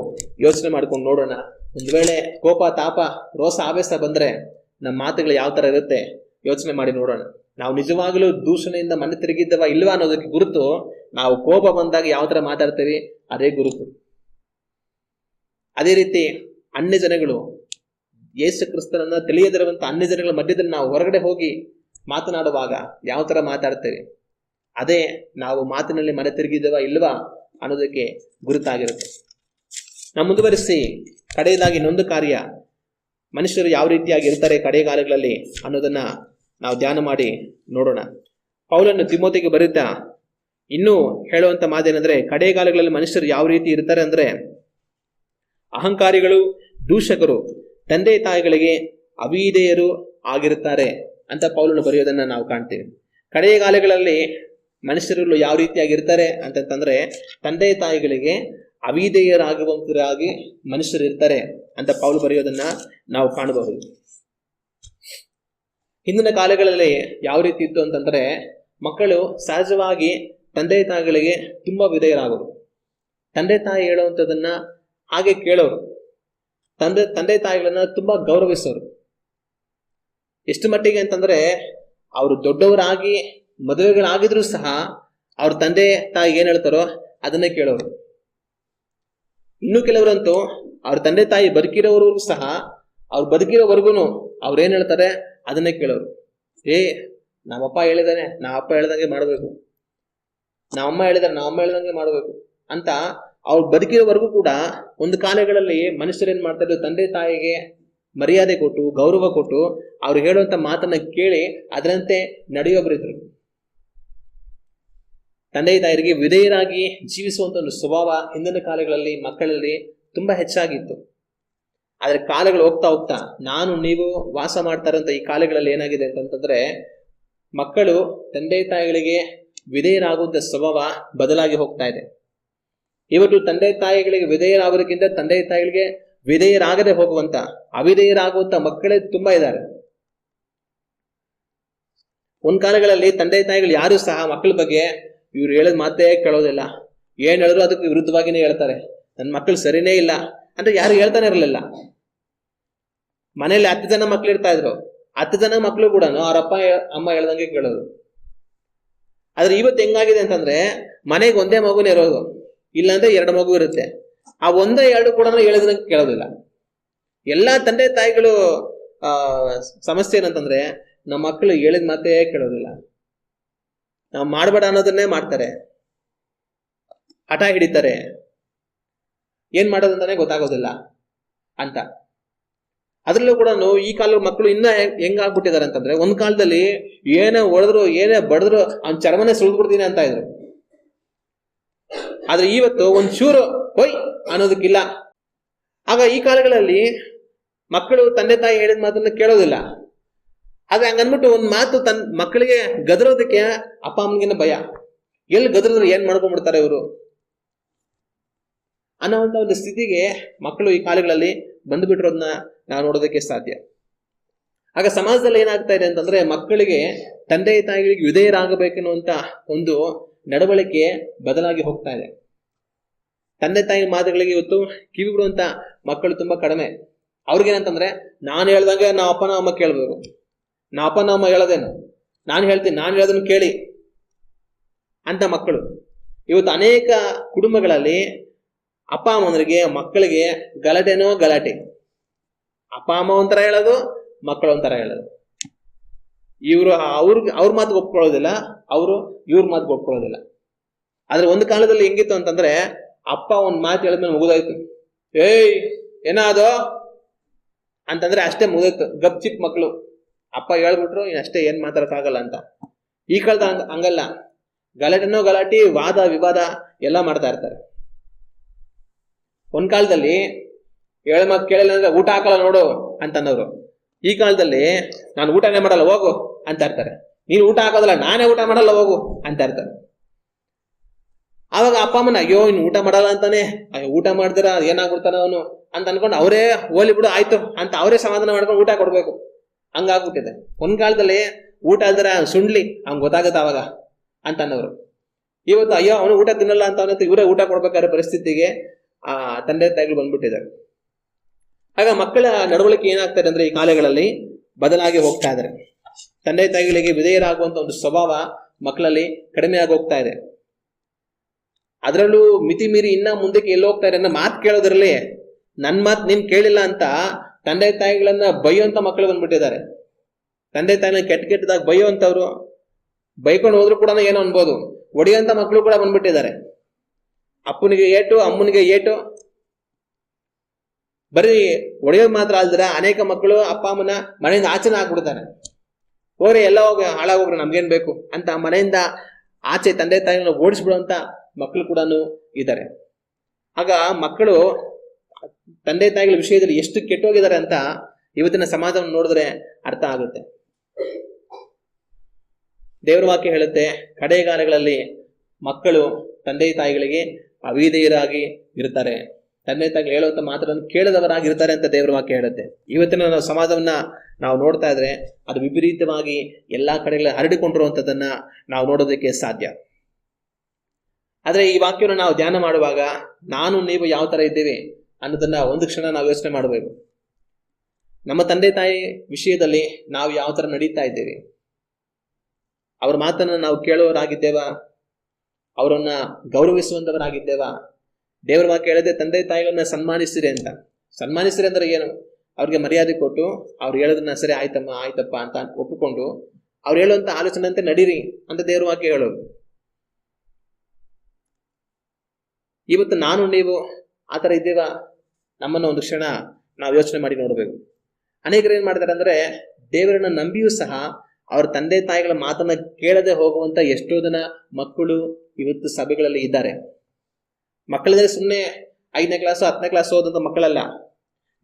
ಯೋಚನೆ ಮಾಡ್ಕೊಂಡು ನೋಡೋಣ. ಒಂದು ವೇಳೆ ಕೋಪ, ತಾಪ, ರೋಸ, ಆವೇಶ ಬಂದ್ರೆ ನಮ್ಮ ಮಾತುಗಳು ಯಾವ ತರ ಇರುತ್ತೆ ಯೋಚನೆ ಮಾಡಿ ನೋಡೋಣ. ನಾವು ನಿಜವಾಗಲೂ ದೂಷಣೆಯಿಂದ ಮನೆ ತಿರುಗಿದ್ದವ ಇಲ್ವಾ ಅನ್ನೋದಕ್ಕೆ ಗುರುತು ನಾವು ಕೋಪ ಬಂದಾಗ ಯಾವ ತರ ಮಾತಾಡ್ತೀವಿ ಅದೇ ಗುರುತು. ಅದೇ ರೀತಿ ಅನ್ಯ ಜನಗಳು, ಯೇಸು ಕ್ರಿಸ್ತನನ್ನ ತಿಳಿಯದಿರುವಂತ ಅನ್ಯ ಜನಗಳ ಮಧ್ಯದಲ್ಲಿ ನಾವು ಹೊರಗಡೆ ಹೋಗಿ ಮಾತನಾಡುವಾಗ ಯಾವ ತರ ಮಾತಾಡ್ತೇವೆ ಅದೇ ನಾವು ಮಾತಿನಲ್ಲಿ ಮನೆ ತಿರುಗಿದ್ದವ ಇಲ್ವಾ ಅನ್ನೋದಕ್ಕೆ ಗುರುತಾಗಿರುತ್ತೆ. ನಾವು ಮುಂದುವರಿಸಿ ಕಡೆಯದಾಗಿ ಇನ್ನೊಂದು ಕಾರ್ಯ, ಮನುಷ್ಯರು ಯಾವ ರೀತಿಯಾಗಿ ಇರ್ತಾರೆ ಕಡೆಗಾಲಗಳಲ್ಲಿ ಅನ್ನೋದನ್ನ ನಾವು ಧ್ಯಾನ ಮಾಡಿ ನೋಡೋಣ. ಪೌಲನು ತಿಮೋತಿಗೆ ಬರೆದ ಇನ್ನೂ ಹೇಳುವಂತ ಮಾತೇನೆಂದ್ರೆ, ಕಡೆಗಾಲಗಳಲ್ಲಿ ಮನುಷ್ಯರು ಯಾವ ರೀತಿ ಇರ್ತಾರೆ ಅಂದ್ರೆ, ಅಹಂಕಾರಿಗಳು, ದೂಷಕರು, ತಂದೆ ತಾಯಿಗಳಿಗೆ ಅವಿಧೇಯರು ಆಗಿರುತ್ತಾರೆ ಅಂತ ಪೌಲನು ಬರೆಯೋದನ್ನ ನಾವು ಕಾಣ್ತೀವಿ. ಕಡೆಗಾಲಗಳಲ್ಲಿ ಮನುಷ್ಯರು ಯಾವ ರೀತಿಯಾಗಿರ್ತಾರೆ ಅಂತಂದ್ರೆ, ತಂದೆ ತಾಯಿಗಳಿಗೆ ಅವಿಧೇಯರಾಗುವಂತರಾಗಿ ಮನುಷ್ಯರು ಇರ್ತಾರೆ ಅಂತ ಪೌಲು ಬರೆಯೋದನ್ನ ನಾವು ಕಾಣಬಹುದು. ಹಿಂದಿನ ಕಾಲಗಳಲ್ಲಿ ಯಾವ ರೀತಿ ಇತ್ತು ಅಂತಂದ್ರೆ, ಮಕ್ಕಳು ಸಹಜವಾಗಿ ತಂದೆ ತಾಯಿಗಳಿಗೆ ತುಂಬಾ ವಿಧೇಯರಾಗೋರು, ತಂದೆ ತಾಯಿ ಹೇಳುವಂಥದ್ದನ್ನ ಹಾಗೆ ಕೇಳೋರು, ತಂದೆ ತಾಯಿಗಳನ್ನ ತುಂಬಾ ಗೌರವಿಸೋರು. ಎಷ್ಟು ಮಟ್ಟಿಗೆ ಅಂತಂದ್ರೆ, ಅವರು ದೊಡ್ಡವರಾಗಿ ಮದುವೆಗಳಾಗಿದ್ರು ಸಹ ಅವ್ರ ತಂದೆ ತಾಯಿ ಏನ್ ಹೇಳ್ತಾರೋ ಅದನ್ನೇ ಕೇಳೋರು. ಇನ್ನು ಕೆಲವರಂತೂ ಅವ್ರ ತಂದೆ ತಾಯಿ ಬದುಕಿರೋವರೆಗೂ ಸಹ ಅವ್ರು ಬದುಕಿರೋವರೆಗೂ ಅವ್ರೇನ್ ಹೇಳ್ತಾರೆ ಅದನ್ನೇ ಕೇಳೋರು. ನಮ್ಮಪ್ಪ ಹೇಳಿದಾನೆ, ನಾವಪ್ಪ ಹೇಳ್ದಂಗೆ ಮಾಡ್ಬೇಕು, ನಾವಮ್ಮ ಹೇಳಿದಾರೆ ನಾವಮ್ಮ ಹೇಳ್ದಂಗೆ ಮಾಡ್ಬೇಕು ಅಂತ ಅವ್ರು ಬದುಕಿರೋವರೆಗೂ ಕೂಡ ಒಂದು ಕಾಲಗಳಲ್ಲಿ ಮನುಷ್ಯರೇನ್ ಮಾಡ್ತಾ ಇದ್ರು, ತಂದೆ ತಾಯಿಗೆ ಮರ್ಯಾದೆ ಕೊಟ್ಟು ಗೌರವ ಕೊಟ್ಟು ಅವ್ರು ಹೇಳುವಂತ ಮಾತನ್ನ ಕೇಳಿ ಅದರಂತೆ ನಡೆಯೋಬ್ರಿದ್ರು. ತಂದೆ ತಾಯರಿಗೆ ವಿಧೇಯರಾಗಿ ಜೀವಿಸುವಂತ ಒಂದು ಸ್ವಭಾವ ಹಿಂದಿನ ಕಾಲಗಳಲ್ಲಿ ಮಕ್ಕಳಲ್ಲಿ ತುಂಬಾ ಹೆಚ್ಚಾಗಿತ್ತು. ಆದ್ರೆ ಕಾಲಗಳು ಹೋಗ್ತಾ ಹೋಗ್ತಾ ನಾನು ನೀವು ವಾಸ ಮಾಡ್ತಾ ಇರೋಂಥ ಈ ಕಾಲಗಳಲ್ಲಿ ಏನಾಗಿದೆ ಅಂತಂದ್ರೆ, ಮಕ್ಕಳು ತಂದೆ ತಾಯಿಗಳಿಗೆ ವಿಧೇಯರಾಗುವಂತ ಸ್ವಭಾವ ಬದಲಾಗಿ ಹೋಗ್ತಾ ಇದೆ. ಇವತ್ತು ತಂದೆ ತಾಯಿಗಳಿಗೆ ವಿಧೇಯರಾಗೋದಕ್ಕಿಂತ ತಂದೆ ತಾಯಿಗಳಿಗೆ ವಿಧೇಯರಾಗದೆ ಹೋಗುವಂತ, ಅವಿಧೇಯರಾಗುವಂತ ಮಕ್ಕಳೇ ತುಂಬಾ ಇದ್ದಾರೆ. ಒಂದ್ ಕಾಲಗಳಲ್ಲಿ ತಂದೆ ತಾಯಿಗಳು ಯಾರು ಸಹ ಮಕ್ಕಳ ಬಗ್ಗೆ ಇವ್ರು ಹೇಳದ್ ಮಾತೇ ಕೇಳೋದಿಲ್ಲ, ಏನ್ ಹೇಳಿದ್ರು ಅದಕ್ಕೆ ವಿರುದ್ಧವಾಗಿನೇ ಹೇಳ್ತಾರೆ, ನನ್ನ ಮಕ್ಕಳು ಸರಿನೇ ಇಲ್ಲ ಅಂತ ಯಾರು ಹೇಳ್ತಾನೆ ಇರಲಿಲ್ಲ. ಮನೇಲಿ 10 ಜನ ಮಕ್ಳು ಇರ್ತಾ ಇದ್ರು, 10 ಜನ ಮಕ್ಳು ಕೂಡ ಅವ್ರಪ್ಪ ಅಮ್ಮ ಹೇಳ್ದಂಗೆ ಕೇಳೋದು. ಆದ್ರೆ ಇವತ್ತು ಹೆಂಗಾಗಿದೆ ಅಂತಂದ್ರೆ, ಮನೆಗೆ ಒಂದೇ ಮಗುನೇ ಇರೋದು, ಇಲ್ಲಾಂದ್ರೆ 2 ಮಗು ಇರುತ್ತೆ, ಆ 1-2 ಕೂಡ ಹೇಳಿದಂಗೆ ಕೇಳೋದಿಲ್ಲ. ಎಲ್ಲಾ ತಂದೆ ತಾಯಿಗಳು ಸಮಸ್ಯೆ ಏನಂತಂದ್ರೆ, ನಮ್ಮ ಮಕ್ಕಳು ಹೇಳಿದ ಮಾತೇ ಕೇಳೋದಿಲ್ಲ, ನಾವು ಮಾಡ್ಬೇಡ ಅನ್ನೋದನ್ನೇ ಮಾಡ್ತಾರೆ, ಹಠ ಹಿಡಿತಾರೆ, ಏನ್ ಮಾಡೋದಂತಾನೆ ಗೊತ್ತಾಗೋದಿಲ್ಲ ಅಂತ. ಅದ್ರಲ್ಲೂ ಕೂಡ ಈ ಕಾಲದ ಮಕ್ಕಳು ಇನ್ನ ಹೆಂಗಾಗ್ಬಿಟ್ಟಿದ್ದಾರೆ ಅಂತಂದ್ರೆ, ಒಂದ್ ಕಾಲದಲ್ಲಿ ಏನೇ ಹೊಡೆದ್ರು ಏನೇ ಬಡದ್ರು ಅವ್ನ ಚರ್ಮನೆ ಸುಳಿದ್ಬಿಡ್ತೀನಿ ಅಂತ ಇದ್ರು. ಆದ್ರೆ ಇವತ್ತು ಒಂದ್ ಚೂರು ಹೋಯ್ ಅನ್ನೋದಕ್ಕಿಲ್ಲ. ಆಗ ಈ ಕಾಲಗಳಲ್ಲಿ ಮಕ್ಕಳು ತಂದೆ ತಾಯಿ ಹೇಳಿದ ಮಾತನ್ನ ಕೇಳೋದಿಲ್ಲ. ಆದ್ರೆ ಹಂಗನ್ಬಿಟ್ಟು ಒಂದ್ ಮಾತು ತನ್ನ ಮಕ್ಕಳಿಗೆ ಗದರೋದಕ್ಕೆ ಅಪ್ಪ ಅಮ್ಮನಿಗೆ ಭಯ, ಎಲ್ಲಿ ಗದರಿದ್ರು ಏನ್ ಮಾಡ್ಕೊಂಡ್ಬಿಡ್ತಾರೆ ಇವರು ಅನ್ನೋಂಥ ಒಂದು ಸ್ಥಿತಿಗೆ ಮಕ್ಕಳು ಈ ಕಾಲಗಳಲ್ಲಿ ಬಂದುಬಿಟ್ಟಿರೋದನ್ನ ನಾವು ನೋಡೋದಕ್ಕೆ ಸಾಧ್ಯ. ಆಗ ಸಮಾಜದಲ್ಲಿ ಏನಾಗ್ತಾ ಇದೆ ಅಂತಂದ್ರೆ, ಮಕ್ಕಳಿಗೆ ತಂದೆ ತಾಯಿಗಳಿಗೆ ವಿಧೇಯರಾಗಬೇಕೆನ್ನುವಂತ ಒಂದು ನಡವಳಿಕೆ ಬದಲಾಗಿ ಹೋಗ್ತಾ ಇದೆ. ತಂದೆ ತಾಯಿ ಮಾತುಗಳಿಗೆ ಇವತ್ತು ಕಿವಿ ಬಿಡುವಂತ ಮಕ್ಕಳು ತುಂಬಾ ಕಡಿಮೆ. ಅವ್ರಿಗೇನಂತಂದ್ರೆ ನಾನು ಹೇಳ್ದಂಗೆ ನಾವು ಅಪ್ಪನ ಅಮ್ಮ ಕೇಳ್ಬೇಕು, ನಾವು ಅಪ್ಪನ ಅಮ್ಮ ಹೇಳೋದೇನು, ನಾನು ಹೇಳ್ತೀನಿ, ನಾನು ಹೇಳೋದನ್ನು ಕೇಳಿ ಅಂತ ಮಕ್ಕಳು. ಇವತ್ತು ಅನೇಕ ಕುಟುಂಬಗಳಲ್ಲಿ ಅಪ್ಪ ಅಮ್ಮಂದ್ರಿಗೆ ಮಕ್ಕಳಿಗೆ ಗಲಾಟೆನೋ ಗಲಾಟೆ. ಅಪ್ಪ ಅಮ್ಮ ಒಂಥರ ಹೇಳೋದು, ಮಕ್ಕಳು ಒಂಥರ ಹೇಳೋದು. ಇವರು ಅವ್ರ ಮಾತು ಒಪ್ಕೊಳ್ಳೋದಿಲ್ಲ, ಅವರು ಇವ್ರ ಮಾತು ಒಪ್ಕೊಳ್ಳೋದಿಲ್ಲ. ಆದ್ರೆ ಒಂದು ಕಾಲದಲ್ಲಿ ಹೆಂಗಿತ್ತು ಅಂತಂದ್ರೆ, ಅಪ್ಪ ಒಂದ್ ಮಾತು ಹೇಳಿದ್ಮೇಲೆ ಮುಗಿದೋಯ್ತು. ಏಯ್ ಏನಾದೋ ಅಂತಂದ್ರೆ ಅಷ್ಟೇ ಮುಗಿದೋಯ್ತು. ಗಪ್ ಚಿಕ್ಕ ಮಕ್ಕಳು, ಅಪ್ಪ ಹೇಳ್ಬಿಟ್ರು ಅಷ್ಟೇ, ಏನ್ ಮಾತಾಡಕ್ಕಾಗಲ್ಲ ಅಂತ. ಈ ಕಾಲದ ಹಂಗಲ್ಲ, ಗಲಾಟೆನೋ ಗಲಾಟಿ, ವಾದ ವಿವಾದ ಎಲ್ಲ ಮಾಡ್ತಾ ಇರ್ತಾರೆ. ಒಂದ್ ಕಾಲದಲ್ಲಿ ಹೇಳ ಮಾತು ಕೇಳಿಲ್ಲ ಅಂದ್ರೆ ಊಟ ಹಾಕಲ್ಲ ನೋಡು ಅಂತನ್ನೋರು. ಈ ಕಾಲದಲ್ಲಿ ನಾನು ಊಟನೇ ಮಾಡಲ್ಲ ಹೋಗು ಅಂತ ಇರ್ತಾರೆ. ನೀನು ಊಟ ಹಾಕೋದಲ್ಲ, ನಾನೇ ಊಟ ಮಾಡಲ್ಲ ಹೋಗು ಅಂತ ಇರ್ತಾರೆ. ಆವಾಗ ಅಪ್ಪ ಅಮ್ಮನ ಅಯ್ಯೋ ಇನ್ನು ಊಟ ಮಾಡಲ್ಲ ಅಂತಾನೆ, ಊಟ ಮಾಡಿದ್ರ ಏನಾಗ್ಬಿಡ್ತಾನ ಅವನು ಅಂತ ಅನ್ಕೊಂಡು ಅವರೇ ಹೋಲಿ ಬಿಡು ಆಯ್ತು ಅಂತ ಅವರೇ ಸಮಾಧಾನ ಮಾಡ್ಕೊಂಡು ಊಟ ಕೊಡ್ಬೇಕು. ಹಂಗಾಗ್ಬಿಟ್ಟಿದೆ. ಒಂದ್ ಕಾಲದಲ್ಲಿ ಊಟ ಅಲ್ದ್ರ ಸುಂಡ್ಲಿ ಅವ್ನ್ ಗೊತ್ತಾಗತ್ತ ಅವಾಗ ಅಂತ ಅನ್ನೋರು. ಇವತ್ತು ಅಯ್ಯೋ ಅವನು ಊಟ ತಿನ್ನಲ್ಲ ಅಂತ ಅವನಂತ ಇವರೇ ಊಟ ಕೊಡ್ಬೇಕಾದ್ರೆ ಪರಿಸ್ಥಿತಿಗೆ ತಂದೆ ತಾಯಿಗಳು ಬಂದ್ಬಿಟ್ಟಿದ್ದಾರೆ. ಆಗ ಮಕ್ಕಳ ನಡವಳಿಕೆ ಏನಾಗ್ತದೆ ಅಂದ್ರೆ ಈ ಕಾಲಗಳಲ್ಲಿ ಬದಲಾಗಿ ಹೋಗ್ತಾ ಇದ್ದಾರೆ. ತಂದೆ ತಾಯಿಗಳಿಗೆ ವಿಧೇಯರಾಗುವಂತ ಒಂದು ಸ್ವಭಾವ ಮಕ್ಕಳಲ್ಲಿ ಕಡಿಮೆ ಆಗಿ ಹೋಗ್ತಾ ಇದೆ. ಅದರಲ್ಲೂ ಮಿತಿ ಮೀರಿ ಇನ್ನ ಮುಂದಕ್ಕೆ ಎಲ್ಲಿ ಹೋಗ್ತಾ ಇದೆ ಅನ್ನೋ ಮಾತು ಕೇಳೋದ್ರಲ್ಲಿ ನನ್ ಮಾತು ನೀನ್ ಕೇಳಿಲ್ಲ ಅಂತ ತಂದೆ ತಾಯಿಗಳನ್ನ ಬೈಯುವಂತ ಮಕ್ಕಳು ಬಂದ್ಬಿಟ್ಟಿದ್ದಾರೆ. ತಂದೆ ತಾಯಿಗಳನ್ನ ಕೆಟ್ಟದಾಗ ಬೈಯುವಂತವ್ರು, ಬೈಕೊಂಡು ಹೋದ್ರು ಕೂಡ ಏನೋ ಅನ್ಬೋದು, ಹೊಡೆಯುವಂತ ಮಕ್ಕಳು ಕೂಡ ಬಂದ್ಬಿಟ್ಟಿದ್ದಾರೆ. ಅಪ್ಪನಿಗೆ ಏಟು, ಅಮ್ಮನಿಗೆ ಏಟು. ಬರೀ ಹೊಡೆಯೋದು ಮಾತ್ರ ಅಲ್ದ್ರ ಅನೇಕ ಮಕ್ಕಳು ಅಪ್ಪ ಅಮ್ಮನ ಮನೆಯಿಂದ ಆಚೆನ ಹಾಕ್ಬಿಡ್ತಾರೆ. ಹೋಗ್ರಿ ಎಲ್ಲ ಹೋಗಿ ಹಾಳಾಗೋಗ್ರಿ, ನಮ್ಗೇನ್ ಬೇಕು ಅಂತ ಮನೆಯಿಂದ ಆಚೆ ತಂದೆ ತಾಯಿಗಳನ್ನ ಓಡಿಸ್ಬಿಡುವಂತ ಮಕ್ಕಳು ಕೂಡ ಇದ್ದಾರೆ. ಆಗ ಮಕ್ಕಳು ತಂದೆ ತಾಯಿಗಳ ವಿಷಯದಲ್ಲಿ ಎಷ್ಟು ಕೆಟ್ಟೋಗಿದ್ದಾರೆ ಅಂತ ಇವತ್ತಿನ ಸಮಾಜವನ್ನು ನೋಡಿದ್ರೆ ಅರ್ಥ ಆಗುತ್ತೆ. ದೇವರ ವಾಕ್ಯ ಹೇಳುತ್ತೆ, ಕಡೆಗಾಲಗಳಲ್ಲಿ ಮಕ್ಕಳು ತಂದೆ ತಾಯಿಗಳಿಗೆ ಅವಿಧೇಯರಾಗಿ ಇರ್ತಾರೆ, ತಂದೆ ತಾಯಿಗಳು ಹೇಳುವಂತ ಮಾತನ್ನು ಕೇಳದವರಾಗಿರ್ತಾರೆ ಅಂತ ದೇವರ ವಾಕ್ಯ ಹೇಳುತ್ತೆ. ಇವತ್ತಿನ ಸಮಾಜವನ್ನ ನಾವು ನೋಡ್ತಾ ಇದ್ರೆ ಅದು ವಿಪರೀತವಾಗಿ ಎಲ್ಲಾ ಕಡೆಗಳ ಹರಡಿಕೊಂಡಿರುವಂತದನ್ನ ನಾವು ನೋಡೋದಕ್ಕೆ ಸಾಧ್ಯ. ಆದ್ರೆ ಈ ವಾಕ್ಯವನ್ನು ನಾವು ಧ್ಯಾನ ಮಾಡುವಾಗ ನಾನು ನೀವು ಯಾವ ತರ ಇದ್ದೇವೆ ಅನ್ನೋದನ್ನ ಒಂದು ಕ್ಷಣ ನಾವು ಯೋಚನೆ ಮಾಡಬೇಕು. ನಮ್ಮ ತಂದೆ ತಾಯಿ ವಿಷಯದಲ್ಲಿ ನಾವು ಯಾವ ತರ ನಡೀತಾ ಇದ್ದೇವೆ? ಅವ್ರ ಮಾತನ್ನ ನಾವು ಕೇಳುವವರಾಗಿದ್ದೇವಾ? ಅವರನ್ನ ಗೌರವಿಸುವಂತವರಾಗಿದ್ದೇವಾ? ದೇವರ ವಾಕ್ಯ ಹೇಳಿದೆ ತಂದೆ ತಾಯಿಗಳನ್ನ ಸನ್ಮಾನಿಸಿರಿ ಅಂತ. ಸನ್ಮಾನಿಸಿರಿ ಅಂದ್ರೆ ಏನು? ಅವ್ರಿಗೆ ಮರ್ಯಾದೆ ಕೊಟ್ಟು ಅವ್ರು ಹೇಳೋದನ್ನ ಸರಿ ಆಯ್ತಮ್ಮ ಆಯ್ತಪ್ಪ ಅಂತ ಒಪ್ಪಿಕೊಂಡು ಅವ್ರು ಹೇಳುವಂತ ಆಲೋಚನೆ ಅಂತ ನಡೀರಿ ಅಂತ ದೇವರ ವಾಕ್ಯ ಹೇಳೋದು. ಇವತ್ತು ನಾನು ನೀವು ಆ ಥರ ಇದ್ದೇವಾ? ನಮ್ಮನ್ನ ಒಂದು ಕ್ಷಣ ನಾವು ಯೋಚನೆ ಮಾಡಿ ನೋಡಬೇಕು. ಅನೇಕರು ಏನ್ ಮಾಡ್ತಾರೆ ಅಂದ್ರೆ ದೇವರನ್ನ ನಂಬಿಯೂ ಸಹ ಅವ್ರ ತಂದೆ ತಾಯಿಗಳ ಮಾತನ್ನ ಕೇಳದೆ ಹೋಗುವಂತ ಎಷ್ಟೋ ಜನ ಮಕ್ಕಳು ಇವತ್ತು ಸಭೆಗಳಲ್ಲಿ ಇದ್ದಾರೆ. ಮಕ್ಕಳಿದ್ರೆ ಸುಮ್ಮನೆ 5ನೇ ಕ್ಲಾಸು 10ನೇ ಕ್ಲಾಸ್ ಓದಂತ ಮಕ್ಕಳಲ್ಲ,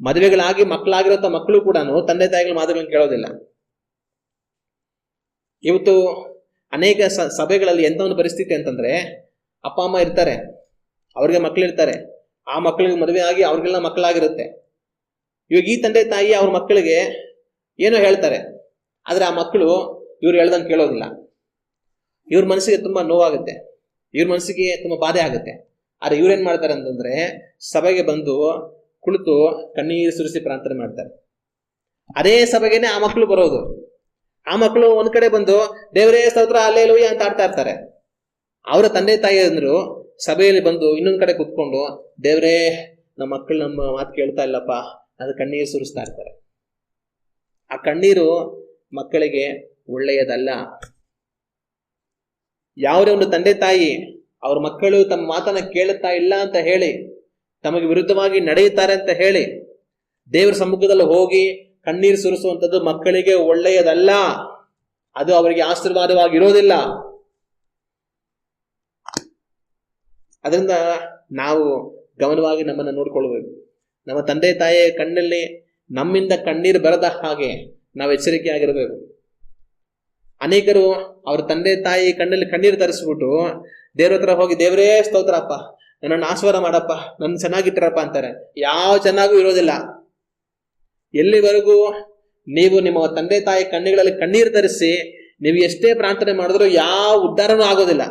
ಮದುವೆಗಳಾಗಿ ಮಕ್ಕಳಾಗಿರುವಂತ ಮಕ್ಕಳು ಕೂಡ ತಂದೆ ತಾಯಿಗಳ ಮಾತುಗಳನ್ನ ಕೇಳೋದಿಲ್ಲ. ಇವತ್ತು ಅನೇಕ ಸಭೆಗಳಲ್ಲಿ ಎಂತ ಒಂದು ಪರಿಸ್ಥಿತಿ ಅಂತಂದ್ರೆ, ಅಪ್ಪ ಅಮ್ಮ ಇರ್ತಾರೆ, ಅವ್ರಿಗೆ ಮಕ್ಕಳಿರ್ತಾರೆ, ಆ ಮಕ್ಕಳಿಗೆ ಮದುವೆ ಆಗಿ ಅವ್ರಿಗೆಲ್ಲ ಮಕ್ಕಳಾಗಿರುತ್ತೆ. ಇವಾಗ ಈ ತಂದೆ ತಾಯಿ ಅವ್ರ ಮಕ್ಕಳಿಗೆ ಏನೋ ಹೇಳ್ತಾರೆ, ಆದ್ರೆ ಆ ಮಕ್ಕಳು ಇವ್ರು ಹೇಳ್ದಂಗೆ ಕೇಳೋದಿಲ್ಲ. ಇವ್ರ ಮನಸ್ಸಿಗೆ ತುಂಬಾ ನೋವಾಗುತ್ತೆ, ಇವ್ರ ಮನಸ್ಸಿಗೆ ತುಂಬಾ ಬಾಧೆ ಆಗುತ್ತೆ. ಆದ್ರೆ ಇವ್ರೇನ್ ಮಾಡ್ತಾರೆ ಅಂತಂದ್ರೆ ಸಭೆಗೆ ಬಂದು ಕುಳಿತು ಕಣ್ಣೀರು ಸುರಿಸಿ ಪ್ರಾರ್ಥನೆ ಮಾಡ್ತಾರೆ. ಅದೇ ಸಭೆಗೆನೆ ಆ ಮಕ್ಕಳು ಬರೋದು. ಆ ಮಕ್ಕಳು ಒಂದ್ ಕಡೆ ಬಂದು ದೇವರೇ ಸ್ತೋತ್ರ ಹಲ್ಲೆಲೂಯಾ ಅಂತ ಆಡ್ತಾ ಇರ್ತಾರೆ. ಅವರ ತಂದೆ ತಾಯಿ ಅಂದ್ರು ಸಭೆಯಲ್ಲಿ ಬಂದು ಇನ್ನೊಂದ್ ಕಡೆ ಕುತ್ಕೊಂಡು ದೇವರೇ ನಮ್ಮ ಮಕ್ಕಳು ನಮ್ಮ ಮಾತು ಕೇಳ್ತಾ ಇಲ್ಲಪ್ಪ ಅದು ಕಣ್ಣೀರು ಸುರಿಸ್ತಾ ಇರ್ತಾರೆ. ಆ ಕಣ್ಣೀರು ಮಕ್ಕಳಿಗೆ ಒಳ್ಳೆಯದಲ್ಲ. ಯಾವುದೇ ಒಂದು ತಂದೆ ತಾಯಿ ಅವ್ರ ಮಕ್ಕಳು ತಮ್ಮ ಮಾತನ್ನ ಕೇಳುತ್ತಾ ಇಲ್ಲ ಅಂತ ಹೇಳಿ, ತಮಗೆ ವಿರುದ್ಧವಾಗಿ ನಡೆಯುತ್ತಾರೆ ಅಂತ ಹೇಳಿ ದೇವರ ಸಮ್ಮುಖದಲ್ಲಿ ಹೋಗಿ ಕಣ್ಣೀರು ಸುರಿಸುವಂಥದ್ದು ಮಕ್ಕಳಿಗೆ ಒಳ್ಳೆಯದಲ್ಲ. ಅದು ಅವರಿಗೆ ಆಶೀರ್ವಾದವಾಗಿರೋದಿಲ್ಲ. ಅದರಿಂದ ನಾವು ಗಮನವಾಗಿ ನಮ್ಮನ್ನು ನೋಡ್ಕೊಳ್ಬೇಕು. ನಮ್ಮ ತಂದೆ ತಾಯಿಯ ಕಣ್ಣಲ್ಲಿ ನಮ್ಮಿಂದ ಕಣ್ಣೀರು ಬರದ ಹಾಗೆ ನಾವು ಎಚ್ಚರಿಕೆಯಾಗಿರ್ಬೇಕು. ಅನೇಕರು ಅವ್ರ ತಂದೆ ತಾಯಿ ಕಣ್ಣಲ್ಲಿ ಕಣ್ಣೀರು ತರಿಸ್ಬಿಟ್ಟು ದೇವ್ರ ಹತ್ರ ಹೋಗಿ ದೇವರೇ ಸ್ತೋತ್ರಪ್ಪ, ನನ್ನನ್ನು ಆಶೀರ್ವಾದ ಮಾಡಪ್ಪ, ನನ್ನ ಚೆನ್ನಾಗಿಟ್ಟಿರಪ್ಪ ಅಂತಾರೆ. ಯಾವ ಚೆನ್ನಾಗೂ ಇರೋದಿಲ್ಲ. ಎಲ್ಲಿವರೆಗೂ ನೀವು ನಿಮ್ಮ ತಂದೆ ತಾಯಿ ಕಣ್ಣುಗಳಲ್ಲಿ ಕಣ್ಣೀರು ತರಿಸಿ ನೀವು ಎಷ್ಟೇ ಪ್ರಾರ್ಥನೆ ಮಾಡಿದ್ರು ಯಾವ ಉದ್ಧಾರನೂ ಆಗೋದಿಲ್ಲ.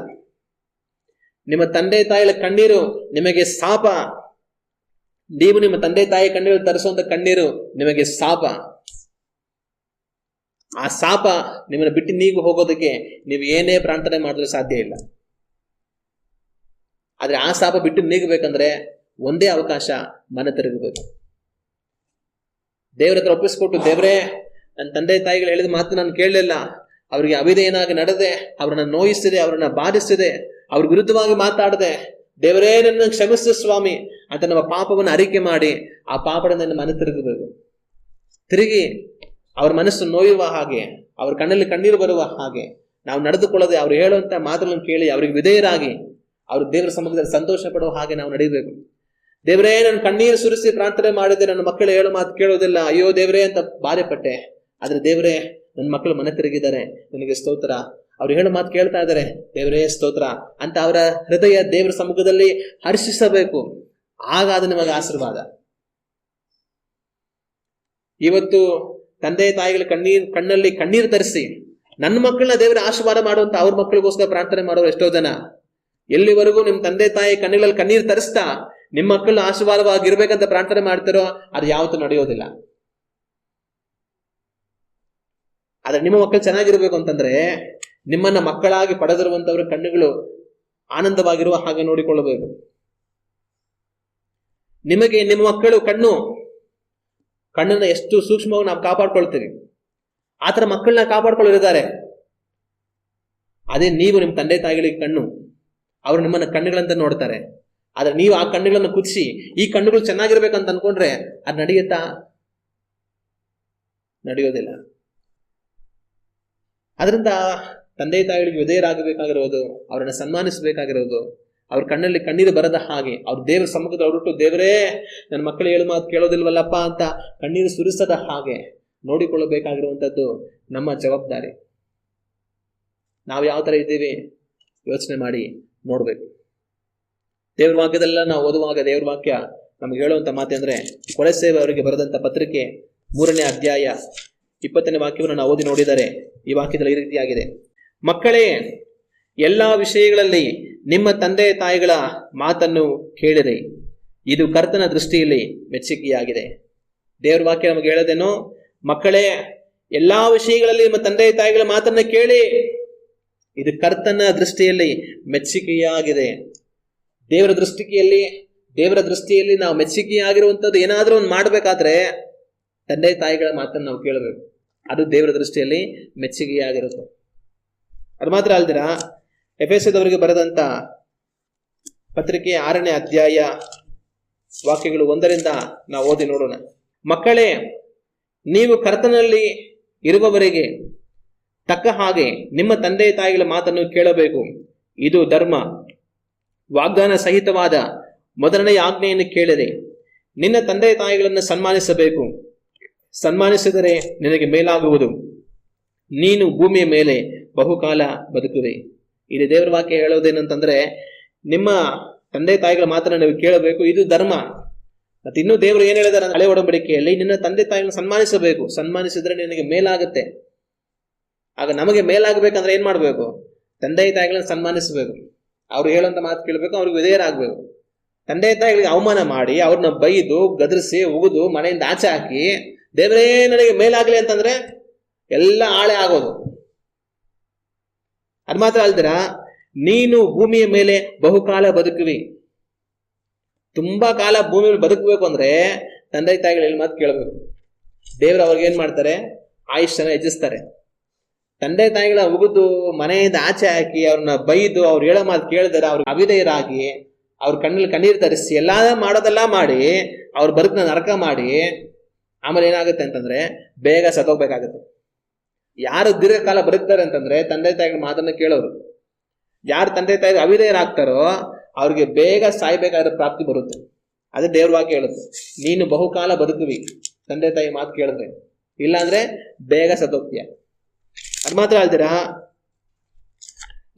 ನಿಮ್ಮ ತಂದೆ ತಾಯಿಗಳ ಕಣ್ಣೀರು ನಿಮಗೆ ಶಾಪ. ನೀವು ನಿಮ್ಮ ತಂದೆ ತಾಯಿ ಕಣ್ಣೀರು ತರಿಸುವಂತ ಕಣ್ಣೀರು ನಿಮಗೆ ಶಾಪ. ಆ ಶಾಪ ನಿಮ್ಮನ್ನು ಬಿಟ್ಟು ನೀಗು ಹೋಗೋದಕ್ಕೆ ನೀವು ಏನೇ ಪ್ರಾರ್ಥನೆ ಮಾಡಿದ್ರೆ ಸಾಧ್ಯ ಇಲ್ಲ. ಆದ್ರೆ ಆ ಶಾಪ ಬಿಟ್ಟು ನೀಗಬೇಕಂದ್ರೆ ಒಂದೇ ಅವಕಾಶ, ಮನೆ ತಿರುಗಬೇಕು. ದೇವರ ಹತ್ರ ಒಪ್ಪಿಸ್ಕೊಟ್ಟು, ದೇವರೇ ನನ್ನ ತಂದೆ ತಾಯಿಗಳು ಹೇಳಿದ ಮಾತು ನಾನು ಕೇಳಲಿಲ್ಲ, ಅವರಿಗೆ ಅವಿಧೇಯನಾಗಿ ನಡೆದೆ, ಅವರನ್ನ ನೋಯಿಸಿದೆ, ಅವರನ್ನ ಬಾಧಿಸಿದೆ, ಅವ್ರ ವಿರುದ್ಧವಾಗಿ ಮಾತಾಡದೆ, ದೇವರೇ ನನ್ನ ಕ್ಷಮಿಸು ಸ್ವಾಮಿ ಅಂತ ನಮ್ಮ ಪಾಪವನ್ನು ಅರಿಕೆ ಮಾಡಿ ಆ ಪಾಪದಿಂದ ನನ್ನ ಮನೆ ತಿರುಗಬೇಕು. ತಿರುಗಿ ಅವ್ರ ಮನಸ್ಸು ನೋಯುವ ಹಾಗೆ, ಅವ್ರ ಕಣ್ಣಲ್ಲಿ ಕಣ್ಣೀರು ಬರುವ ಹಾಗೆ ನಾವು ನಡೆದುಕೊಳ್ಳದೆ, ಅವ್ರು ಹೇಳುವಂತ ಮಾತುಗಳನ್ನು ಕೇಳಿ ಅವ್ರಿಗೆ ವಿಧೇಯರಾಗಿ ಅವ್ರ ದೇವರ ಸಮ್ಮುಖದಲ್ಲಿ ಸಂತೋಷ ಪಡುವ ಹಾಗೆ ನಾವು ನಡೀಬೇಕು. ದೇವರೇ ನನ್ನ ಕಣ್ಣೀರು ಸುರಿಸಿ ಪ್ರಾರ್ಥನೆ ಮಾಡಿದೆ, ನನ್ನ ಮಕ್ಕಳು ಹೇಳೋ ಮಾತು ಕೇಳೋದಿಲ್ಲ, ಅಯ್ಯೋ ದೇವರೇ ಅಂತ ಬಾಧೆ ಪಟ್ಟೆ. ಆದ್ರೆ ದೇವರೇ ನನ್ನ ಮಕ್ಕಳು ಮನೆ ತಿರುಗಿದ್ದಾರೆ, ನನಗೆ ಸ್ತೋತ್ರ, ಅವ್ರು ಹೇಳೋ ಮಾತು ಕೇಳ್ತಾ ಇದ್ದಾರೆ, ದೇವರೇ ಸ್ತೋತ್ರ ಅಂತ ಅವರ ಹೃದಯ ದೇವರ ಸಮ್ಮುಖದಲ್ಲಿ ಹರ್ಷಿಸಬೇಕು. ಆಗ ಅದು ನಿಮಗೆ ಆಶೀರ್ವಾದ. ಇವತ್ತು ತಂದೆ ತಾಯಿಗಳ ಕಣ್ಣಲ್ಲಿ ಕಣ್ಣೀರು ತರಿಸಿ ನನ್ನ ಮಕ್ಕಳನ್ನ ದೇವರ ಆಶೀರ್ವಾದ ಮಾಡುವಂತ ಅವ್ರ ಮಕ್ಕಳಿಗೋಸ್ಕರ ಪ್ರಾರ್ಥನೆ ಮಾಡೋರು ಎಷ್ಟೋ ಜನ. ಎಲ್ಲಿವರೆಗೂ ನಿಮ್ ತಂದೆ ತಾಯಿ ಕಣ್ಣುಗಳಲ್ಲಿ ಕಣ್ಣೀರು ತರಿಸ್ತಾ ನಿಮ್ಮ ಮಕ್ಕಳು ಆಶೀರ್ವಾದವಾಗಿರ್ಬೇಕಂತ ಪ್ರಾರ್ಥನೆ ಮಾಡ್ತಾರೋ ಅದು ಯಾವತ್ತೂ ನಡೆಯೋದಿಲ್ಲ. ಆದ್ರೆ ನಿಮ್ಮ ಮಕ್ಕಳು ಚೆನ್ನಾಗಿರ್ಬೇಕು ಅಂತಂದ್ರೆ ನಿಮ್ಮನ್ನ ಮಕ್ಕಳಾಗಿ ಪಡೆದಿರುವಂತವ್ರ ಕಣ್ಣುಗಳು ಆನಂದವಾಗಿರುವ ಹಾಗೆ ನೋಡಿಕೊಳ್ಳಬೇಕು. ನಿಮಗೆ ನಿಮ್ಮ ಮಕ್ಕಳು ಕಣ್ಣನ್ನ ಎಷ್ಟು ಸೂಕ್ಷ್ಮವಾಗಿ ನಾವು ಕಾಪಾಡ್ಕೊಳ್ತೀವಿ, ಆತರ ಮಕ್ಕಳನ್ನ ಕಾಪಾಡ್ಕೊಳ್ಳಿದ್ದಾರೆ. ಅದೇ ನೀವು ನಿಮ್ಮ ತಂದೆ ತಾಯಿಗಳಿಗೆ ಕಣ್ಣು, ಅವರು ನಿಮ್ಮನ್ನ ಕಣ್ಣುಗಳಂತ ನೋಡ್ತಾರೆ. ಆದ್ರೆ ನೀವು ಆ ಕಣ್ಣುಗಳನ್ನು ಕುದಿಸಿ ಈ ಕಣ್ಣುಗಳು ಚೆನ್ನಾಗಿರ್ಬೇಕಂತ ಅನ್ಕೊಂಡ್ರೆ ಅದು ನಡೆಯುತ್ತಾ? ನಡೆಯೋದಿಲ್ಲ. ಅದರಿಂದ ತಂದೆ ತಾಯಿಗಳಿಗೆ ವಿಧೇಯರಾಗಬೇಕಾಗಿರೋದು, ಅವರನ್ನ ಸನ್ಮಾನಿಸಬೇಕಾಗಿರೋದು, ಅವ್ರ ಕಣ್ಣಲ್ಲಿ ಕಣ್ಣೀರು ಬರದ ಹಾಗೆ ಅವ್ರ ದೇವರ ಸಮ್ಮುಖದ ಹೊರಟು, ದೇವರೇ ನನ್ನ ಮಕ್ಕಳು ಹೇಳು ಮಾತು ಕೇಳೋದಿಲ್ವಲ್ಲಪ್ಪ ಅಂತ ಕಣ್ಣೀರು ಸುರಿಸದ ಹಾಗೆ ನೋಡಿಕೊಳ್ಳಬೇಕಾಗಿರುವಂಥದ್ದು ನಮ್ಮ ಜವಾಬ್ದಾರಿ. ನಾವು ಯಾವ ತರ ಇದ್ದೀವಿ ಯೋಚನೆ ಮಾಡಿ ನೋಡ್ಬೇಕು. ದೇವ್ರ ವಾಕ್ಯದೆಲ್ಲ ನಾವು ಓದುವಾಗ ದೇವ್ರ ವಾಕ್ಯ ನಮ್ಗೆ ಹೇಳುವಂತ ಮಾತಂದ್ರೆ, ಕೊಲೆಸೇವೆ ಅವರಿಗೆ ಬರೆದಂತ ಪತ್ರಿಕೆ 3ನೇ ಅಧ್ಯಾಯ 20ನೇ ವಾಕ್ಯವನ್ನು ನಾವು ಓದಿ ನೋಡಿದರೆ ಈ ವಾಕ್ಯದಲ್ಲಿ ಈ ರೀತಿಯಾಗಿದೆ: ಮಕ್ಕಳೇ, ಎಲ್ಲಾ ವಿಷಯಗಳಲ್ಲಿ ನಿಮ್ಮ ತಂದೆ ತಾಯಿಗಳ ಮಾತನ್ನು ಕೇಳಿರಿ, ಇದು ಕರ್ತನ ದೃಷ್ಟಿಯಲ್ಲಿ ಮೆಚ್ಚುಗೆಯಾಗಿದೆ. ದೇವ್ರ ವಾಕ್ಯ ನಮಗೆ ಹೇಳೋದೇನು? ಮಕ್ಕಳೇ, ಎಲ್ಲಾ ವಿಷಯಗಳಲ್ಲಿ ನಿಮ್ಮ ತಂದೆ ತಾಯಿಗಳ ಮಾತನ್ನ ಕೇಳಿ, ಇದು ಕರ್ತನ ದೃಷ್ಟಿಯಲ್ಲಿ ಮೆಚ್ಚುಗೆಯಾಗಿದೆ. ದೇವರ ದೃಷ್ಟಿಯಲ್ಲಿ ನಾವು ಮೆಚ್ಚುಗೆಯಾಗಿರುವಂಥದ್ದು ಏನಾದ್ರೂ ಒಂದು ಮಾಡ್ಬೇಕಾದ್ರೆ ತಂದೆ ತಾಯಿಗಳ ಮಾತನ್ನು ನಾವು ಕೇಳಬೇಕು. ಅದು ದೇವರ ದೃಷ್ಟಿಯಲ್ಲಿ ಮೆಚ್ಚುಗೆಯಾಗಿರುತ್ತೆ. ಅದು ಮಾತ್ರ ಅಲ್ದಿರ, ಎಫೆಸದವರಿಗೆ ಬರೆದಂತ ಪತ್ರಿಕೆ 6ನೇ ಅಧ್ಯಾಯ ವಾಕ್ಯಗಳು 1ರಿಂದ ನಾವು ಓದಿ ನೋಡೋಣ. ಮಕ್ಕಳೇ, ನೀವು ಕರ್ತನಲ್ಲಿ ಇರುವವರೆಗೆ ತಕ್ಕ ಹಾಗೆ ನಿಮ್ಮ ತಂದೆ ತಾಯಿಗಳ ಮಾತನ್ನು ಕೇಳಬೇಕು. ಇದು ಧರ್ಮ. ವಾಗ್ದಾನ ಸಹಿತವಾದ ಮೊದಲನೆಯ ಆಜ್ಞೆಯನ್ನು ಕೇಳಿದೆ, ನಿನ್ನ ತಂದೆ ತಾಯಿಗಳನ್ನು ಸನ್ಮಾನಿಸಬೇಕು, ಸನ್ಮಾನಿಸಿದರೆ ನಿನಗೆ ಮೇಲಾಗುವುದು, ನೀನು ಭೂಮಿಯ ಮೇಲೆ ಬಹುಕಾಲ ಬದುಕುವೆ. ಇಲ್ಲಿ ದೇವರ ವಾಕ್ಯ ಹೇಳೋದೇನಂತಂದ್ರೆ, ನಿಮ್ಮ ತಂದೆ ತಾಯಿಗಳ ಮಾತನ್ನು ನೀವು ಕೇಳಬೇಕು, ಇದು ಧರ್ಮ. ಮತ್ತೆ ಇನ್ನೂ ದೇವರು ಏನ್ ಹೇಳಿದಾರೆ ಹಳೆ ಒಡಂಬಡಿಕೆಯಲ್ಲಿ, ನಿನ್ನ ತಂದೆ ತಾಯಿಗಳನ್ನು ಸನ್ಮಾನಿಸಬೇಕು, ಸನ್ಮಾನಿಸಿದ್ರೆ ನಿನಗೆ ಮೇಲಾಗುತ್ತೆ. ಆಗ ನಮಗೆ ಮೇಲಾಗಬೇಕಂದ್ರೆ ಏನ್ ಮಾಡ್ಬೇಕು? ತಂದೆ ತಾಯಿಗಳನ್ನು ಸನ್ಮಾನಿಸಬೇಕು, ಅವ್ರು ಹೇಳುವಂತ ಮಾತು ಕೇಳಬೇಕು, ಅವ್ರಿಗೆ ವಿಧೇಯರಾಗಬೇಕು. ತಂದೆ ತಾಯಿಗಳಿಗೆ ಅವಮಾನ ಮಾಡಿ ಅವ್ರನ್ನ ಬೈದು ಗದರಿಸಿ ಉಗಿದು ಮನೆಯಿಂದ ಆಚೆ ಹಾಕಿ ದೇವರೇ ನನಗೆ ಮೇಲಾಗ್ಲಿ ಅಂತಂದ್ರೆ ಎಲ್ಲ ಹಾಳೆ ಆಗೋದು. ಅದು ಮಾತ್ರ ಅಲ್ದಿರ, ನೀನು ಭೂಮಿಯ ಮೇಲೆ ಬಹುಕಾಲ ಬದುಕುವಿ. ತುಂಬಾ ಕಾಲ ಭೂಮಿ ಮೇಲೆ ಬದುಕಬೇಕು ಅಂದ್ರೆ ತಂದೆ ತಾಯಿಗಳ ಮಾತು ಕೇಳಬೇಕು. ದೇವರು ಅವ್ರಿಗೆ ಏನ್ ಮಾಡ್ತಾರೆ? ಆಯುಷ್ಯನ ಹೆಚ್ಚಿಸ್ತಾರೆ. ತಂದೆ ತಾಯಿಗಳ ಉಗಿದು ಮನೆಯಿಂದ ಆಚೆ ಹಾಕಿ ಅವ್ರನ್ನ ಬೈದು ಅವ್ರು ಹೇಳೋ ಮಾತು ಕೇಳಿದರೆ ಅವ್ರಿಗೆ ಅವಿಧೇಯರಾಗಿ ಅವ್ರ ಕಣ್ಣಲ್ಲಿ ಕಣ್ಣೀರು ತರಿಸಿ ಎಲ್ಲ ಮಾಡೋದೆಲ್ಲ ಮಾಡಿ ಅವ್ರ ಬದುಕನ್ನ ನರಕ ಮಾಡಿ ಆಮೇಲೆ ಏನಾಗುತ್ತೆ ಅಂತಂದ್ರೆ ಬೇಗ ಸತ್ತೋಗ್ಬೇಕಾಗತ್ತೆ. ಯಾರು ದೀರ್ಘಕಾಲ ಬದುಕ್ತಾರೆ ಅಂತಂದ್ರೆ ತಂದೆ ತಾಯಿಗಳ ಮಾತನ್ನ ಕೇಳೋರು. ಯಾರು ತಂದೆ ತಾಯಿಗೆ ಅವಿಧೇಯರಾಗ್ತಾರೋ ಅವ್ರಿಗೆ ಬೇಗ ಸಾಯ್ಬೇಕಾದ್ರೆ ಪ್ರಾಪ್ತಿ ಬರುತ್ತೆ. ಅದೇ ದೇವ್ರ ವಾಕ್ಯ ಹೇಳುತ್ತೆ, ನೀನು ಬಹುಕಾಲ ಬದುಕುವಿ ತಂದೆ ತಾಯಿ ಮಾತು ಕೇಳಿದ್ರೆ, ಇಲ್ಲಾಂದ್ರೆ ಬೇಗ ಸತ್ತೋಗ್ತೀಯ. ಅದು ಮಾತ್ರ ಅಲ್ದಿರ,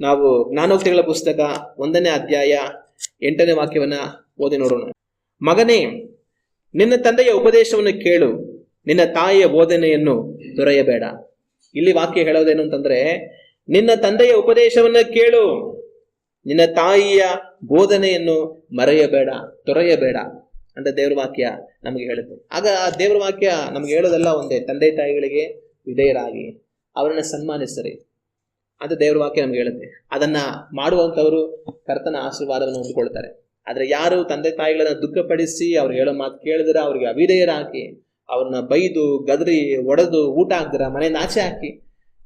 ನಾವು ಜ್ಞಾನೋಕ್ತಿಗಳ ಪುಸ್ತಕ 1ನೇ ಅಧ್ಯಾಯ 8ನೇ ವಾಕ್ಯವನ್ನ ಓದಿ ನೋಡೋಣ. ಮಗನೇ, ನಿನ್ನ ತಂದೆಯ ಉಪದೇಶವನ್ನು ಕೇಳು, ನಿನ್ನ ತಾಯಿಯ ಬೋಧನೆಯನ್ನು ತೊರೆಯಬೇಡ. ಇಲ್ಲಿ ವಾಕ್ಯ ಹೇಳೋದೇನು ಅಂತಂದ್ರೆ, ನಿನ್ನ ತಂದೆಯ ಉಪದೇಶವನ್ನ ಕೇಳು, ನಿನ್ನ ತಾಯಿಯ ಬೋಧನೆಯನ್ನು ಮರೆಯಬೇಡ, ತೊರೆಯಬೇಡ. ಅಂತ ದೇವ್ರ ವಾಕ್ಯ ನಮಗೆ ಹೇಳುತ್ತೆ. ಆಗ ದೇವ್ರ ವಾಕ್ಯ ನಮ್ಗೆ ಹೇಳೋದೆಲ್ಲ ಒಂದೇ, ತಂದೆ ತಾಯಿಗಳಿಗೆ ವಿಧೇಯರಾಗಿ ಅವರನ್ನ ಸನ್ಮಾನಿಸ್ತಾರೆ ಅಂತ ದೇವ್ರ ವಾಕ್ಯ ನಮ್ಗೆ ಹೇಳುತ್ತೆ. ಅದನ್ನ ಮಾಡುವಂತವರು ಕರ್ತನ ಆಶೀರ್ವಾದವನ್ನು ಹೊಂದ್ಕೊಳ್ತಾರೆ. ಆದ್ರೆ ಯಾರು ತಂದೆ ತಾಯಿಗಳನ್ನ ದುಃಖಪಡಿಸಿ ಅವ್ರು ಹೇಳೋ ಮಾತು ಕೇಳಿದ್ರೆ, ಅವ್ರಿಗೆ ಅವಿಧೇಯರಾಕಿ ಅವ್ರನ್ನ ಬೈದು ಗದರಿ ಒಡೆದು ಊಟ ಹಾಕ್ದಿರ ಮನೆಯಿಂದ ಆಚೆ ಹಾಕಿ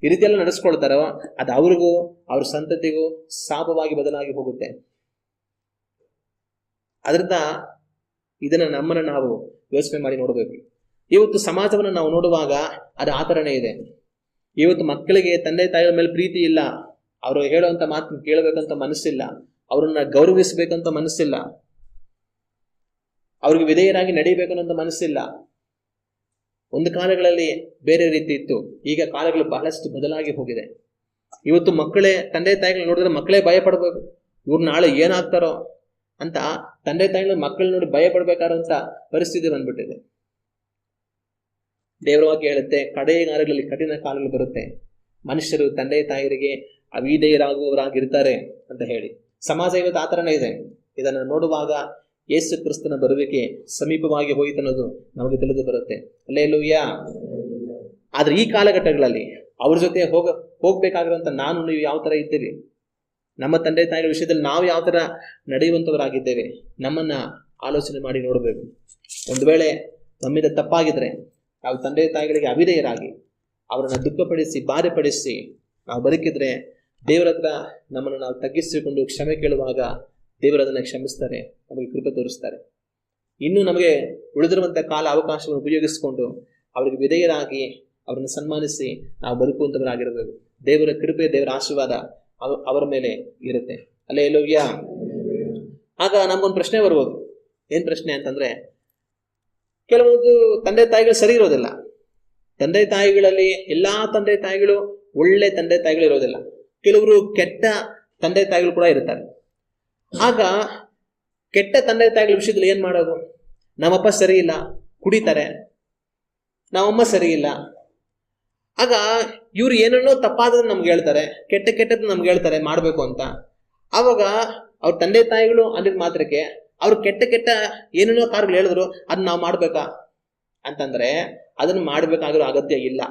ಈ ರೀತಿಯೆಲ್ಲ ನಡೆಸ್ಕೊಳ್ತಾರೋ ಅದು ಅವ್ರಿಗೂ ಅವ್ರ ಸಂತತಿಗೂ ಶಾಪವಾಗಿ ಬದಲಾಗಿ ಹೋಗುತ್ತೆ. ಅದರಿಂದ ಇದನ್ನ ನಮ್ಮನ್ನ ನಾವು ಯೋಚನೆ ಮಾಡಿ ನೋಡಬೇಕು. ಇವತ್ತು ಸಮಾಜವನ್ನು ನಾವು ನೋಡುವಾಗ ಅದು ಆ ಥರನೇ ಇದೆ. ಇವತ್ತು ಮಕ್ಕಳಿಗೆ ತಂದೆ ತಾಯಿಗಳ ಮೇಲೆ ಪ್ರೀತಿ ಇಲ್ಲ, ಅವರು ಹೇಳುವಂತ ಮಾತು ಕೇಳಬೇಕಂತ ಮನಸ್ಸಿಲ್ಲ, ಅವ್ರನ್ನ ಗೌರವಿಸಬೇಕಂತ ಮನಸ್ಸಿಲ್ಲ, ಅವ್ರಿಗೆ ವಿಧೇಯರಾಗಿ ನಡೀಬೇಕನ್ನೋಂಥ ಮನಸ್ಸಿಲ್ಲ. ಒಂದು ಕಾಲಗಳಲ್ಲಿ ಬೇರೆ ರೀತಿ ಇತ್ತು, ಈಗ ಕಾಲಗಳು ಬಹಳಷ್ಟು ಬದಲಾಗಿ ಹೋಗಿದೆ. ಇವತ್ತು ಮಕ್ಕಳೇ ತಂದೆ ತಾಯಿಗಳು ನೋಡಿದ್ರೆ ಮಕ್ಕಳೇ ಭಯ ಪಡ್ಬೇಕು, ಇವ್ರು ನಾಳೆ ಏನಾಗ್ತಾರೋ ಅಂತ ತಂದೆ ತಾಯಿಗಳು ಮಕ್ಕಳು ನೋಡಿ ಭಯ ಪಡ್ಬೇಕಾದಂತ ಪರಿಸ್ಥಿತಿ ಬಂದ್ಬಿಟ್ಟಿದೆ. ದೇವರ ವಾಕ್ಯ ಹೇಳುತ್ತೆ, ಕಡೆಯ ಕಾಲಗಳಲ್ಲಿ ಕಠಿಣ ಕಾಲಗಳು ಬರುತ್ತೆ, ಮನುಷ್ಯರು ತಂದೆ ತಾಯಿಯರಿಗೆ ಅವಿಧೇಯರಾಗುವವರಾಗಿರ್ತಾರೆ ಅಂತ ಹೇಳಿ. ಸಮಾಜ ಇವತ್ತು ಆ ಥರನೇ ಇದೆ. ಇದನ್ನು ನೋಡುವಾಗ ಯೇಸು ಕ್ರಿಸ್ತನ ಬರುವಿಕೆ ಸಮೀಪವಾಗಿ ಹೋಯಿತು ಅನ್ನೋದು ನಮಗೆ ತಿಳಿದು ಬರುತ್ತೆ. ಹಲ್ಲೆಲೂಯಾ. ಆದ್ರೆ ಈ ಕಾಲಘಟ್ಟಗಳಲ್ಲಿ ಅವ್ರ ಜೊತೆ ಹೋಗ್ಬೇಕಾಗಿರುವಂತ ನಾನು ನೀವು ಯಾವ ತರ ಇದ್ದೀವಿ, ನಮ್ಮ ತಂದೆ ತಾಯಿಗಳ ವಿಷಯದಲ್ಲಿ ನಾವು ಯಾವ ತರ ನಡೆಯುವಂತವರಾಗಿದ್ದೇವೆ, ನಮ್ಮನ್ನ ಆಲೋಚನೆ ಮಾಡಿ ನೋಡಬೇಕು. ಒಂದು ವೇಳೆ ನಮ್ಮಿಂದ ತಪ್ಪಾಗಿದ್ರೆ ನಾವು ತಂದೆ ತಾಯಿಗಳಿಗೆ ಅವಿಧೇಯರಾಗಿ ಅವರನ್ನ ದುಃಖಪಡಿಸಿ ಬಾಧೆಪಡಿಸಿ ನಾವು ಬದುಕಿದ್ರೆ ದೇವರ ಹತ್ರ ನಮ್ಮನ್ನು ನಾವು ತಗ್ಗಿಸಿಕೊಂಡು ಕ್ಷಮೆ ಕೇಳುವಾಗ ದೇವರದನ್ನ ಕ್ಷಮಿಸ್ತಾರೆ, ನಮಗೆ ಕೃಪೆ ತೋರಿಸ್ತಾರೆ. ಇನ್ನು ನಮಗೆ ಉಳಿದಿರುವಂತಹ ಕಾಲ ಅವಕಾಶವನ್ನು ಉಪಯೋಗಿಸಿಕೊಂಡು ಅವರಿಗೆ ವಿಧೇಯರಾಗಿ ಅವರನ್ನು ಸನ್ಮಾನಿಸಿ ನಾವು ಬದುಕುವಂತವರಾಗಿರಬೇಕು. ದೇವರ ಕೃಪೆ ದೇವರ ಆಶೀರ್ವಾದ ಅವರ ಮೇಲೆ ಇರುತ್ತೆ. ಹಲ್ಲೆಲೂಯಾ. ಆಗ ನಮ್ಗೊಂದು ಪ್ರಶ್ನೆ ಬರ್ಬೋದು. ಏನ್ ಪ್ರಶ್ನೆ ಅಂತಂದ್ರೆ, ಕೆಲವೊಂದು ತಂದೆ ತಾಯಿಗಳು ಸರಿ ಇರೋದಿಲ್ಲ. ತಂದೆ ತಾಯಿಗಳಲ್ಲಿ ಎಲ್ಲಾ ತಂದೆ ತಾಯಿಗಳು ಒಳ್ಳೆ ತಂದೆ ತಾಯಿಗಳು ಇರೋದಿಲ್ಲ, ಕೆಲವರು ಕೆಟ್ಟ ತಂದೆ ತಾಯಿಗಳು ಕೂಡ ಇರ್ತಾರೆ. ಆಗ ಕೆಟ್ಟ ತಂದೆ ತಾಯಿಗಳ ವಿಷಯದಲ್ಲಿ ಏನ್ ಮಾಡೋದು? ನಮ್ಮಪ್ಪ ಸರಿ ಇಲ್ಲ, ಕುಡಿತಾರೆ, ನಮ್ಮಮ್ಮ ಸರಿ ಇಲ್ಲ. ಆಗ ಇವ್ರು ಏನೇನೋ ತಪ್ಪಾದದ್ದು ನಮ್ಗೆ ಹೇಳ್ತಾರೆ, ಕೆಟ್ಟದ್ದು ನಮ್ಗೆ ಹೇಳ್ತಾರೆ ಮಾಡ್ಬೇಕು ಅಂತ. ಆವಾಗ ಅವ್ರ ತಂದೆ ತಾಯಿಗಳು ಅಂದಿದ್ ಮಾತ್ರಕ್ಕೆ ಅವ್ರು ಕೆಟ್ಟ ಏನೇನೋ ಕಾರ್ಯಗಳು ಹೇಳಿದ್ರು ಅದನ್ನ ನಾವು ಮಾಡ್ಬೇಕಾ ಅಂತಂದ್ರೆ ಅದನ್ನ ಮಾಡ್ಬೇಕಾಗಿರೋ ಅಗತ್ಯ ಇಲ್ಲ.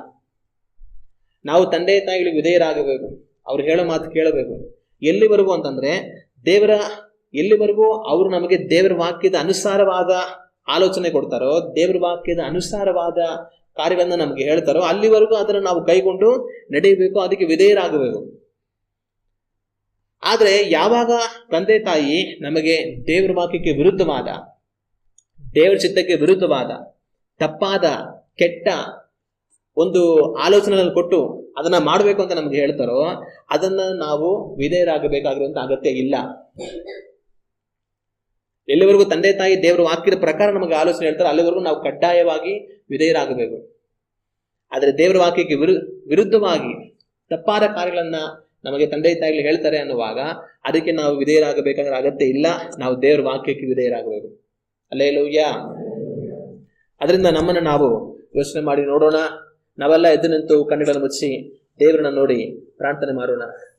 ನಾವು ತಂದೆ ತಾಯಿಗಳಿಗೆ ವಿಧೇಯರಾಗಬೇಕು, ಅವ್ರು ಹೇಳೋ ಮಾತು ಕೇಳಬೇಕು. ಎಲ್ಲಿವರೆಗೂ ಅಂತಂದ್ರೆ ಎಲ್ಲಿವರೆಗೂ ಅವರು ನಮಗೆ ದೇವರ ವಾಕ್ಯದ ಅನುಸಾರವಾದ ಆಲೋಚನೆ ಕೊಡ್ತಾರೋ, ದೇವರ ವಾಕ್ಯದ ಅನುಸಾರವಾದ ಕಾರ್ಯಗಳನ್ನ ನಮ್ಗೆ ಹೇಳ್ತಾರೋ ಅಲ್ಲಿವರೆಗೂ ಅದನ್ನು ನಾವು ಕೈಗೊಂಡು ನಡೆಯಬೇಕು, ಅದಕ್ಕೆ ವಿಧೇಯರಾಗಬೇಕು. ಆದ್ರೆ ಯಾವಾಗ ತಂದೆ ತಾಯಿ ನಮಗೆ ದೇವರ ವಾಕ್ಯಕ್ಕೆ ವಿರುದ್ಧವಾದ, ದೇವರ ಚಿತ್ತಕ್ಕೆ ವಿರುದ್ಧವಾದ ತಪ್ಪಾದ ಕೆಟ್ಟ ಒಂದು ಆಲೋಚನೆಗಳನ್ನು ಕೊಟ್ಟು ಅದನ್ನ ಮಾಡಬೇಕು ಅಂತ ನಮ್ಗೆ ಹೇಳ್ತಾರೋ ಅದನ್ನ ನಾವು ವಿಧೇಯರಾಗಬೇಕಾಗಿರುವಂತ ಅಗತ್ಯ ಇಲ್ಲ. ಎಲ್ಲಿವರೆಗೂ ತಂದೆ ತಾಯಿ ದೇವರ ವಾಕ್ಯದ ಪ್ರಕಾರ ನಮಗೆ ಆಲೋಚನೆ ಹೇಳ್ತಾರೆ ಅಲ್ಲಿವರೆಗೂ ನಾವು ಕಡ್ಡಾಯವಾಗಿ ವಿಧೇಯರಾಗಬೇಕು. ಆದ್ರೆ ದೇವರ ವಾಕ್ಯಕ್ಕೆ ವಿರುದ್ಧವಾಗಿ ತಪ್ಪಾದ ಕಾರ್ಯಗಳನ್ನ ನಮಗೆ ತಂದೆ ತಾಯಿಗಳು ಹೇಳ್ತಾರೆ ಅನ್ನುವಾಗ ಅದಕ್ಕೆ ನಾವು ವಿಧೇಯರಾಗಬೇಕಾದ್ರೆ ಅಗತ್ಯ ಇಲ್ಲ, ನಾವು ದೇವರ ವಾಕ್ಯಕ್ಕೆ ವಿಧೇಯರಾಗಬೇಕು. ಹಲ್ಲೆಲೂಯಾ. ಅದರಿಂದ ನಮ್ಮನ್ನು ನಾವು ಯೋಚನೆ ಮಾಡಿ ನೋಡೋಣ. ನಾವೆಲ್ಲ ಎದ್ದು ನಿಂತು ಕಣ್ಣುಗಳನ್ನು ಮುಚ್ಚಿ ದೇವರನ್ನ ನೋಡಿ ಪ್ರಾರ್ಥನೆ ಮಾಡೋಣ.